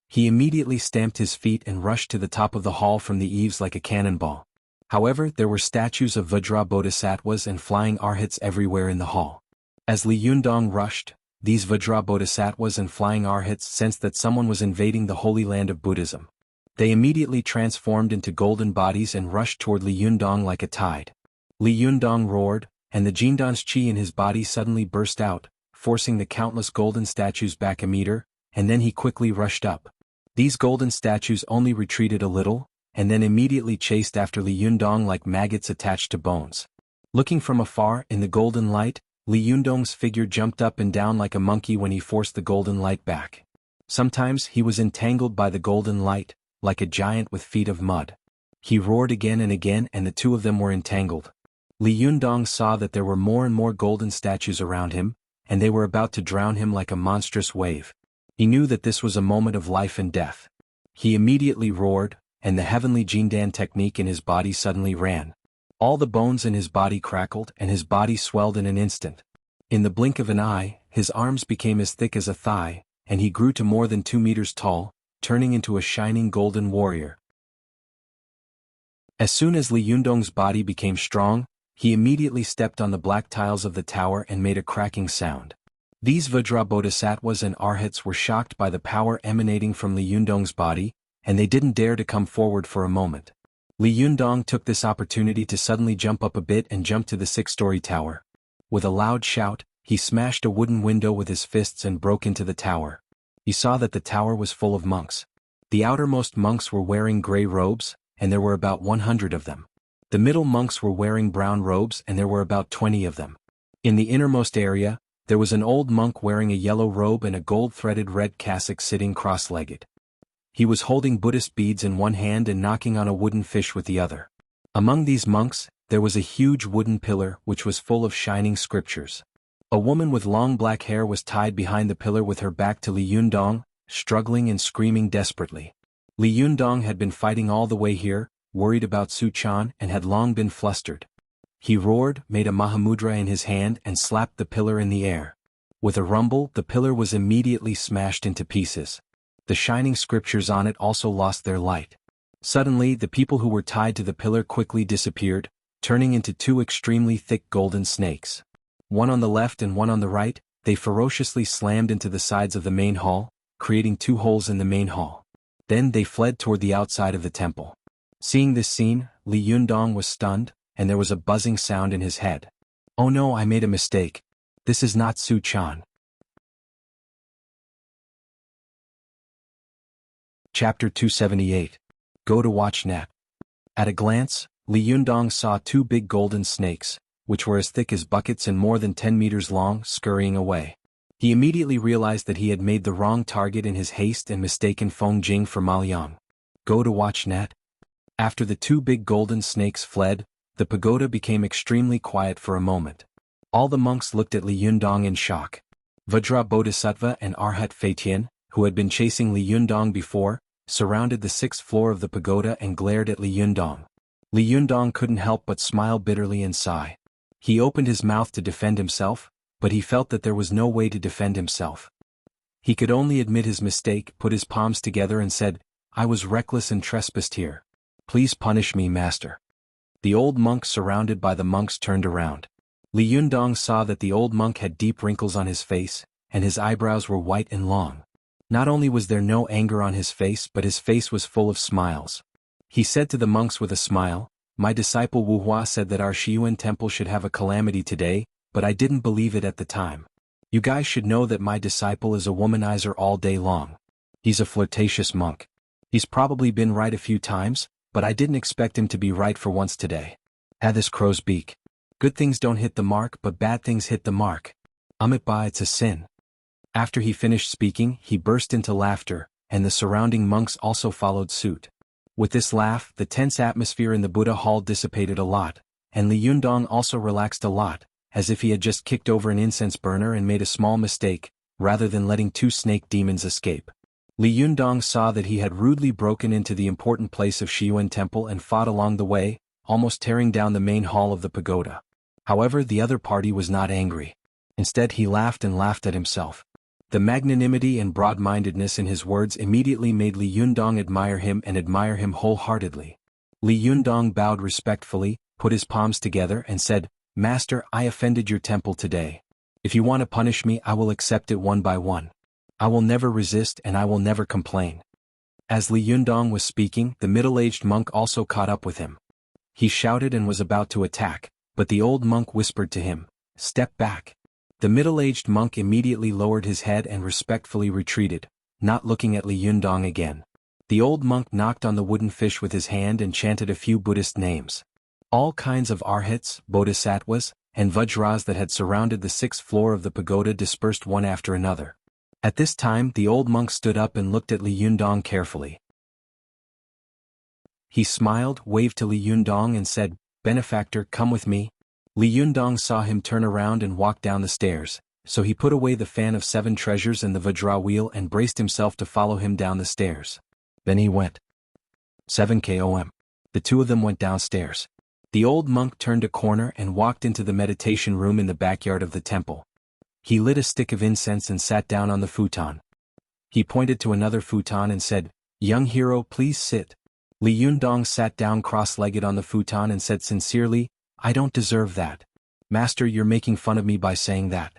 He immediately stamped his feet and rushed to the top of the hall from the eaves like a cannonball. However, there were statues of Vajra Bodhisattvas and flying arhats everywhere in the hall. As Li Yundong rushed, these Vajra Bodhisattvas and flying arhats sensed that someone was invading the holy land of Buddhism. They immediately transformed into golden bodies and rushed toward Li Yundong like a tide. Li Yundong roared, and the Jindan's chi in his body suddenly burst out, forcing the countless golden statues back a meter, and then he quickly rushed up. These golden statues only retreated a little, and then immediately chased after Li Yundong like maggots attached to bones. Looking from afar in the golden light, Li Yundong's figure jumped up and down like a monkey when he forced the golden light back. Sometimes he was entangled by the golden light, like a giant with feet of mud. He roared again and again and the two of them were entangled. Li Yundong saw that there were more and more golden statues around him, and they were about to drown him like a monstrous wave. He knew that this was a moment of life and death. He immediately roared, and the heavenly Jindan technique in his body suddenly ran. All the bones in his body crackled and his body swelled in an instant. In the blink of an eye, his arms became as thick as a thigh, and he grew to more than 2 meters tall, turning into a shining golden warrior. As soon as Li Yundong's body became strong, he immediately stepped on the black tiles of the tower and made a cracking sound. These Vajra Bodhisattvas and Arhats were shocked by the power emanating from Li Yundong's body, and they didn't dare to come forward for a moment. Li Yundong took this opportunity to suddenly jump up a bit and jump to the 6-story tower. With a loud shout, he smashed a wooden window with his fists and broke into the tower. He saw that the tower was full of monks. The outermost monks were wearing gray robes, and there were about 100 of them. The middle monks were wearing brown robes and there were about 20 of them. In the innermost area, there was an old monk wearing a yellow robe and a gold-threaded red cassock sitting cross-legged. He was holding Buddhist beads in one hand and knocking on a wooden fish with the other. Among these monks, there was a huge wooden pillar which was full of shining scriptures. A woman with long black hair was tied behind the pillar with her back to Li Yundong, struggling and screaming desperately. Li Yundong had been fighting all the way here, worried about Su Chan and had long been flustered. He roared, made a Mahamudra in his hand and slapped the pillar in the air. With a rumble, the pillar was immediately smashed into pieces. The shining scriptures on it also lost their light. Suddenly, the people who were tied to the pillar quickly disappeared, turning into two extremely thick golden snakes. One on the left and one on the right, they ferociously slammed into the sides of the main hall, creating two holes in the main hall. Then they fled toward the outside of the temple. Seeing this scene, Li Yundong was stunned, and there was a buzzing sound in his head. Oh no, I made a mistake. This is not Su Chan. Chapter 278. Go to watch net. At a glance, Li Yundong saw two big golden snakes, which were as thick as buckets and more than 10 meters long, scurrying away. He immediately realized that he had made the wrong target in his haste and mistaken Feng Jing for Ma Liang. Go to watch net. After the two big golden snakes fled, the pagoda became extremely quiet for a moment. All the monks looked at Li Yundong in shock. Vajra Bodhisattva and Arhat Feitian, who had been chasing Li Yundong before, surrounded the 6th floor of the pagoda and glared at Li Yundong. Li Yundong couldn't help but smile bitterly and sigh. He opened his mouth to defend himself, but he felt that there was no way to defend himself. He could only admit his mistake, put his palms together and said, I was reckless and trespassed here. Please punish me, master. The old monk surrounded by the monks turned around. Li Yundong saw that the old monk had deep wrinkles on his face, and his eyebrows were white and long. Not only was there no anger on his face but his face was full of smiles. He said to the monks with a smile, My disciple Wu Hua said that our Shiyuan temple should have a calamity today, but I didn't believe it at the time. You guys should know that my disciple is a womanizer all day long. He's a flirtatious monk. He's probably been right a few times, but I didn't expect him to be right for once today. Had this crow's beak. Good things don't hit the mark but bad things hit the mark. Amitba, it's a sin. After he finished speaking, he burst into laughter, and the surrounding monks also followed suit. With this laugh, the tense atmosphere in the Buddha hall dissipated a lot, and Li Yundong also relaxed a lot, as if he had just kicked over an incense burner and made a small mistake, rather than letting two snake demons escape. Li Yundong saw that he had rudely broken into the important place of Shiyuan temple and fought along the way, almost tearing down the main hall of the pagoda. However, the other party was not angry. Instead, he laughed and laughed at himself. The magnanimity and broad-mindedness in his words immediately made Li Yundong admire him and admire him wholeheartedly. Li Yundong bowed respectfully, put his palms together and said, Master, I offended your temple today. If you want to punish me, I will accept it one by one. I will never resist and I will never complain. As Li Yundong was speaking, the middle-aged monk also caught up with him. He shouted and was about to attack, but the old monk whispered to him, Step back. The middle-aged monk immediately lowered his head and respectfully retreated, not looking at Li Yundong again. The old monk knocked on the wooden fish with his hand and chanted a few Buddhist names. All kinds of arhats, bodhisattvas, and vajras that had surrounded the 6th floor of the pagoda dispersed one after another. At this time, the old monk stood up and looked at Li Yundong carefully. He smiled, waved to Li Yundong and said, Benefactor, come with me. Li Yundong saw him turn around and walk down the stairs, so he put away the fan of 7 treasures and the vajra wheel and braced himself to follow him down the stairs. Then he went. 7 km. The two of them went downstairs. The old monk turned a corner and walked into the meditation room in the backyard of the temple. He lit a stick of incense and sat down on the futon. He pointed to another futon and said, Young hero, please sit. Li Yundong sat down cross-legged on the futon and said sincerely, I don't deserve that. Master, you're making fun of me by saying that.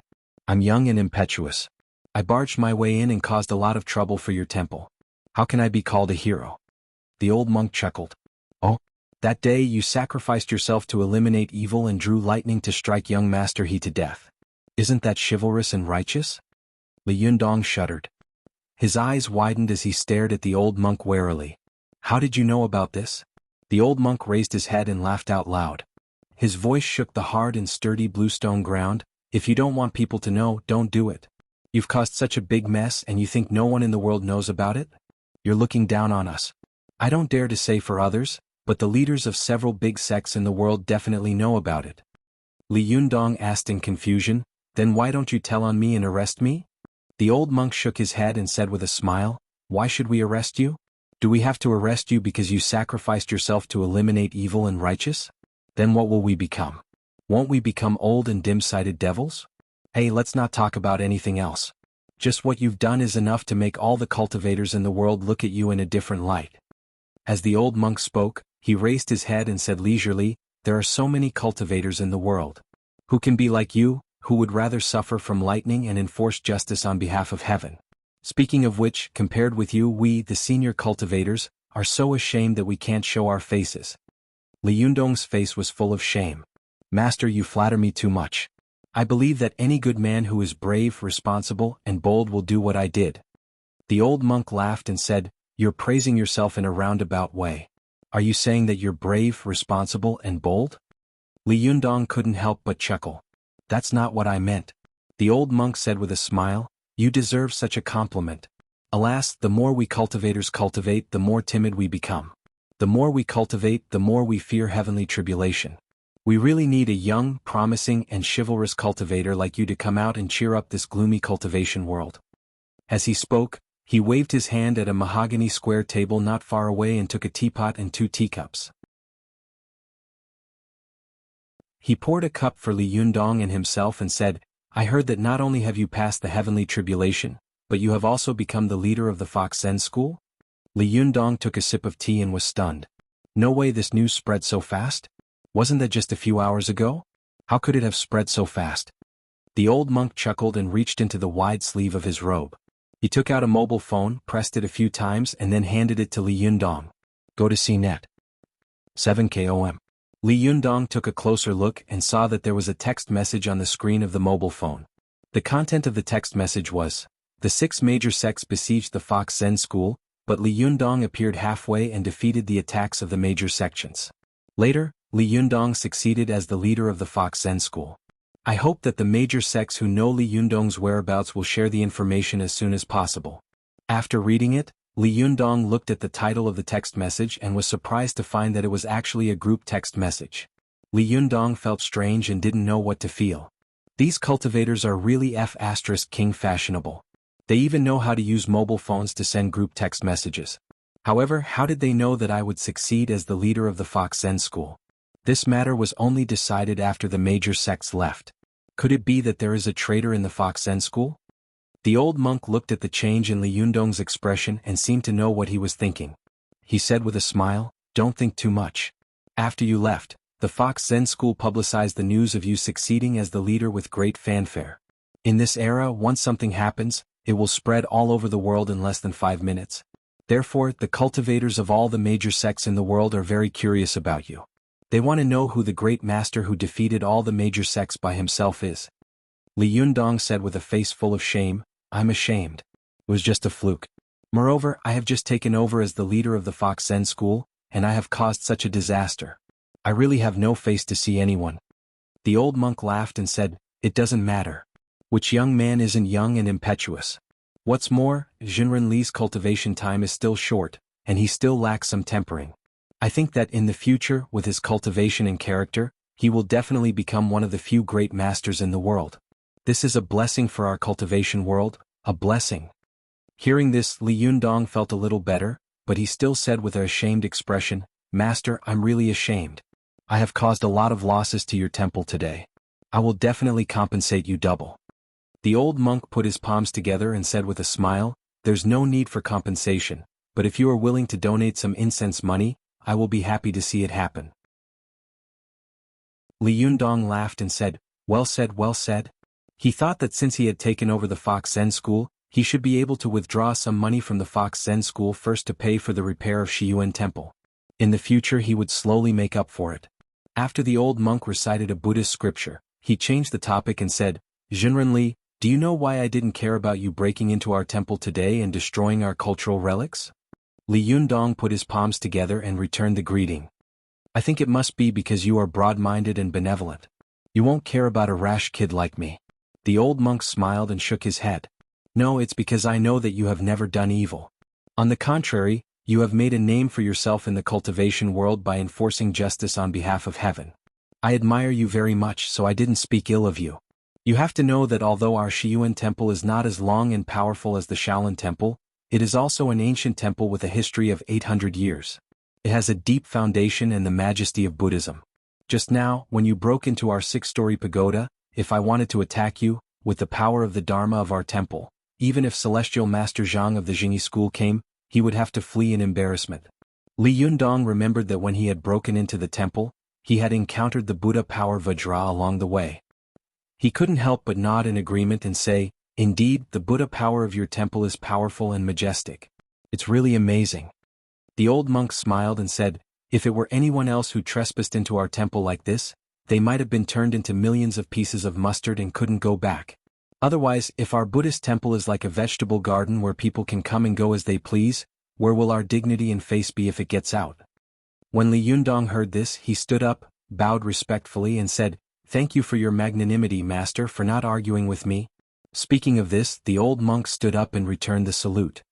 I'm young and impetuous. I barged my way in and caused a lot of trouble for your temple. How can I be called a hero? The old monk chuckled. Oh, that day you sacrificed yourself to eliminate evil and drew lightning to strike young Master He to death. Isn't that chivalrous and righteous? Li Yundong shuddered. His eyes widened as he stared at the old monk warily. How did you know about this? The old monk raised his head and laughed out loud. His voice shook the hard and sturdy bluestone ground. If you don't want people to know, don't do it. You've caused such a big mess and you think no one in the world knows about it? You're looking down on us. I don't dare to say for others, but the leaders of several big sects in the world definitely know about it. Li Yundong asked in confusion, Then why don't you tell on me and arrest me? The old monk shook his head and said with a smile, Why should we arrest you? Do we have to arrest you because you sacrificed yourself to eliminate evil and righteous? Then what will we become? Won't we become old and dim-sighted devils? Hey, let's not talk about anything else. Just what you've done is enough to make all the cultivators in the world look at you in a different light. As the old monk spoke, he raised his head and said leisurely, there are so many cultivators in the world. Who can be like you, who would rather suffer from lightning and enforce justice on behalf of heaven? Speaking of which, compared with you, we, the senior cultivators, are so ashamed that we can't show our faces. Li Yundong's face was full of shame. Master, you flatter me too much. I believe that any good man who is brave, responsible, and bold will do what I did. The old monk laughed and said, you're praising yourself in a roundabout way. Are you saying that you're brave, responsible, and bold? Li Yundong couldn't help but chuckle. That's not what I meant. The old monk said with a smile, you deserve such a compliment. Alas, the more we cultivators cultivate, the more timid we become. The more we cultivate, the more we fear heavenly tribulation. We really need a young, promising, and chivalrous cultivator like you to come out and cheer up this gloomy cultivation world. As he spoke, he waved his hand at a mahogany square table not far away and took a teapot and 2 teacups. He poured a cup for Li Yundong and himself and said, I heard that not only have you passed the heavenly tribulation, but you have also become the leader of the Fox Zen school? Li Yundong took a sip of tea and was stunned. No way this news spread so fast? Wasn't that just a few hours ago? How could it have spread so fast? The old monk chuckled and reached into the wide sleeve of his robe. He took out a mobile phone, pressed it a few times and then handed it to Li Yundong. Go to CNET. 7KOM. Li Yundong took a closer look and saw that there was a text message on the screen of the mobile phone. The content of the text message was, the 6 major sects besieged the Fox Zen school, but Li Yundong appeared halfway and defeated the attacks of the major sections. Later, Li Yundong succeeded as the leader of the Fox Zen school. I hope that the major sects who know Li Yundong's whereabouts will share the information as soon as possible. After reading it, Li Yundong looked at the title of the text message and was surprised to find that it was actually a group text message. Li Yundong felt strange and didn't know what to feel. These cultivators are really F***king fashionable. They even know how to use mobile phones to send group text messages. However, how did they know that I would succeed as the leader of the Fox Zen school? This matter was only decided after the major sects left. Could it be that there is a traitor in the Fox Zen school? The old monk looked at the change in Li Yundong's expression and seemed to know what he was thinking. He said with a smile, don't think too much. After you left, the Fox Zen school publicized the news of you succeeding as the leader with great fanfare. In this era, once something happens, it will spread all over the world in less than 5 minutes. Therefore, the cultivators of all the major sects in the world are very curious about you. They want to know who the great master who defeated all the major sects by himself is. Li Yundong said with a face full of shame, I'm ashamed. It was just a fluke. Moreover, I have just taken over as the leader of the Fox Zen school, and I have caused such a disaster. I really have no face to see anyone. The old monk laughed and said, it doesn't matter. Which young man isn't young and impetuous? What's more, Jinren Li's cultivation time is still short, and he still lacks some tempering. I think that in the future, with his cultivation and character, he will definitely become one of the few great masters in the world. This is a blessing for our cultivation world, a blessing. Hearing this, Li Yundong felt a little better, but he still said with an ashamed expression, Master, I'm really ashamed. I have caused a lot of losses to your temple today. I will definitely compensate you double. The old monk put his palms together and said with a smile, there's no need for compensation, but if you are willing to donate some incense money, I will be happy to see it happen. Li Yundong laughed and said, well said, well said. He thought that since he had taken over the Fox Zen school, he should be able to withdraw some money from the Fox Zen school first to pay for the repair of Shiyuan Temple. In the future he would slowly make up for it. After the old monk recited a Buddhist scripture, he changed the topic and said, Jinren Li, do you know why I didn't care about you breaking into our temple today and destroying our cultural relics? Li Yundong put his palms together and returned the greeting. I think it must be because you are broad-minded and benevolent. You won't care about a rash kid like me. The old monk smiled and shook his head. No, it's because I know that you have never done evil. On the contrary, you have made a name for yourself in the cultivation world by enforcing justice on behalf of heaven. I admire you very much, so I didn't speak ill of you. You have to know that although our Shiyuan Temple is not as long and powerful as the Shaolin Temple, it is also an ancient temple with a history of 800 years. It has a deep foundation and the majesty of Buddhism. Just now, when you broke into our 6-story pagoda, if I wanted to attack you, with the power of the Dharma of our temple, even if Celestial Master Zhang of the Jingyi school came, he would have to flee in embarrassment. Li Yundong remembered that when he had broken into the temple, he had encountered the Buddha power Vajra along the way. He couldn't help but nod in agreement and say, "Indeed, the Buddha power of your temple is powerful and majestic. It's really amazing." The old monk smiled and said, "If it were anyone else who trespassed into our temple like this, they might have been turned into millions of pieces of mustard and couldn't go back. Otherwise, if our Buddhist temple is like a vegetable garden where people can come and go as they please, where will our dignity and face be if it gets out?" When Li Yundong heard this, he stood up, bowed respectfully and said, "Thank you for your magnanimity, Master, for not arguing with me." Speaking of this, the old monk stood up and returned the salute.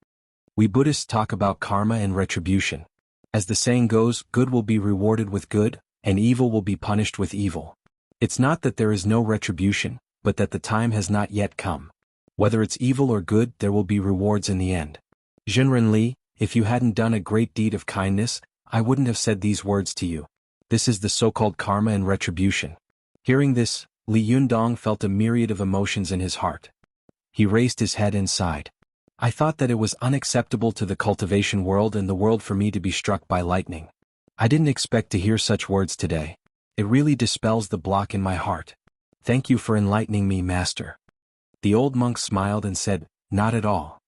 We Buddhists talk about karma and retribution. As the saying goes, good will be rewarded with good, and evil will be punished with evil. It's not that there is no retribution, but that the time has not yet come. Whether it's evil or good, there will be rewards in the end. Jinren Li, if you hadn't done a great deed of kindness, I wouldn't have said these words to you. This is the so-called karma and retribution. Hearing this, Li Yundong felt a myriad of emotions in his heart. He raised his head and sighed. I thought that it was unacceptable to the cultivation world and the world for me to be struck by lightning. I didn't expect to hear such words today. It really dispels the block in my heart. Thank you for enlightening me, Master. The old monk smiled and said, "Not at all.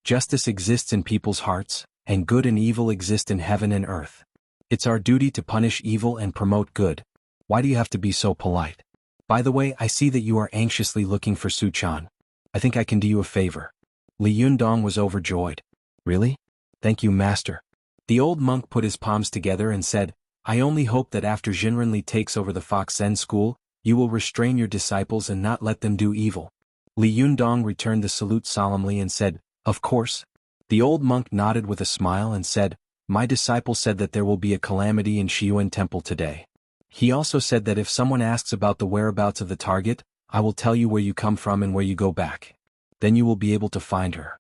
Justice exists in people's hearts, and good and evil exist in heaven and earth. It's our duty to punish evil and promote good. Why do you have to be so polite? By the way, I see that you are anxiously looking for Suchan. I think I can do you a favor." Li Yundong was overjoyed. "Really? Thank you, Master." The old monk put his palms together and said, "I only hope that after Jinren Li takes over the Fox Zen school, you will restrain your disciples and not let them do evil." Li Yundong returned the salute solemnly and said, "Of course." The old monk nodded with a smile and said, "My disciple said that there will be a calamity in Shiyuan Temple today. He also said that if someone asks about the whereabouts of the target, I will tell you where you come from and where you go back. Then you will be able to find her."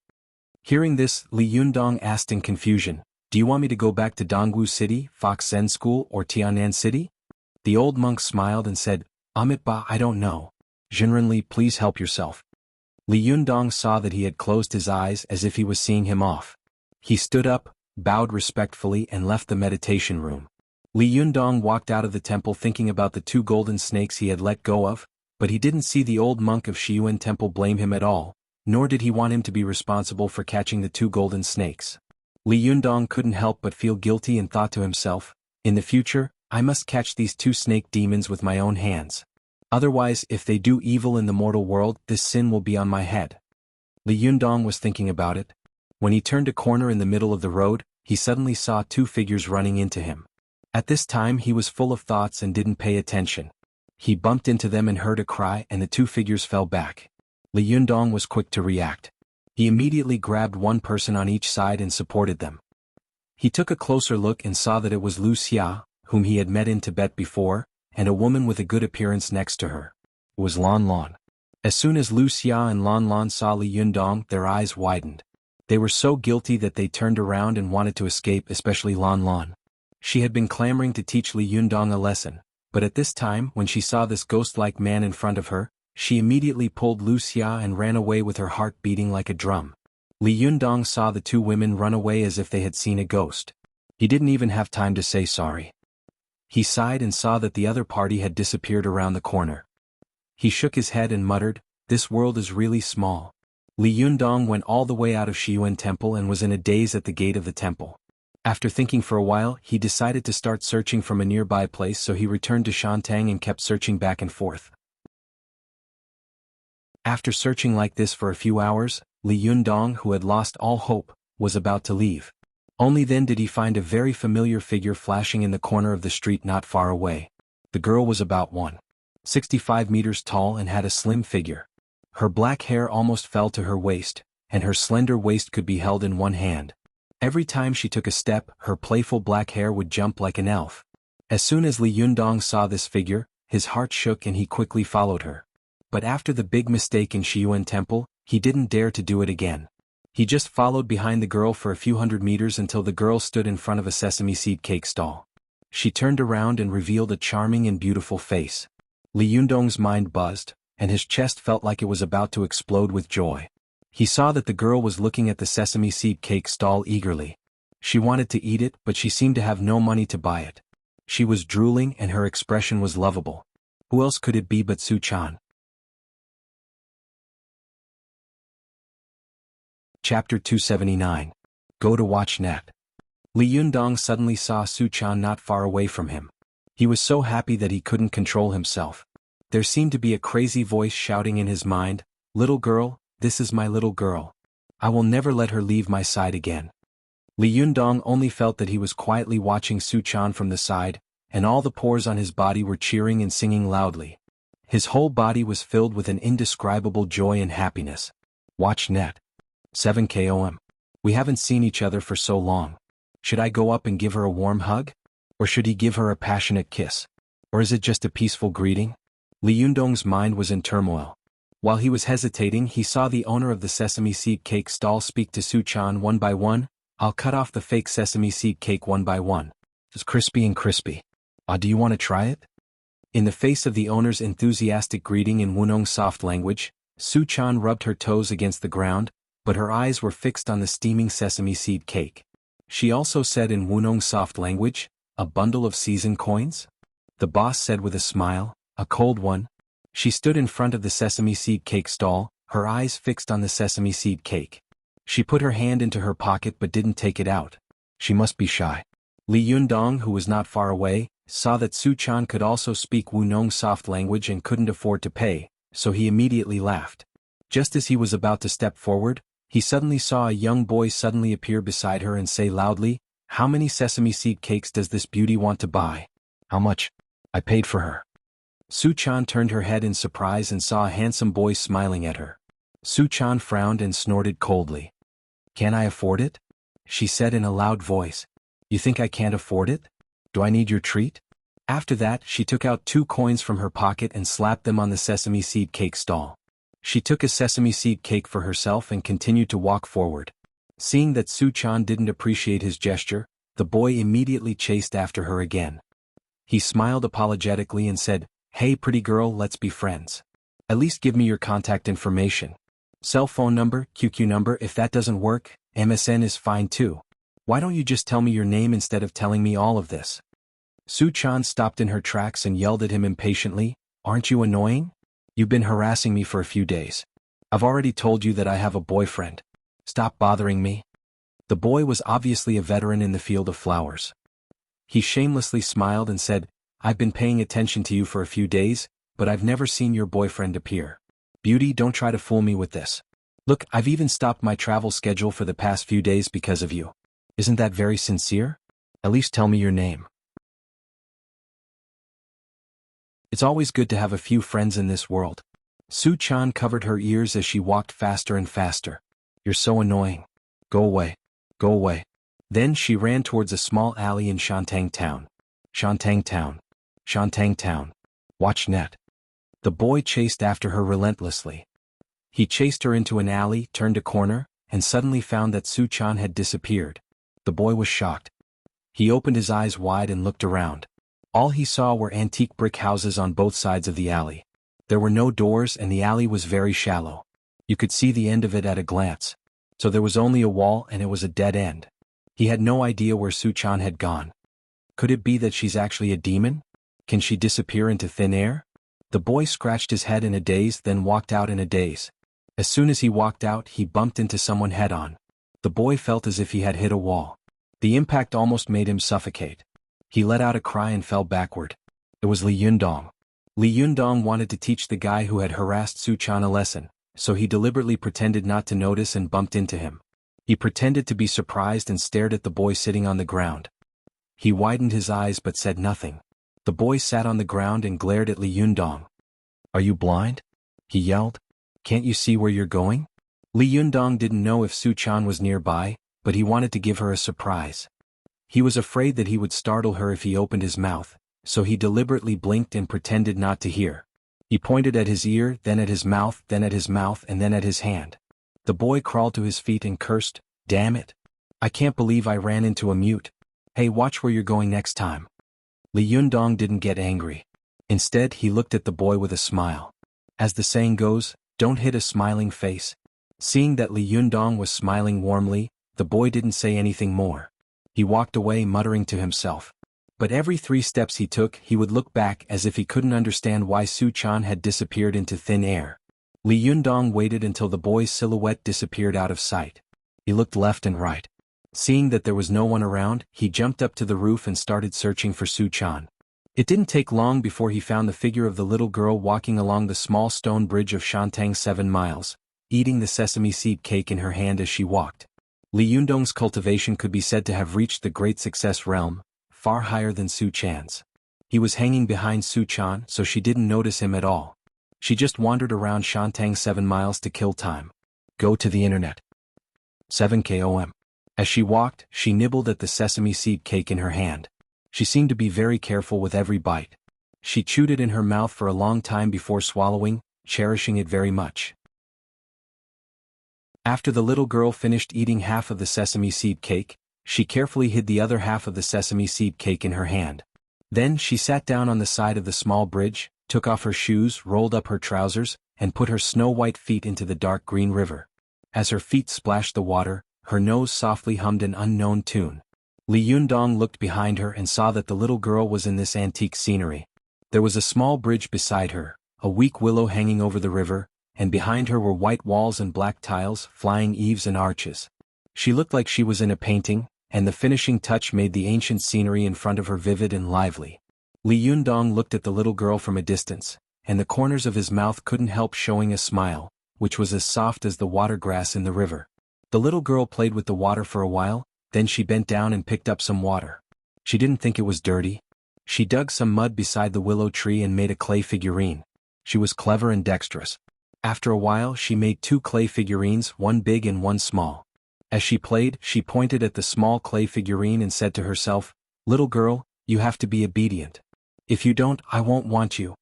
Hearing this, Li Yundong asked in confusion, "Do you want me to go back to Dongwu City, Fox Zen School, or Tianan City?" The old monk smiled and said, "Amitba, I don't know. Jinren Li, please help yourself." Li Yundong saw that he had closed his eyes as if he was seeing him off. He stood up, bowed respectfully and left the meditation room. Li Yundong walked out of the temple thinking about the 2 golden snakes he had let go of, but he didn't see the old monk of Shiyuan Temple blame him at all, nor did he want him to be responsible for catching the 2 golden snakes. Li Yundong couldn't help but feel guilty and thought to himself, "In the future, I must catch these 2 snake demons with my own hands. Otherwise, if they do evil in the mortal world, this sin will be on my head." Li Yundong was thinking about it. When he turned a corner in the middle of the road, he suddenly saw 2 figures running into him. At this time he was full of thoughts and didn't pay attention. He bumped into them and heard a cry and the 2 figures fell back. Li Yundong was quick to react. He immediately grabbed one person on each side and supported them. He took a closer look and saw that it was Wuxia, whom he had met in Tibet before, and a woman with a good appearance next to her. It was Lan Lan. As soon as Wuxia and Lan Lan saw Li Yundong, their eyes widened. They were so guilty that they turned around and wanted to escape, especially Lan Lan. She had been clamoring to teach Li Yundong a lesson, but at this time, when she saw this ghost-like man in front of her, she immediately pulled Wuxia and ran away with her heart beating like a drum. Li Yundong saw the 2 women run away as if they had seen a ghost. He didn't even have time to say sorry. He sighed and saw that the other party had disappeared around the corner. He shook his head and muttered, "This world is really small." Li Yundong went all the way out of Shiyuan Temple and was in a daze at the gate of the temple. After thinking for a while, he decided to start searching from a nearby place, so he returned to Shantang and kept searching back and forth. After searching like this for a few hours, Li Yundong, who had lost all hope, was about to leave. Only then did he find a very familiar figure flashing in the corner of the street not far away. The girl was about 165 meters tall and had a slim figure. Her black hair almost fell to her waist, and her slender waist could be held in one hand. Every time she took a step, her playful black hair would jump like an elf. As soon as Li Yundong saw this figure, his heart shook and he quickly followed her. But after the big mistake in Shiyuan Temple, he didn't dare to do it again. He just followed behind the girl for a few hundred meters until the girl stood in front of a sesame seed cake stall. She turned around and revealed a charming and beautiful face. Li Yundong's mind buzzed, and his chest felt like it was about to explode with joy. He saw that the girl was looking at the sesame seed cake stall eagerly. She wanted to eat it, but she seemed to have no money to buy it. She was drooling and her expression was lovable. Who else could it be but Su-chan? Chapter 279. Go to watch net. Li Yundong suddenly saw Su-chan not far away from him. He was so happy that he couldn't control himself. There seemed to be a crazy voice shouting in his mind, "Little girl, this is my little girl. I will never let her leave my side again." Li Yundong only felt that he was quietly watching Su-chan from the side, and all the pores on his body were cheering and singing loudly. His whole body was filled with an indescribable joy and happiness. Watch net. 7 We haven't seen each other for so long. Should I go up and give her a warm hug? Or should he give her a passionate kiss? Or is it just a peaceful greeting? Li Yundong's mind was in turmoil. While he was hesitating, he saw the owner of the sesame seed cake stall speak to Su-chan one by one. "I'll cut off the fake sesame seed cake one by one. It's crispy and crispy. Do you want to try it?" In the face of the owner's enthusiastic greeting in Wunong's soft language, Su-chan rubbed her toes against the ground, but her eyes were fixed on the steaming sesame seed cake. She also said in Wunong's soft language, "A bundle of season coins?" The boss said with a smile, "A cold one." She stood in front of the sesame seed cake stall, her eyes fixed on the sesame seed cake. She put her hand into her pocket but didn't take it out. She must be shy. Li Yundong, who was not far away, saw that Su-chan could also speak Wunong's soft language and couldn't afford to pay, so he immediately laughed. Just as he was about to step forward, he suddenly saw a young boy suddenly appear beside her and say loudly, "How many sesame seed cakes does this beauty want to buy?" "How much?" "I paid for her." Su-chan turned her head in surprise and saw a handsome boy smiling at her. Su-chan frowned and snorted coldly. "Can I afford it?" she said in a loud voice. "You think I can't afford it? Do I need your treat?" After that, she took out 2 coins from her pocket and slapped them on the sesame seed cake stall. She took a sesame seed cake for herself and continued to walk forward. Seeing that Su-chan didn't appreciate his gesture, the boy immediately chased after her again. He smiled apologetically and said, "Hey pretty girl, let's be friends. At least give me your contact information. Cell phone number, QQ number. If that doesn't work, MSN is fine too. Why don't you just tell me your name instead of telling me all of this?" Su-chan stopped in her tracks and yelled at him impatiently, "Aren't you annoying? You've been harassing me for a few days. I've already told you that I have a boyfriend. Stop bothering me." The boy was obviously a veteran in the field of flowers. He shamelessly smiled and said, "I've been paying attention to you for a few days, but I've never seen your boyfriend appear. Beauty, don't try to fool me with this. Look, I've even stopped my travel schedule for the past few days because of you. Isn't that very sincere? At least tell me your name." It's always good to have a few friends in this world. Su-chan covered her ears as she walked faster and faster. "You're so annoying. Go away. Go away." Then she ran towards a small alley in Shantang Town. Shantang Town. Shantang Town. Watch net. The boy chased after her relentlessly. He chased her into an alley, turned a corner, and suddenly found that Su-chan had disappeared. The boy was shocked. He opened his eyes wide and looked around. All he saw were antique brick houses on both sides of the alley. There were no doors and the alley was very shallow. You could see the end of it at a glance. So there was only a wall and it was a dead end. He had no idea where Su-chan had gone. Could it be that she's actually a demon? Can she disappear into thin air? The boy scratched his head in a daze, then walked out in a daze. As soon as he walked out, he bumped into someone head-on. The boy felt as if he had hit a wall. The impact almost made him suffocate. He let out a cry and fell backward. It was Li Yundong. Li Yundong wanted to teach the guy who had harassed Su-chan a lesson, so he deliberately pretended not to notice and bumped into him. He pretended to be surprised and stared at the boy sitting on the ground. He widened his eyes but said nothing. The boy sat on the ground and glared at Li Yundong. "Are you blind?" he yelled. "Can't you see where you're going?" Li Yundong didn't know if Su-chan was nearby, but he wanted to give her a surprise. He was afraid that he would startle her if he opened his mouth, so he deliberately blinked and pretended not to hear. He pointed at his ear, then at his mouth, then at his mouth, and then at his hand. The boy crawled to his feet and cursed, "Damn it! I can't believe I ran into a mute. Hey, watch where you're going next time." Li Yundong didn't get angry. Instead, he looked at the boy with a smile. As the saying goes, don't hit a smiling face. Seeing that Li Yundong was smiling warmly, the boy didn't say anything more. He walked away muttering to himself. But every 3 steps he took, he would look back as if he couldn't understand why Su Chan had disappeared into thin air. Li Yundong waited until the boy's silhouette disappeared out of sight. He looked left and right. Seeing that there was no one around, he jumped up to the roof and started searching for Su Chan. It didn't take long before he found the figure of the little girl walking along the small stone bridge of Shantang 7 miles, eating the sesame seed cake in her hand as she walked. Li Yundong's cultivation could be said to have reached the great success realm, far higher than Su Chan's. He was hanging behind Su Chan, so she didn't notice him at all. She just wandered around Shantang 7 miles to kill time. Go to the internet. 7 km. As she walked, she nibbled at the sesame seed cake in her hand. She seemed to be very careful with every bite. She chewed it in her mouth for a long time before swallowing, cherishing it very much. After the little girl finished eating half of the sesame seed cake, she carefully hid the other half of the sesame seed cake in her hand. Then she sat down on the side of the small bridge, took off her shoes, rolled up her trousers, and put her snow-white feet into the dark green river. As her feet splashed the water, her nose softly hummed an unknown tune. Li Yundong looked behind her and saw that the little girl was in this antique scenery. There was a small bridge beside her, a weak willow hanging over the river, and behind her were white walls and black tiles, flying eaves and arches. She looked like she was in a painting, and the finishing touch made the ancient scenery in front of her vivid and lively. Li Yundong looked at the little girl from a distance, and the corners of his mouth couldn't help showing a smile, which was as soft as the water grass in the river. The little girl played with the water for a while, then she bent down and picked up some water. She didn't think it was dirty. She dug some mud beside the willow tree and made a clay figurine. She was clever and dexterous. After a while she made 2 clay figurines, one big and one small. As she played, she pointed at the small clay figurine and said to herself, "Little girl, you have to be obedient. If you don't, I won't want you."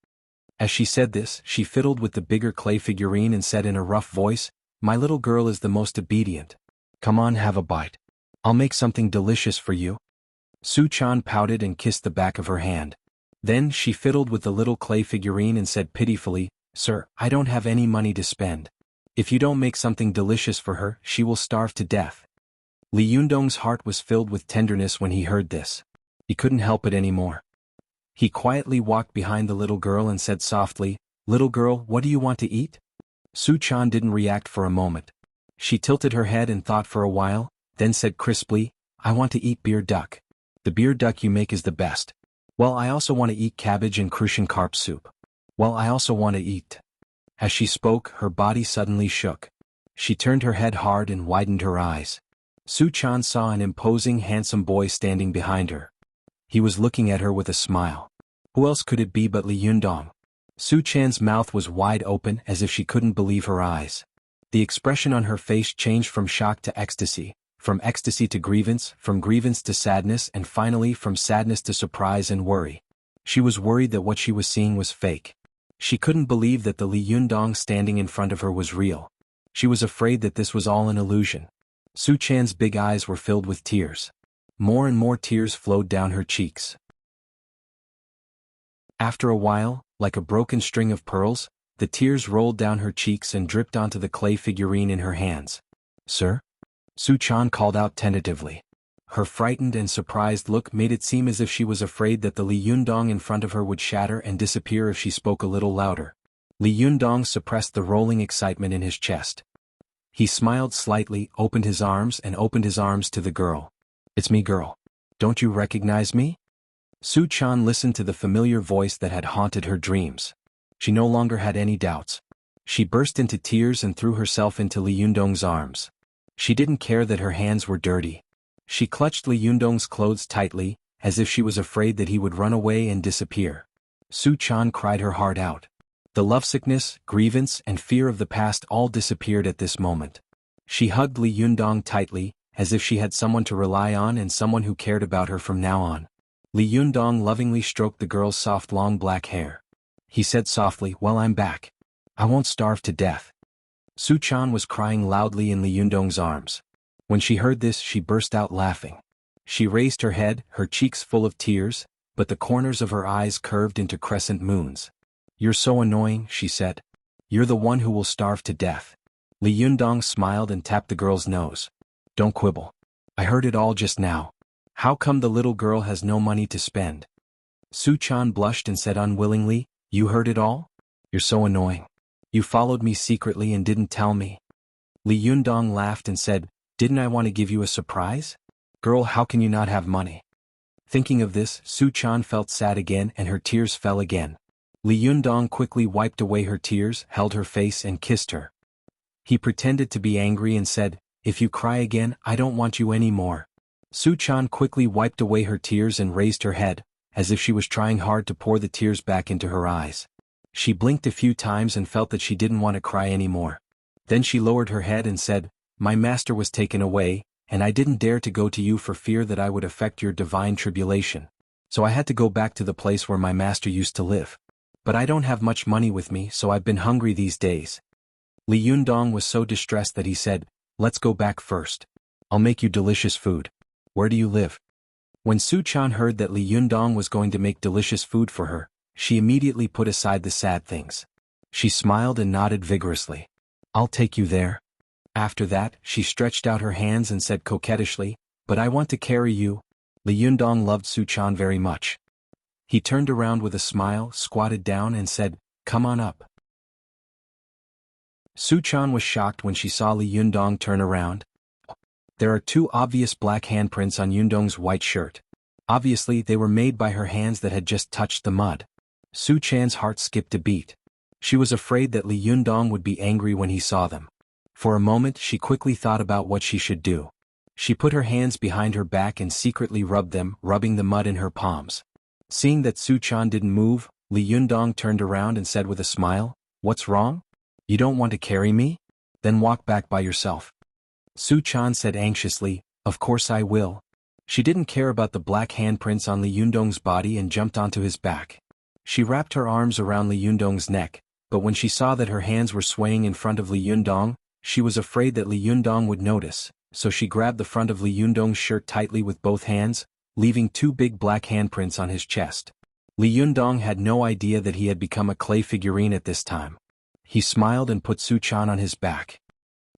As she said this, she fiddled with the bigger clay figurine and said in a rough voice, "My little girl is the most obedient. Come on, have a bite. I'll make something delicious for you." Su Chan pouted and kissed the back of her hand. Then she fiddled with the little clay figurine and said pitifully, "Sir, I don't have any money to spend. If you don't make something delicious for her, she will starve to death." Li Yundong's heart was filled with tenderness when he heard this. He couldn't help it anymore. He quietly walked behind the little girl and said softly, "Little girl, what do you want to eat?" Su Chan didn't react for a moment. She tilted her head and thought for a while, then said crisply, "I want to eat beer duck. The beer duck you make is the best. Well, I also want to eat cabbage and crucian carp soup. Well, I also want to eat." As she spoke, her body suddenly shook. She turned her head hard and widened her eyes. Su Chan saw an imposing, handsome boy standing behind her. He was looking at her with a smile. Who else could it be but Li Yundong? Su Chan's mouth was wide open as if she couldn't believe her eyes. The expression on her face changed from shock to ecstasy, from ecstasy to grievance, from grievance to sadness, and finally from sadness to surprise and worry. She was worried that what she was seeing was fake. She couldn't believe that the Li Yundong standing in front of her was real. She was afraid that this was all an illusion. Su Chan's big eyes were filled with tears. More and more tears flowed down her cheeks. After a while, like a broken string of pearls, the tears rolled down her cheeks and dripped onto the clay figurine in her hands. "Sir?" Su Chan called out tentatively. Her frightened and surprised look made it seem as if she was afraid that the Li Yundong in front of her would shatter and disappear if she spoke a little louder. Li Yundong suppressed the rolling excitement in his chest. He smiled slightly, opened his arms to the girl. "It's me, girl. Don't you recognize me?" Su Chan listened to the familiar voice that had haunted her dreams. She no longer had any doubts. She burst into tears and threw herself into Li Yundong's arms. She didn't care that her hands were dirty. She clutched Li Yundong's clothes tightly, as if she was afraid that he would run away and disappear. Su Chan cried her heart out. The lovesickness, grievance, and fear of the past all disappeared at this moment. She hugged Li Yundong tightly, as if she had someone to rely on and someone who cared about her from now on. Li Yundong lovingly stroked the girl's soft long black hair. He said softly, "Well, I'm back. I won't starve to death." Su Chan was crying loudly in Li Yundong's arms. When she heard this, she burst out laughing. She raised her head, her cheeks full of tears, but the corners of her eyes curved into crescent moons. "You're so annoying," she said. "You're the one who will starve to death." Li Yundong smiled and tapped the girl's nose. "Don't quibble. I heard it all just now. How come the little girl has no money to spend?" Su Chan blushed and said unwillingly, "You heard it all? You're so annoying. You followed me secretly and didn't tell me." Li Yundong laughed and said, "Didn't I want to give you a surprise? Girl, how can you not have money?" Thinking of this, Su Chan felt sad again and her tears fell again. Li Yundong quickly wiped away her tears, held her face and kissed her. He pretended to be angry and said, "If you cry again, I don't want you anymore." Su Chan quickly wiped away her tears and raised her head, as if she was trying hard to pour the tears back into her eyes. She blinked a few times and felt that she didn't want to cry anymore. Then she lowered her head and said, "My master was taken away, and I didn't dare to go to you for fear that I would affect your divine tribulation. So I had to go back to the place where my master used to live. But I don't have much money with me, so I've been hungry these days." Li Yundong was so distressed that he said, "Let's go back first. I'll make you delicious food. Where do you live?" When Su Chan heard that Li Yundong was going to make delicious food for her, she immediately put aside the sad things. She smiled and nodded vigorously. "I'll take you there." After that, she stretched out her hands and said coquettishly, "But I want to carry you." Li Yundong loved Su Chan very much. He turned around with a smile, squatted down and said, "Come on up." Su Chan was shocked when she saw Li Yundong turn around. There are two obvious black handprints on Yundong's white shirt. Obviously, they were made by her hands that had just touched the mud. Su Chan's heart skipped a beat. She was afraid that Li Yundong would be angry when he saw them. For a moment she quickly thought about what she should do. She put her hands behind her back and secretly rubbed them, rubbing the mud in her palms. Seeing that Su Chan didn't move, Li Yundong turned around and said with a smile, "What's wrong? You don't want to carry me? Then walk back by yourself." Su Chan said anxiously, "Of course I will." She didn't care about the black handprints on Li Yundong's body and jumped onto his back. She wrapped her arms around Li Yundong's neck, but when she saw that her hands were swaying in front of Li Yundong, she was afraid that Li Yundong would notice, so she grabbed the front of Li Yundong's shirt tightly with both hands, leaving two big black handprints on his chest. Li Yundong had no idea that he had become a clay figurine at this time. He smiled and put Su Chan on his back.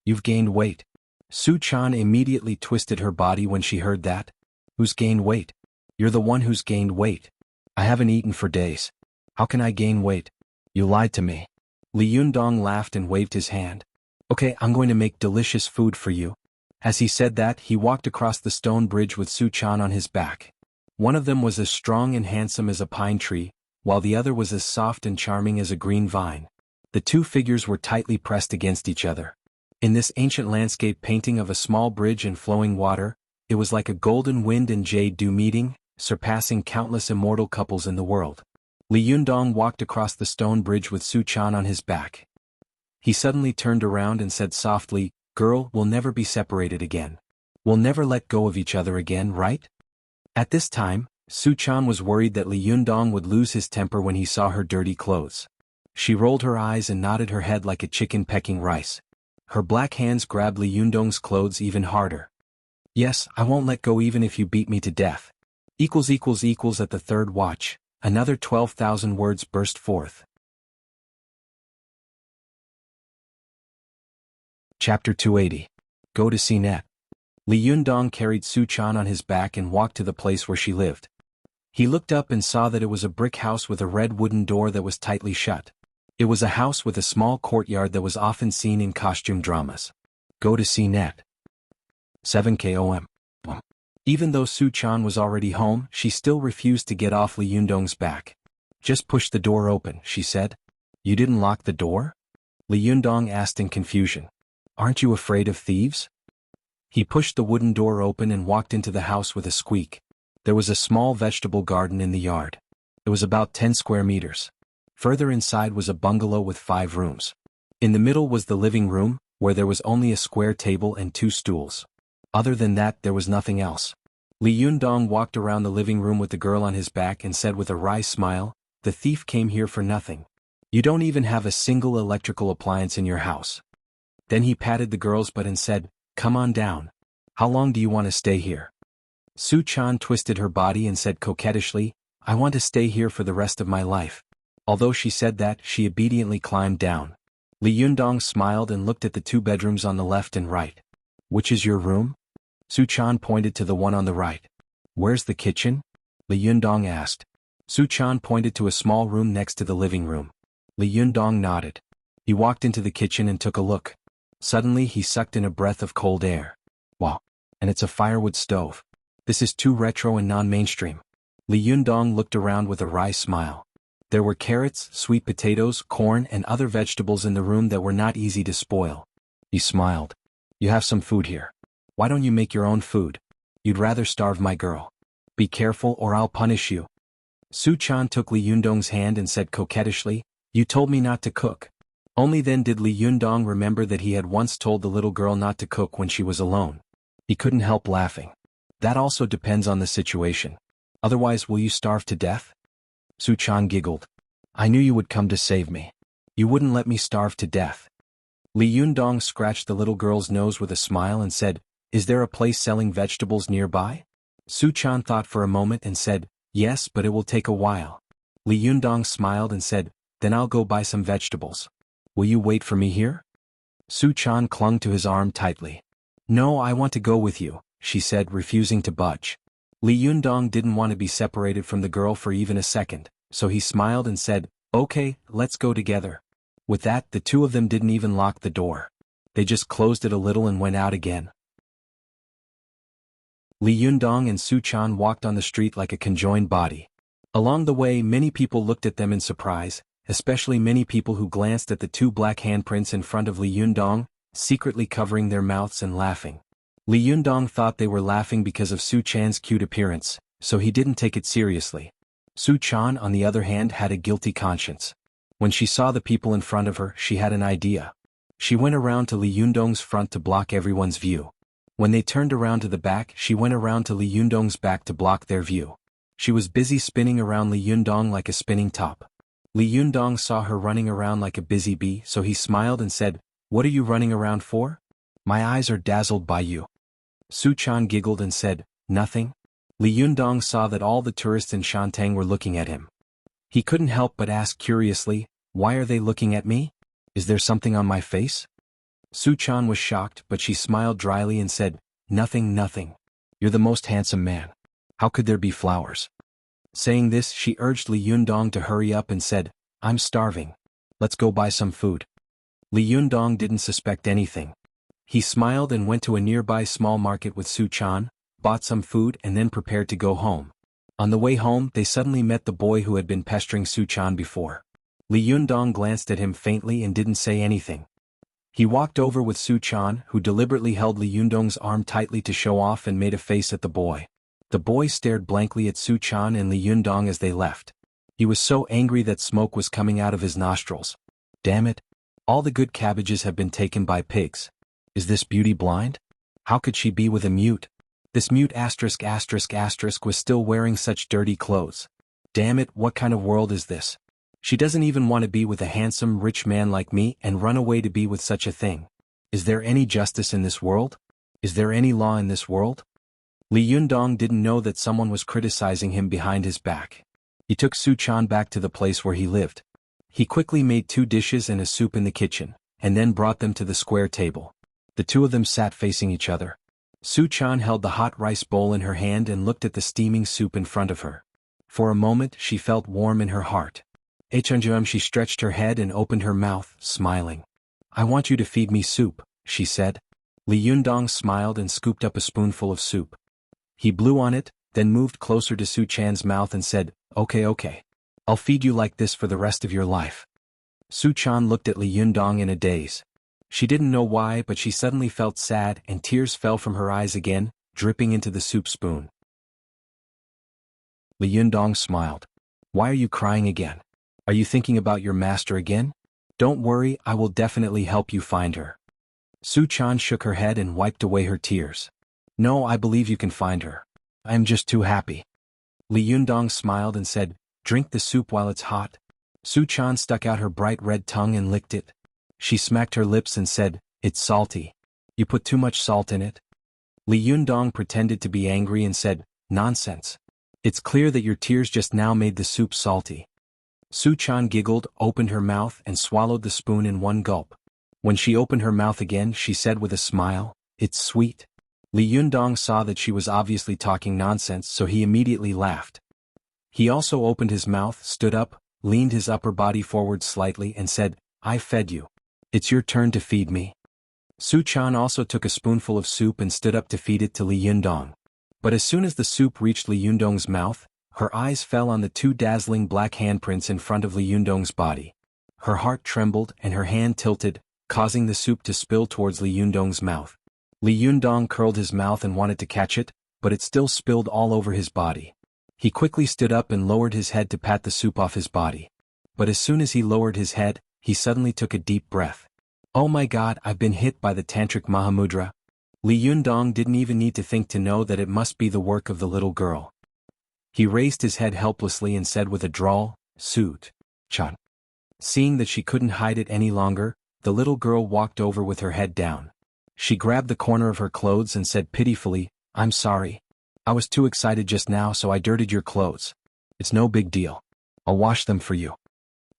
"You've gained weight." Su Chan immediately twisted her body when she heard that. "Who's gained weight? You're the one who's gained weight. I haven't eaten for days. How can I gain weight? You lied to me." Li Yundong laughed and waved his hand. "Okay, I'm going to make delicious food for you." As he said that, he walked across the stone bridge with Su Chan on his back. One of them was as strong and handsome as a pine tree, while the other was as soft and charming as a green vine. The two figures were tightly pressed against each other. In this ancient landscape painting of a small bridge and flowing water, it was like a golden wind and jade dew meeting, surpassing countless immortal couples in the world. Li Yundong walked across the stone bridge with Su Chan on his back. He suddenly turned around and said softly, "Girl, we'll never be separated again. We'll never let go of each other again, right?" At this time, Su Chan was worried that Li Yundong would lose his temper when he saw her dirty clothes. She rolled her eyes and nodded her head like a chicken pecking rice. Her black hands grabbed Li Yundong's clothes even harder. "Yes, I won't let go even if you beat me to death." At the third watch, another 12,000 words burst forth. Chapter 280. Go to see Net. Li Yundong carried Su Chan on his back and walked to the place where she lived. He looked up and saw that it was a brick house with a red wooden door that was tightly shut. It was a house with a small courtyard that was often seen in costume dramas. Go to see Net. 7 km. Even though Su Chan was already home, she still refused to get off Li Yundong's back. "Just push the door open," she said. "You didn't lock the door?" Li Yundong asked in confusion. "Aren't you afraid of thieves?" He pushed the wooden door open and walked into the house with a squeak. There was a small vegetable garden in the yard. It was about 10 square meters. Further inside was a bungalow with 5 rooms. In the middle was the living room, where there was only a square table and 2 stools. Other than that, there was nothing else. Li Yundong walked around the living room with the girl on his back and said with a wry smile, "The thief came here for nothing. You don't even have a single electrical appliance in your house." Then he patted the girl's butt and said, "Come on down. How long do you want to stay here?" Su Chan twisted her body and said coquettishly, I want to stay here for the rest of my life. Although she said that, she obediently climbed down. Li Yundong smiled and looked at the 2 bedrooms on the left and right. Which is your room? Su Chan pointed to the one on the right. Where's the kitchen? Li Yundong asked. Su Chan pointed to a small room next to the living room. Li Yundong nodded. He walked into the kitchen and took a look. Suddenly he sucked in a breath of cold air. Wow. And it's a firewood stove. This is too retro and non-mainstream. Li Yundong looked around with a wry smile. There were carrots, sweet potatoes, corn, and other vegetables in the room that were not easy to spoil. He smiled. You have some food here. Why don't you make your own food? You'd rather starve my girl. Be careful or I'll punish you. Su Chan took Li Yundong's hand and said coquettishly, You told me not to cook. Only then did Li Yundong remember that he had once told the little girl not to cook when she was alone. He couldn't help laughing. That also depends on the situation. Otherwise, will you starve to death? Su Chan giggled. I knew you would come to save me. You wouldn't let me starve to death. Li Yundong scratched the little girl's nose with a smile and said, Is there a place selling vegetables nearby? Su Chan thought for a moment and said, Yes, but it will take a while. Li Yundong smiled and said, Then I'll go buy some vegetables. Will you wait for me here? Su Chan clung to his arm tightly. No, I want to go with you, she said, refusing to budge. Li Yundong didn't want to be separated from the girl for even a second, so he smiled and said, Okay, let's go together. With that, the 2 of them didn't even lock the door. They just closed it a little and went out again. Li Yundong and Su Chan walked on the street like a conjoined body. Along the way, many people looked at them in surprise, especially many people who glanced at the 2 black handprints in front of Li Yundong, secretly covering their mouths and laughing. Li Yundong thought they were laughing because of Su Chan's cute appearance, so he didn't take it seriously. Su Chan, on the other hand, had a guilty conscience. When she saw the people in front of her, she had an idea. She went around to Li Yundong's front to block everyone's view. When they turned around to the back, she went around to Li Yundong's back to block their view. She was busy spinning around Li Yundong like a spinning top. Li Yundong saw her running around like a busy bee, so he smiled and said, What are you running around for? My eyes are dazzled by you. Su Chan giggled and said, Nothing. Li Yundong saw that all the tourists in Shantang were looking at him. He couldn't help but ask curiously, Why are they looking at me? Is there something on my face? Su Chan was shocked, but she smiled dryly and said, Nothing, nothing. You're the most handsome man. How could there be flowers? Saying this, she urged Li Yundong to hurry up and said, I'm starving. Let's go buy some food. Li Yundong didn't suspect anything. He smiled and went to a nearby small market with Su Chan, bought some food and then prepared to go home. On the way home, they suddenly met the boy who had been pestering Su Chan before. Li Yundong glanced at him faintly and didn't say anything. He walked over with Su Chan, who deliberately held Li Yundong's arm tightly to show off and made a face at the boy. The boy stared blankly at Su Chan and Li Yundong as they left. He was so angry that smoke was coming out of his nostrils. Damn it. All the good cabbages have been taken by pigs. Is this beauty blind? How could she be with a mute? This mute **** was still wearing such dirty clothes. Damn it, what kind of world is this? She doesn't even want to be with a handsome, rich man like me and run away to be with such a thing. Is there any justice in this world? Is there any law in this world? Li Yundong didn't know that someone was criticizing him behind his back. He took Su Chan back to the place where he lived. He quickly made 2 dishes and a soup in the kitchen, and then brought them to the square table. The 2 of them sat facing each other. Su Chan held the hot rice bowl in her hand and looked at the steaming soup in front of her. For a moment, she felt warm in her heart. She stretched her head and opened her mouth, smiling. I want you to feed me soup, she said. Li Yundong smiled and scooped up a spoonful of soup. He blew on it, then moved closer to Su Chan's mouth and said, Okay. I'll feed you like this for the rest of your life. Su Chan looked at Li Yundong in a daze. She didn't know why, but she suddenly felt sad and tears fell from her eyes again, dripping into the soup spoon. Li Yundong smiled. Why are you crying again? Are you thinking about your master again? Don't worry, I will definitely help you find her. Su Chan shook her head and wiped away her tears. No, I believe you can find her. I am just too happy. Li Yundong smiled and said, Drink the soup while it's hot. Su Chan stuck out her bright red tongue and licked it. She smacked her lips and said, It's salty. You put too much salt in it. Li Yundong pretended to be angry and said, Nonsense. It's clear that your tears just now made the soup salty. Su Chan giggled, opened her mouth and swallowed the spoon in one gulp. When she opened her mouth again she said with a smile, "It's sweet." Li Yundong saw that she was obviously talking nonsense, so he immediately laughed. He also opened his mouth, stood up, leaned his upper body forward slightly and said, "I fed you. It's your turn to feed me." Su Chan also took a spoonful of soup and stood up to feed it to Li Yundong. But as soon as the soup reached Li Yundong's mouth, her eyes fell on the two dazzling black handprints in front of Li Yundong's body. Her heart trembled and her hand tilted, causing the soup to spill towards Li Yundong's mouth. Li Yundong curled his mouth and wanted to catch it, but it still spilled all over his body. He quickly stood up and lowered his head to pat the soup off his body. But as soon as he lowered his head, he suddenly took a deep breath. "Oh my god, I've been hit by the Tantric Mahamudra." Li Yundong didn't even need to think to know that it must be the work of the little girl. He raised his head helplessly and said with a drawl, "Suit, Chan." Seeing that she couldn't hide it any longer, the little girl walked over with her head down. She grabbed the corner of her clothes and said pitifully, "I'm sorry. I was too excited just now so I dirtied your clothes. It's no big deal. I'll wash them for you."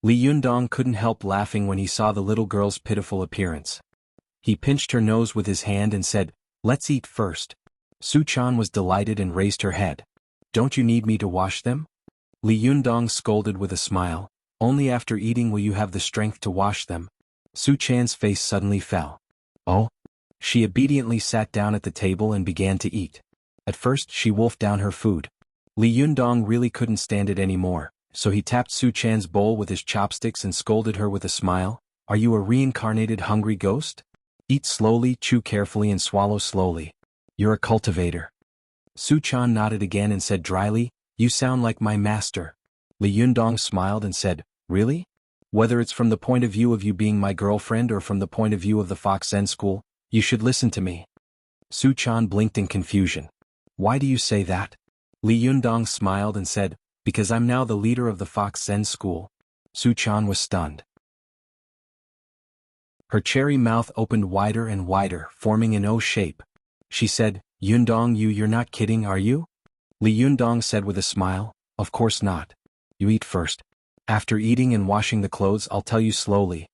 Li Yundong couldn't help laughing when he saw the little girl's pitiful appearance. He pinched her nose with his hand and said, "Let's eat first." Su Chan was delighted and raised her head. "Don't you need me to wash them?" Li Yundong scolded with a smile, "Only after eating will you have the strength to wash them." Su Chan's face suddenly fell. "Oh?" She obediently sat down at the table and began to eat. At first she wolfed down her food. Li Yundong really couldn't stand it anymore, so he tapped Su Chan's bowl with his chopsticks and scolded her with a smile, "Are you a reincarnated hungry ghost? Eat slowly, chew carefully and swallow slowly. You're a cultivator." Su Chan nodded again and said dryly, "You sound like my master." Li Yundong smiled and said, "Really? Whether it's from the point of view of you being my girlfriend or from the point of view of the Fox Zen School, you should listen to me." Su Chan blinked in confusion. "Why do you say that?" Li Yundong smiled and said, "Because I'm now the leader of the Fox Zen School." Su Chan was stunned. Her cherry mouth opened wider and wider, forming an O shape. She said, "Yundong, you're not kidding, are you?" Li Yundong said with a smile, "Of course not. You eat first. After eating and washing the clothes I'll tell you slowly."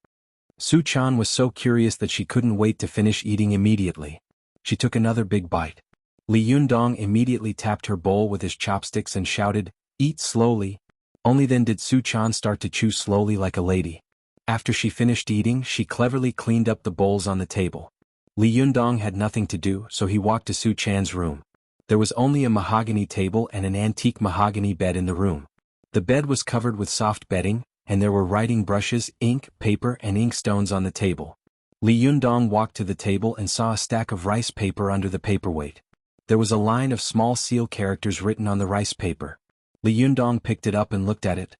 Su Chan was so curious that she couldn't wait to finish eating immediately. She took another big bite. Li Yundong immediately tapped her bowl with his chopsticks and shouted, "Eat slowly." Only then did Su Chan start to chew slowly like a lady. After she finished eating, she cleverly cleaned up the bowls on the table. Li Yundong had nothing to do, so he walked to Su Chan's room. There was only a mahogany table and an antique mahogany bed in the room. The bed was covered with soft bedding, and there were writing brushes, ink, paper and inkstones on the table. Li Yundong walked to the table and saw a stack of rice paper under the paperweight. There was a line of small seal characters written on the rice paper. Li Yundong picked it up and looked at it.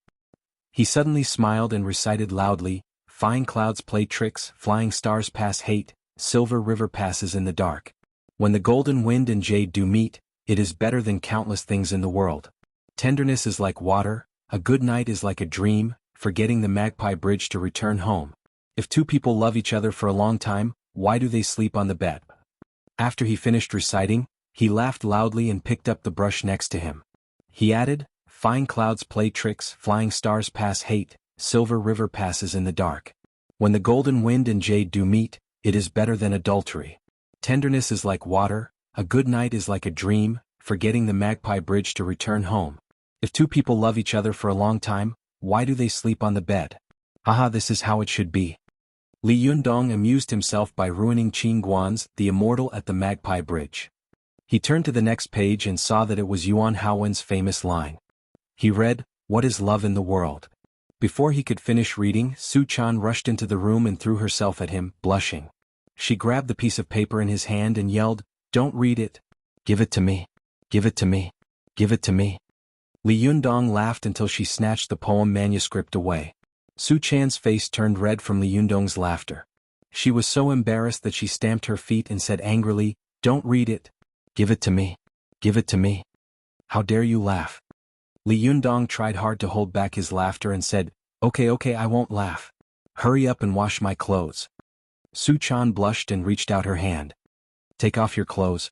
He suddenly smiled and recited loudly, "Fine clouds play tricks, flying stars pass hate, silver river passes in the dark. When the golden wind and jade do meet, it is better than countless things in the world. Tenderness is like water, a good night is like a dream, forgetting the magpie bridge to return home. If two people love each other for a long time, why do they sleep on the bed?" After he finished reciting, he laughed loudly and picked up the brush next to him. He added, "Fine clouds play tricks, flying stars pass hate, silver river passes in the dark. When the golden wind and jade do meet, it is better than adultery. Tenderness is like water, a good night is like a dream, forgetting the magpie bridge to return home. If two people love each other for a long time, why do they sleep on the bed? Haha, this is how it should be." Li Yundong amused himself by ruining Qin Guan's The Immortal at the Magpie Bridge. He turned to the next page and saw that it was Yuan Haowen's famous line. He read, "What is love in the world?" Before he could finish reading, Su Chan rushed into the room and threw herself at him, blushing. She grabbed the piece of paper in his hand and yelled, "Don't read it. Give it to me. Give it to me. Give it to me." Li Yundong laughed until she snatched the poem manuscript away. Su Chan's face turned red from Li Yundong's laughter. She was so embarrassed that she stamped her feet and said angrily, "Don't read it. Give it to me. Give it to me. How dare you laugh?" Li Yundong tried hard to hold back his laughter and said, Okay, I won't laugh. Hurry up and wash my clothes." Su Chan blushed and reached out her hand. "Take off your clothes."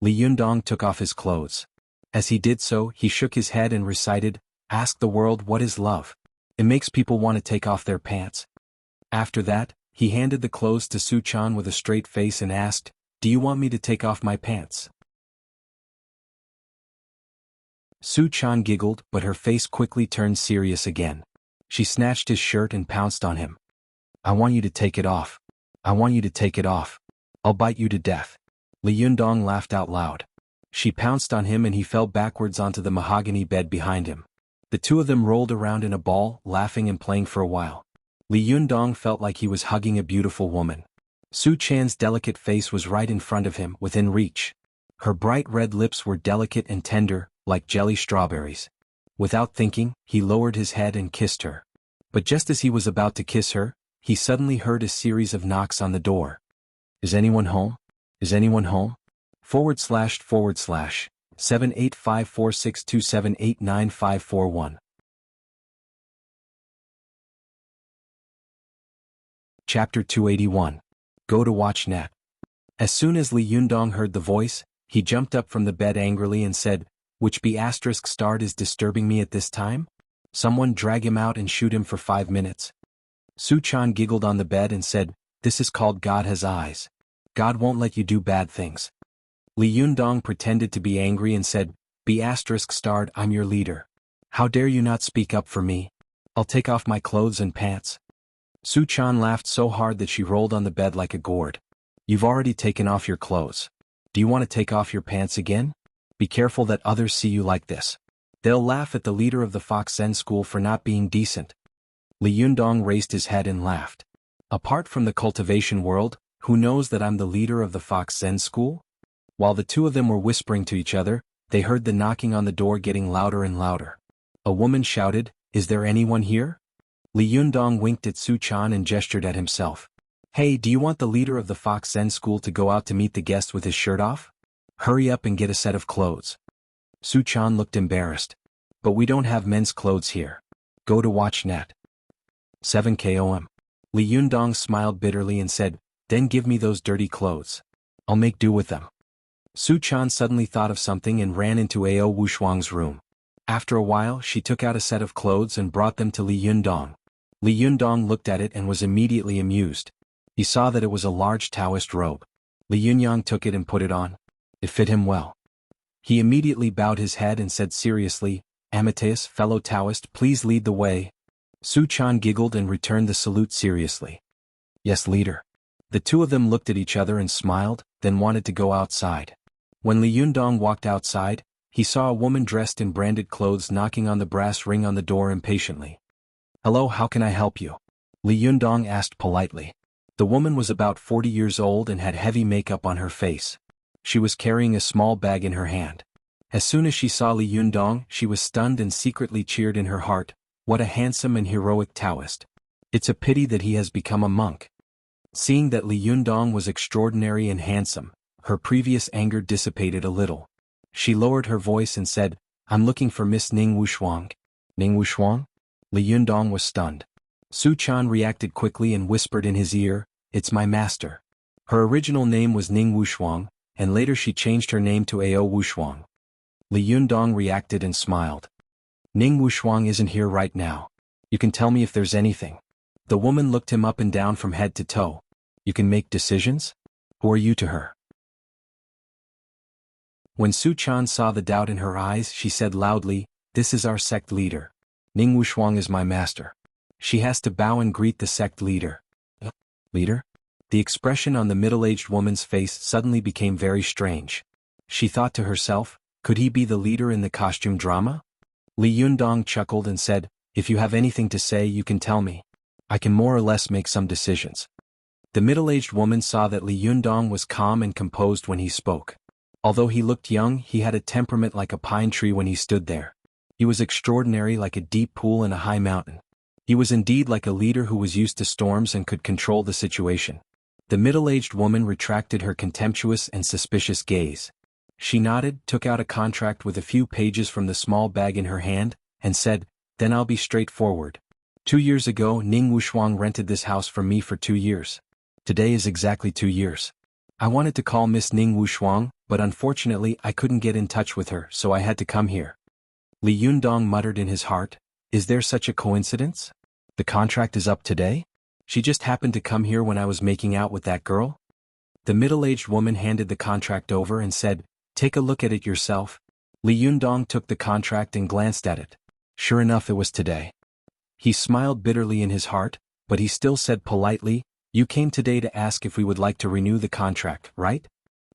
Li Yundong took off his clothes. As he did so, he shook his head and recited, "Ask the world what is love. It makes people want to take off their pants." After that, he handed the clothes to Su-chan with a straight face and asked, "Do you want me to take off my pants?" Su-chan giggled, but her face quickly turned serious again. She snatched his shirt and pounced on him. "I want you to take it off. I want you to take it off. I'll bite you to death." Li Yundong laughed out loud. She pounced on him and he fell backwards onto the mahogany bed behind him. The two of them rolled around in a ball, laughing and playing for a while. Li Yundong felt like he was hugging a beautiful woman. Su-chan's delicate face was right in front of him, within reach. Her bright red lips were delicate and tender, like jelly strawberries. Without thinking, he lowered his head and kissed her. But just as he was about to kiss her, he suddenly heard a series of knocks on the door. "Is anyone home? Is anyone home? //7854627899541." Chapter 281. Go to watch net. As soon as Li Yundong heard the voice, he jumped up from the bed angrily and said, "Which *** is disturbing me at this time? Someone drag him out and shoot him for 5 minutes." Su-chan giggled on the bed and said, "This is called God has eyes. God won't let you do bad things." Li Yundong pretended to be angry and said, ***, I'm your leader. How dare you not speak up for me? I'll take off my clothes and pants." Su-chan laughed so hard that she rolled on the bed like a gourd. "You've already taken off your clothes. Do you want to take off your pants again? Be careful that others see you like this. They'll laugh at the leader of the Fox Zen school for not being decent." Li Yundong raised his head and laughed. "Apart from the cultivation world, who knows that I'm the leader of the Fox Zen school?" While the two of them were whispering to each other, they heard the knocking on the door getting louder and louder. A woman shouted, "Is there anyone here?" Li Yundong winked at Su-chan and gestured at himself. "Hey, do you want the leader of the Fox Zen school to go out to meet the guest with his shirt off? Hurry up and get a set of clothes." Su-chan looked embarrassed. "But we don't have men's clothes here. Go to watch net. 7 KOM. Li Yundong smiled bitterly and said, "Then give me those dirty clothes. I'll make do with them." Su-chan suddenly thought of something and ran into Ao Wushuang's room. After a while she took out a set of clothes and brought them to Li Yundong. Li Yundong looked at it and was immediately amused. He saw that it was a large Taoist robe. Li Yundong took it and put it on. It fit him well. He immediately bowed his head and said seriously, "Amateus, fellow Taoist, please lead the way." Su-chan giggled and returned the salute seriously. "Yes, leader." The two of them looked at each other and smiled, then wanted to go outside. When Li Yundong walked outside, he saw a woman dressed in branded clothes knocking on the brass ring on the door impatiently. "Hello, how can I help you?" Li Yundong asked politely. The woman was about 40 years old and had heavy makeup on her face. She was carrying a small bag in her hand. As soon as she saw Li Yundong, she was stunned and secretly cheered in her heart, "What a handsome and heroic Taoist. It's a pity that he has become a monk." Seeing that Li Yundong was extraordinary and handsome, her previous anger dissipated a little. She lowered her voice and said, "I'm looking for Miss Ning Wushuang." "Ning Wushuang?" Li Yundong was stunned. Su-chan reacted quickly and whispered in his ear, "It's my master." Her original name was Ning Wushuang, and later she changed her name to Ao Wushuang. Li Yundong reacted and smiled. "Ning Wushuang isn't here right now. You can tell me if there's anything." The woman looked him up and down from head to toe. "You can make decisions? Who are you to her?" When Su-chan saw the doubt in her eyes, she said loudly, "This is our sect leader. Ning Wushuang is my master." She has to bow and greet the sect leader. "Leader?" The expression on the middle-aged woman's face suddenly became very strange. She thought to herself, could he be the leader in the costume drama? Li Yundong chuckled and said, "If you have anything to say, you can tell me. I can more or less make some decisions." The middle-aged woman saw that Li Yundong was calm and composed when he spoke. Although he looked young, he had a temperament like a pine tree when he stood there. He was extraordinary, like a deep pool in a high mountain. He was indeed like a leader who was used to storms and could control the situation. The middle-aged woman retracted her contemptuous and suspicious gaze. She nodded, took out a contract with a few pages from the small bag in her hand, and said, "Then I'll be straightforward. 2 years ago, Ning Wushuang rented this house from me for 2 years. Today is exactly 2 years. I wanted to call Miss Ning Wushuang, but unfortunately I couldn't get in touch with her, so I had to come here. Li Yundong muttered in his heart, is there such a coincidence? The contract is up today? She just happened to come here when I was making out with that girl? The middle-aged woman handed the contract over and said, take a look at it yourself. Li Yundong took the contract and glanced at it. Sure enough, it was today. He smiled bitterly in his heart, but he still said politely, you came today to ask if we would like to renew the contract, right?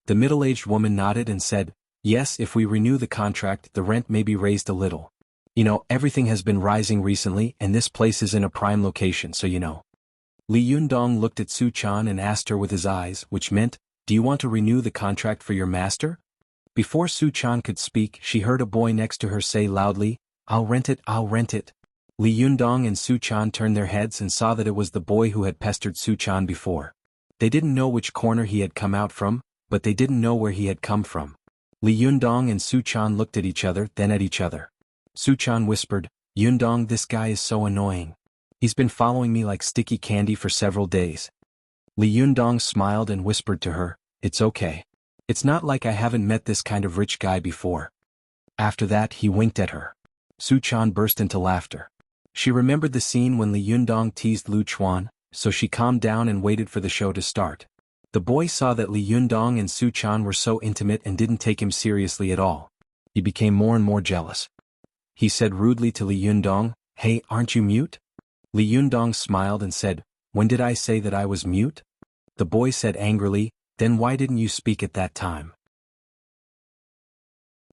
The middle-aged woman nodded and said, yes, if we renew the contract, the rent may be raised a little. You know, everything has been rising recently and this place is in a prime location, so you know. Li Yundong looked at Su Chan and asked her with his eyes, which meant, do you want to renew the contract for your master? Before Su Chan could speak, she heard a boy next to her say loudly, I'll rent it, I'll rent it. Li Yundong and Su Chan turned their heads and saw that it was the boy who had pestered Su Chan before. They didn't know which corner he had come out from, but they didn't know where he had come from. Li Yundong and Su Chan looked at each other, then at each other. Su Chan whispered, Yundong, this guy is so annoying. He's been following me like sticky candy for several days. Li Yundong smiled and whispered to her, it's okay. It's not like I haven't met this kind of rich guy before. After that, he winked at her. Su Chan burst into laughter. She remembered the scene when Li Yundong teased Lu Chuan, so she calmed down and waited for the show to start. The boy saw that Li Yundong and Su Chan were so intimate and didn't take him seriously at all. He became more and more jealous. He said rudely to Li Yundong, hey, aren't you mute? Li Yundong smiled and said, when did I say that I was mute? The boy said angrily, then why didn't you speak at that time?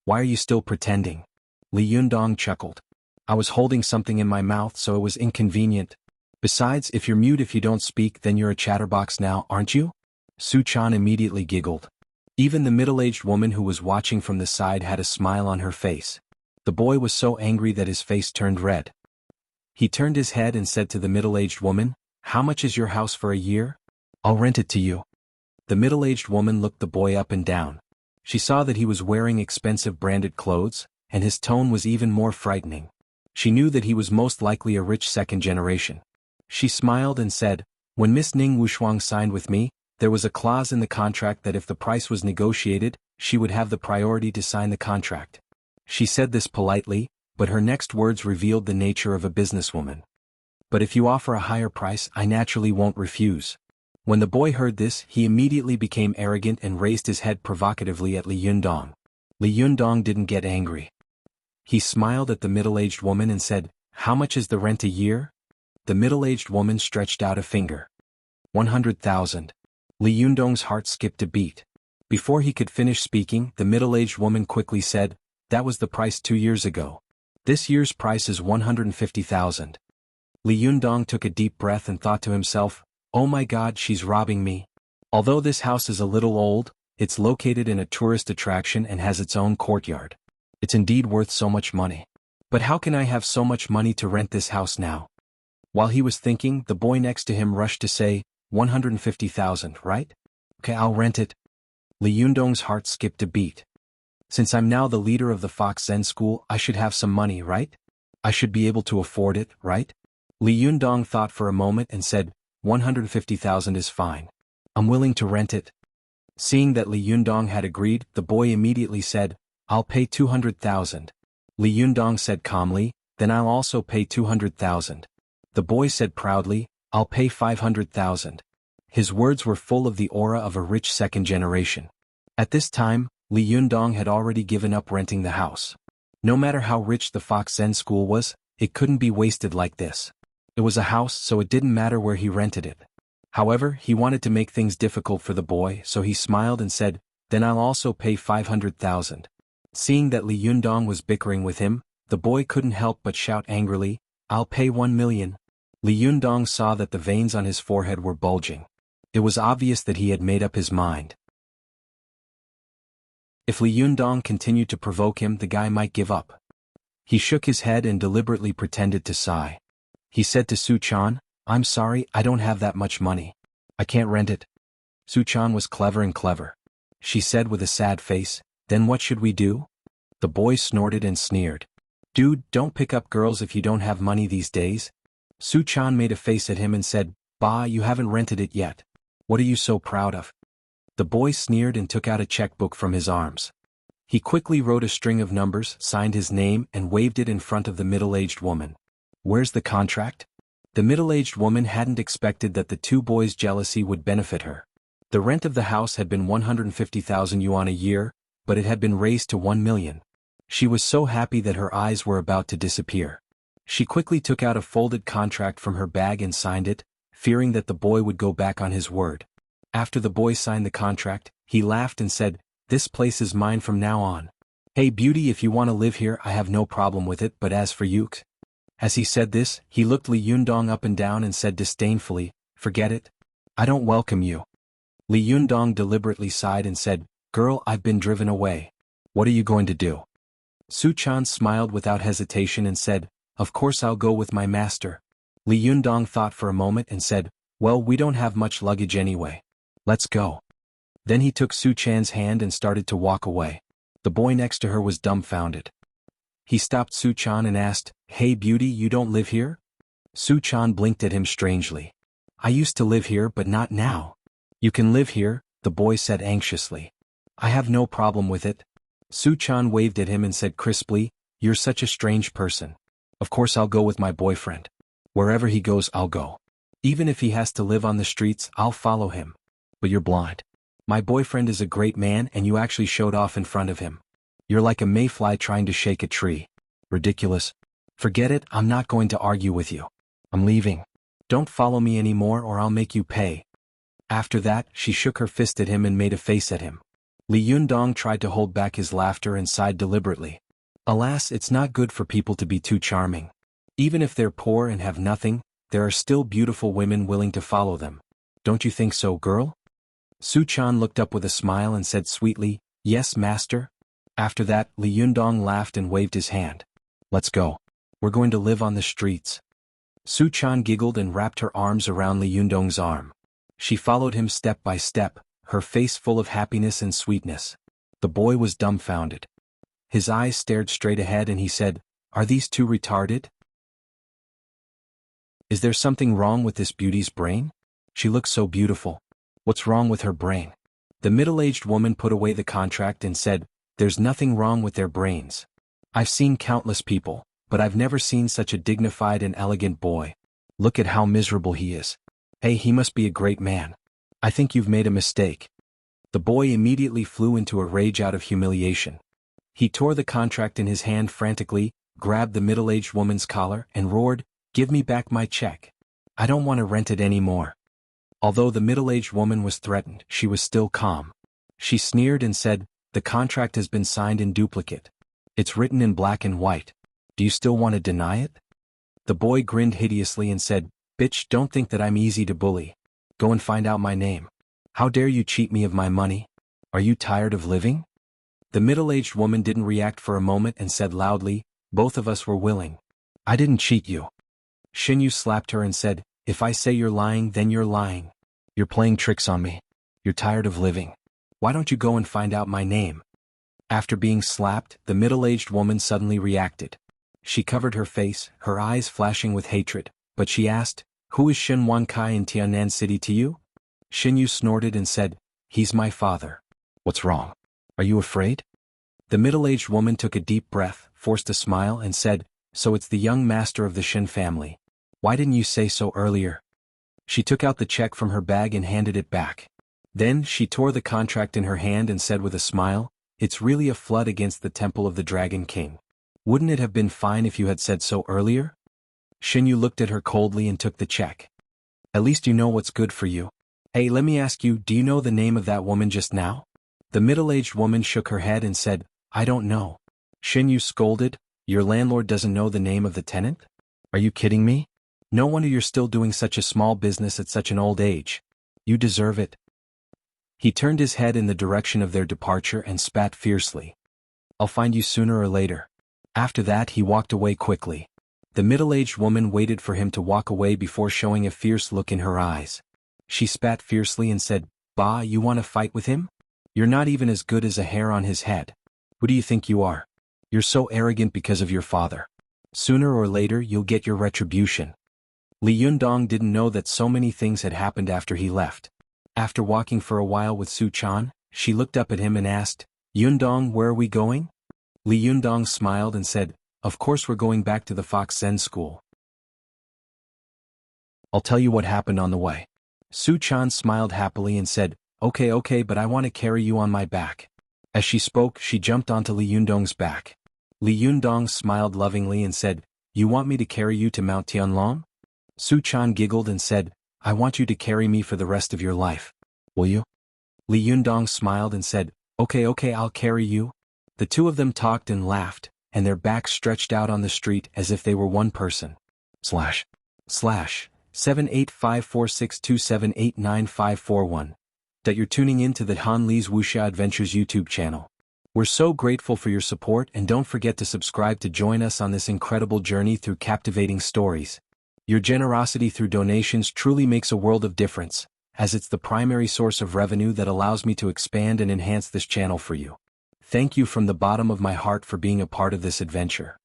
Why are you still pretending? Li Yundong chuckled. I was holding something in my mouth, so it was inconvenient. Besides, if you're mute if you don't speak, then you're a chatterbox now, aren't you? Su Chan immediately giggled. Even the middle-aged woman who was watching from the side had a smile on her face. The boy was so angry that his face turned red. He turned his head and said to the middle-aged woman, how much is your house for a year? I'll rent it to you. The middle-aged woman looked the boy up and down. She saw that he was wearing expensive branded clothes, and his tone was even more frightening. She knew that he was most likely a rich second generation. She smiled and said, when Miss Ning Wushuang signed with me, there was a clause in the contract that if the price was negotiated, she would have the priority to sign the contract. She said this politely, but her next words revealed the nature of a businesswoman. But if you offer a higher price, I naturally won't refuse. When the boy heard this, he immediately became arrogant and raised his head provocatively at Li Yundong. Li Yundong didn't get angry. He smiled at the middle-aged woman and said, how much is the rent a year? The middle-aged woman stretched out a finger. 100,000. Li Yundong's heart skipped a beat. Before he could finish speaking, the middle-aged woman quickly said, that was the price 2 years ago. This year's price is 150,000. Li Yundong took a deep breath and thought to himself, oh my God, she's robbing me. Although this house is a little old, it's located in a tourist attraction and has its own courtyard. It's indeed worth so much money. But how can I have so much money to rent this house now? While he was thinking, the boy next to him rushed to say, 150,000, right? Okay, I'll rent it. Li Yundong's heart skipped a beat. Since I'm now the leader of the Fox Zen school, I should have some money, right? I should be able to afford it, right? Li Yundong thought for a moment and said, 150,000 is fine. I'm willing to rent it. Seeing that Li Yundong had agreed, the boy immediately said, I'll pay 200,000. Li Yundong said calmly, then I'll also pay 200,000. The boy said proudly, I'll pay 500,000. His words were full of the aura of a rich second generation. At this time, Li Yundong had already given up renting the house. No matter how rich the Fox Zen school was, it couldn't be wasted like this. It was a house, so it didn't matter where he rented it. However, he wanted to make things difficult for the boy, so he smiled and said, then I'll also pay 500,000. Seeing that Li Yundong was bickering with him, the boy couldn't help but shout angrily, I'll pay 1 million. Li Yundong saw that the veins on his forehead were bulging. It was obvious that he had made up his mind. If Li Yundong continued to provoke him, the guy might give up. He shook his head and deliberately pretended to sigh. He said to Su Chan, I'm sorry, I don't have that much money. I can't rent it. Su Chan was clever and clever. She said with a sad face, then what should we do? The boy snorted and sneered. Dude, don't pick up girls if you don't have money these days. Su Chan made a face at him and said, bah, you haven't rented it yet. What are you so proud of? The boy sneered and took out a checkbook from his arms. He quickly wrote a string of numbers, signed his name, and waved it in front of the middle-aged woman. "Where's the contract?" The middle-aged woman hadn't expected that the two boys' jealousy would benefit her. The rent of the house had been 150,000 yuan a year, but it had been raised to 1 million. She was so happy that her eyes were about to disappear. She quickly took out a folded contract from her bag and signed it, fearing that the boy would go back on his word. After the boy signed the contract, he laughed and said, "This place is mine from now on. Hey beauty, if you want to live here I have no problem with it, but as for you..." As he said this, he looked Li Yundong up and down and said disdainfully, "Forget it. I don't welcome you." Li Yundong deliberately sighed and said, "Girl, I've been driven away. What are you going to do?" Su Chan smiled without hesitation and said, "Of course I'll go with my master." Li Yundong thought for a moment and said, "Well, we don't have much luggage anyway. Let's go." Then he took Su Chan's hand and started to walk away. The boy next to her was dumbfounded. He stopped Su Chan and asked, "Hey beauty, you don't live here?" Su Chan blinked at him strangely. "I used to live here but not now." "You can live here," the boy said anxiously. "I have no problem with it." Su Chan waved at him and said crisply, "You're such a strange person. Of course I'll go with my boyfriend. Wherever he goes I'll go. Even if he has to live on the streets I'll follow him. But you're blind. My boyfriend is a great man and you actually showed off in front of him. You're like a mayfly trying to shake a tree. Ridiculous. Forget it, I'm not going to argue with you. I'm leaving. Don't follow me anymore or I'll make you pay." After that, she shook her fist at him and made a face at him. Li Yundong tried to hold back his laughter and sighed deliberately. Alas, it's not good for people to be too charming. Even if they're poor and have nothing, there are still beautiful women willing to follow them. Don't you think so, girl? Su Chan looked up with a smile and said sweetly, "Yes, master." After that, Li Yundong laughed and waved his hand. "Let's go. We're going to live on the streets." Su Chan giggled and wrapped her arms around Li Yundong's arm. She followed him step by step, her face full of happiness and sweetness. The boy was dumbfounded. His eyes stared straight ahead and he said, "Are these two retarded? Is there something wrong with this beauty's brain? She looks so beautiful. What's wrong with her brain?" The middle-aged woman put away the contract and said, "There's nothing wrong with their brains. I've seen countless people, but I've never seen such a dignified and elegant boy. Look at how miserable he is. Hey, he must be a great man. I think you've made a mistake." The boy immediately flew into a rage out of humiliation. He tore the contract in his hand frantically, grabbed the middle-aged woman's collar, and roared, "Give me back my check. I don't want to rent it anymore." Although the middle-aged woman was threatened, she was still calm. She sneered and said, "The contract has been signed in duplicate. It's written in black and white. Do you still want to deny it?" The boy grinned hideously and said, "Bitch, don't think that I'm easy to bully. Go and find out my name. How dare you cheat me of my money? Are you tired of living?" The middle-aged woman didn't react for a moment and said loudly, "Both of us were willing. I didn't cheat you." Xinyu slapped her and said, "If I say you're lying, then you're lying. You're playing tricks on me. You're tired of living. Why don't you go and find out my name?" After being slapped, the middle-aged woman suddenly reacted. She covered her face, her eyes flashing with hatred, but she asked, "Who is Shen Wankai in Tianan City to you?" Xinyu snorted and said, "He's my father." "What's wrong? Are you afraid?" The middle-aged woman took a deep breath, forced a smile and said, "So it's the young master of the Shen family. Why didn't you say so earlier?" She took out the check from her bag and handed it back. Then she tore the contract in her hand and said with a smile, "It's really a flood against the temple of the Dragon King. Wouldn't it have been fine if you had said so earlier?" Xinyu looked at her coldly and took the check. "At least you know what's good for you. Hey, let me ask you, do you know the name of that woman just now?" The middle-aged woman shook her head and said, "I don't know." Xinyu scolded, "Your landlord doesn't know the name of the tenant? Are you kidding me? No wonder you're still doing such a small business at such an old age. You deserve it." He turned his head in the direction of their departure and spat fiercely. "I'll find you sooner or later." After that he walked away quickly. The middle-aged woman waited for him to walk away before showing a fierce look in her eyes. She spat fiercely and said, "Bah, you want to fight with him? You're not even as good as a hair on his head. Who do you think you are? You're so arrogant because of your father. Sooner or later you'll get your retribution." Li Yundong didn't know that so many things had happened after he left. After walking for a while with Su Chan, she looked up at him and asked, Yundong, where are we going? Li Yundong smiled and said, of course we're going back to the Fox Zen school. I'll tell you what happened on the way. Su Chan smiled happily and said, okay, but I want to carry you on my back. As she spoke, she jumped onto Li Yundong's back. Li Yundong smiled lovingly and said, you want me to carry you to Mount Tianlong? Su Chan giggled and said, I want you to carry me for the rest of your life. Will you? Li Yundong smiled and said, okay, I'll carry you. The two of them talked and laughed, and their backs stretched out on the street as if they were one person. //7854627895541. That you're tuning in to the Han Li's Wuxia Adventures YouTube channel. We're so grateful for your support, and don't forget to subscribe to join us on this incredible journey through captivating stories. Your generosity through donations truly makes a world of difference, as it's the primary source of revenue that allows me to expand and enhance this channel for you. Thank you from the bottom of my heart for being a part of this adventure.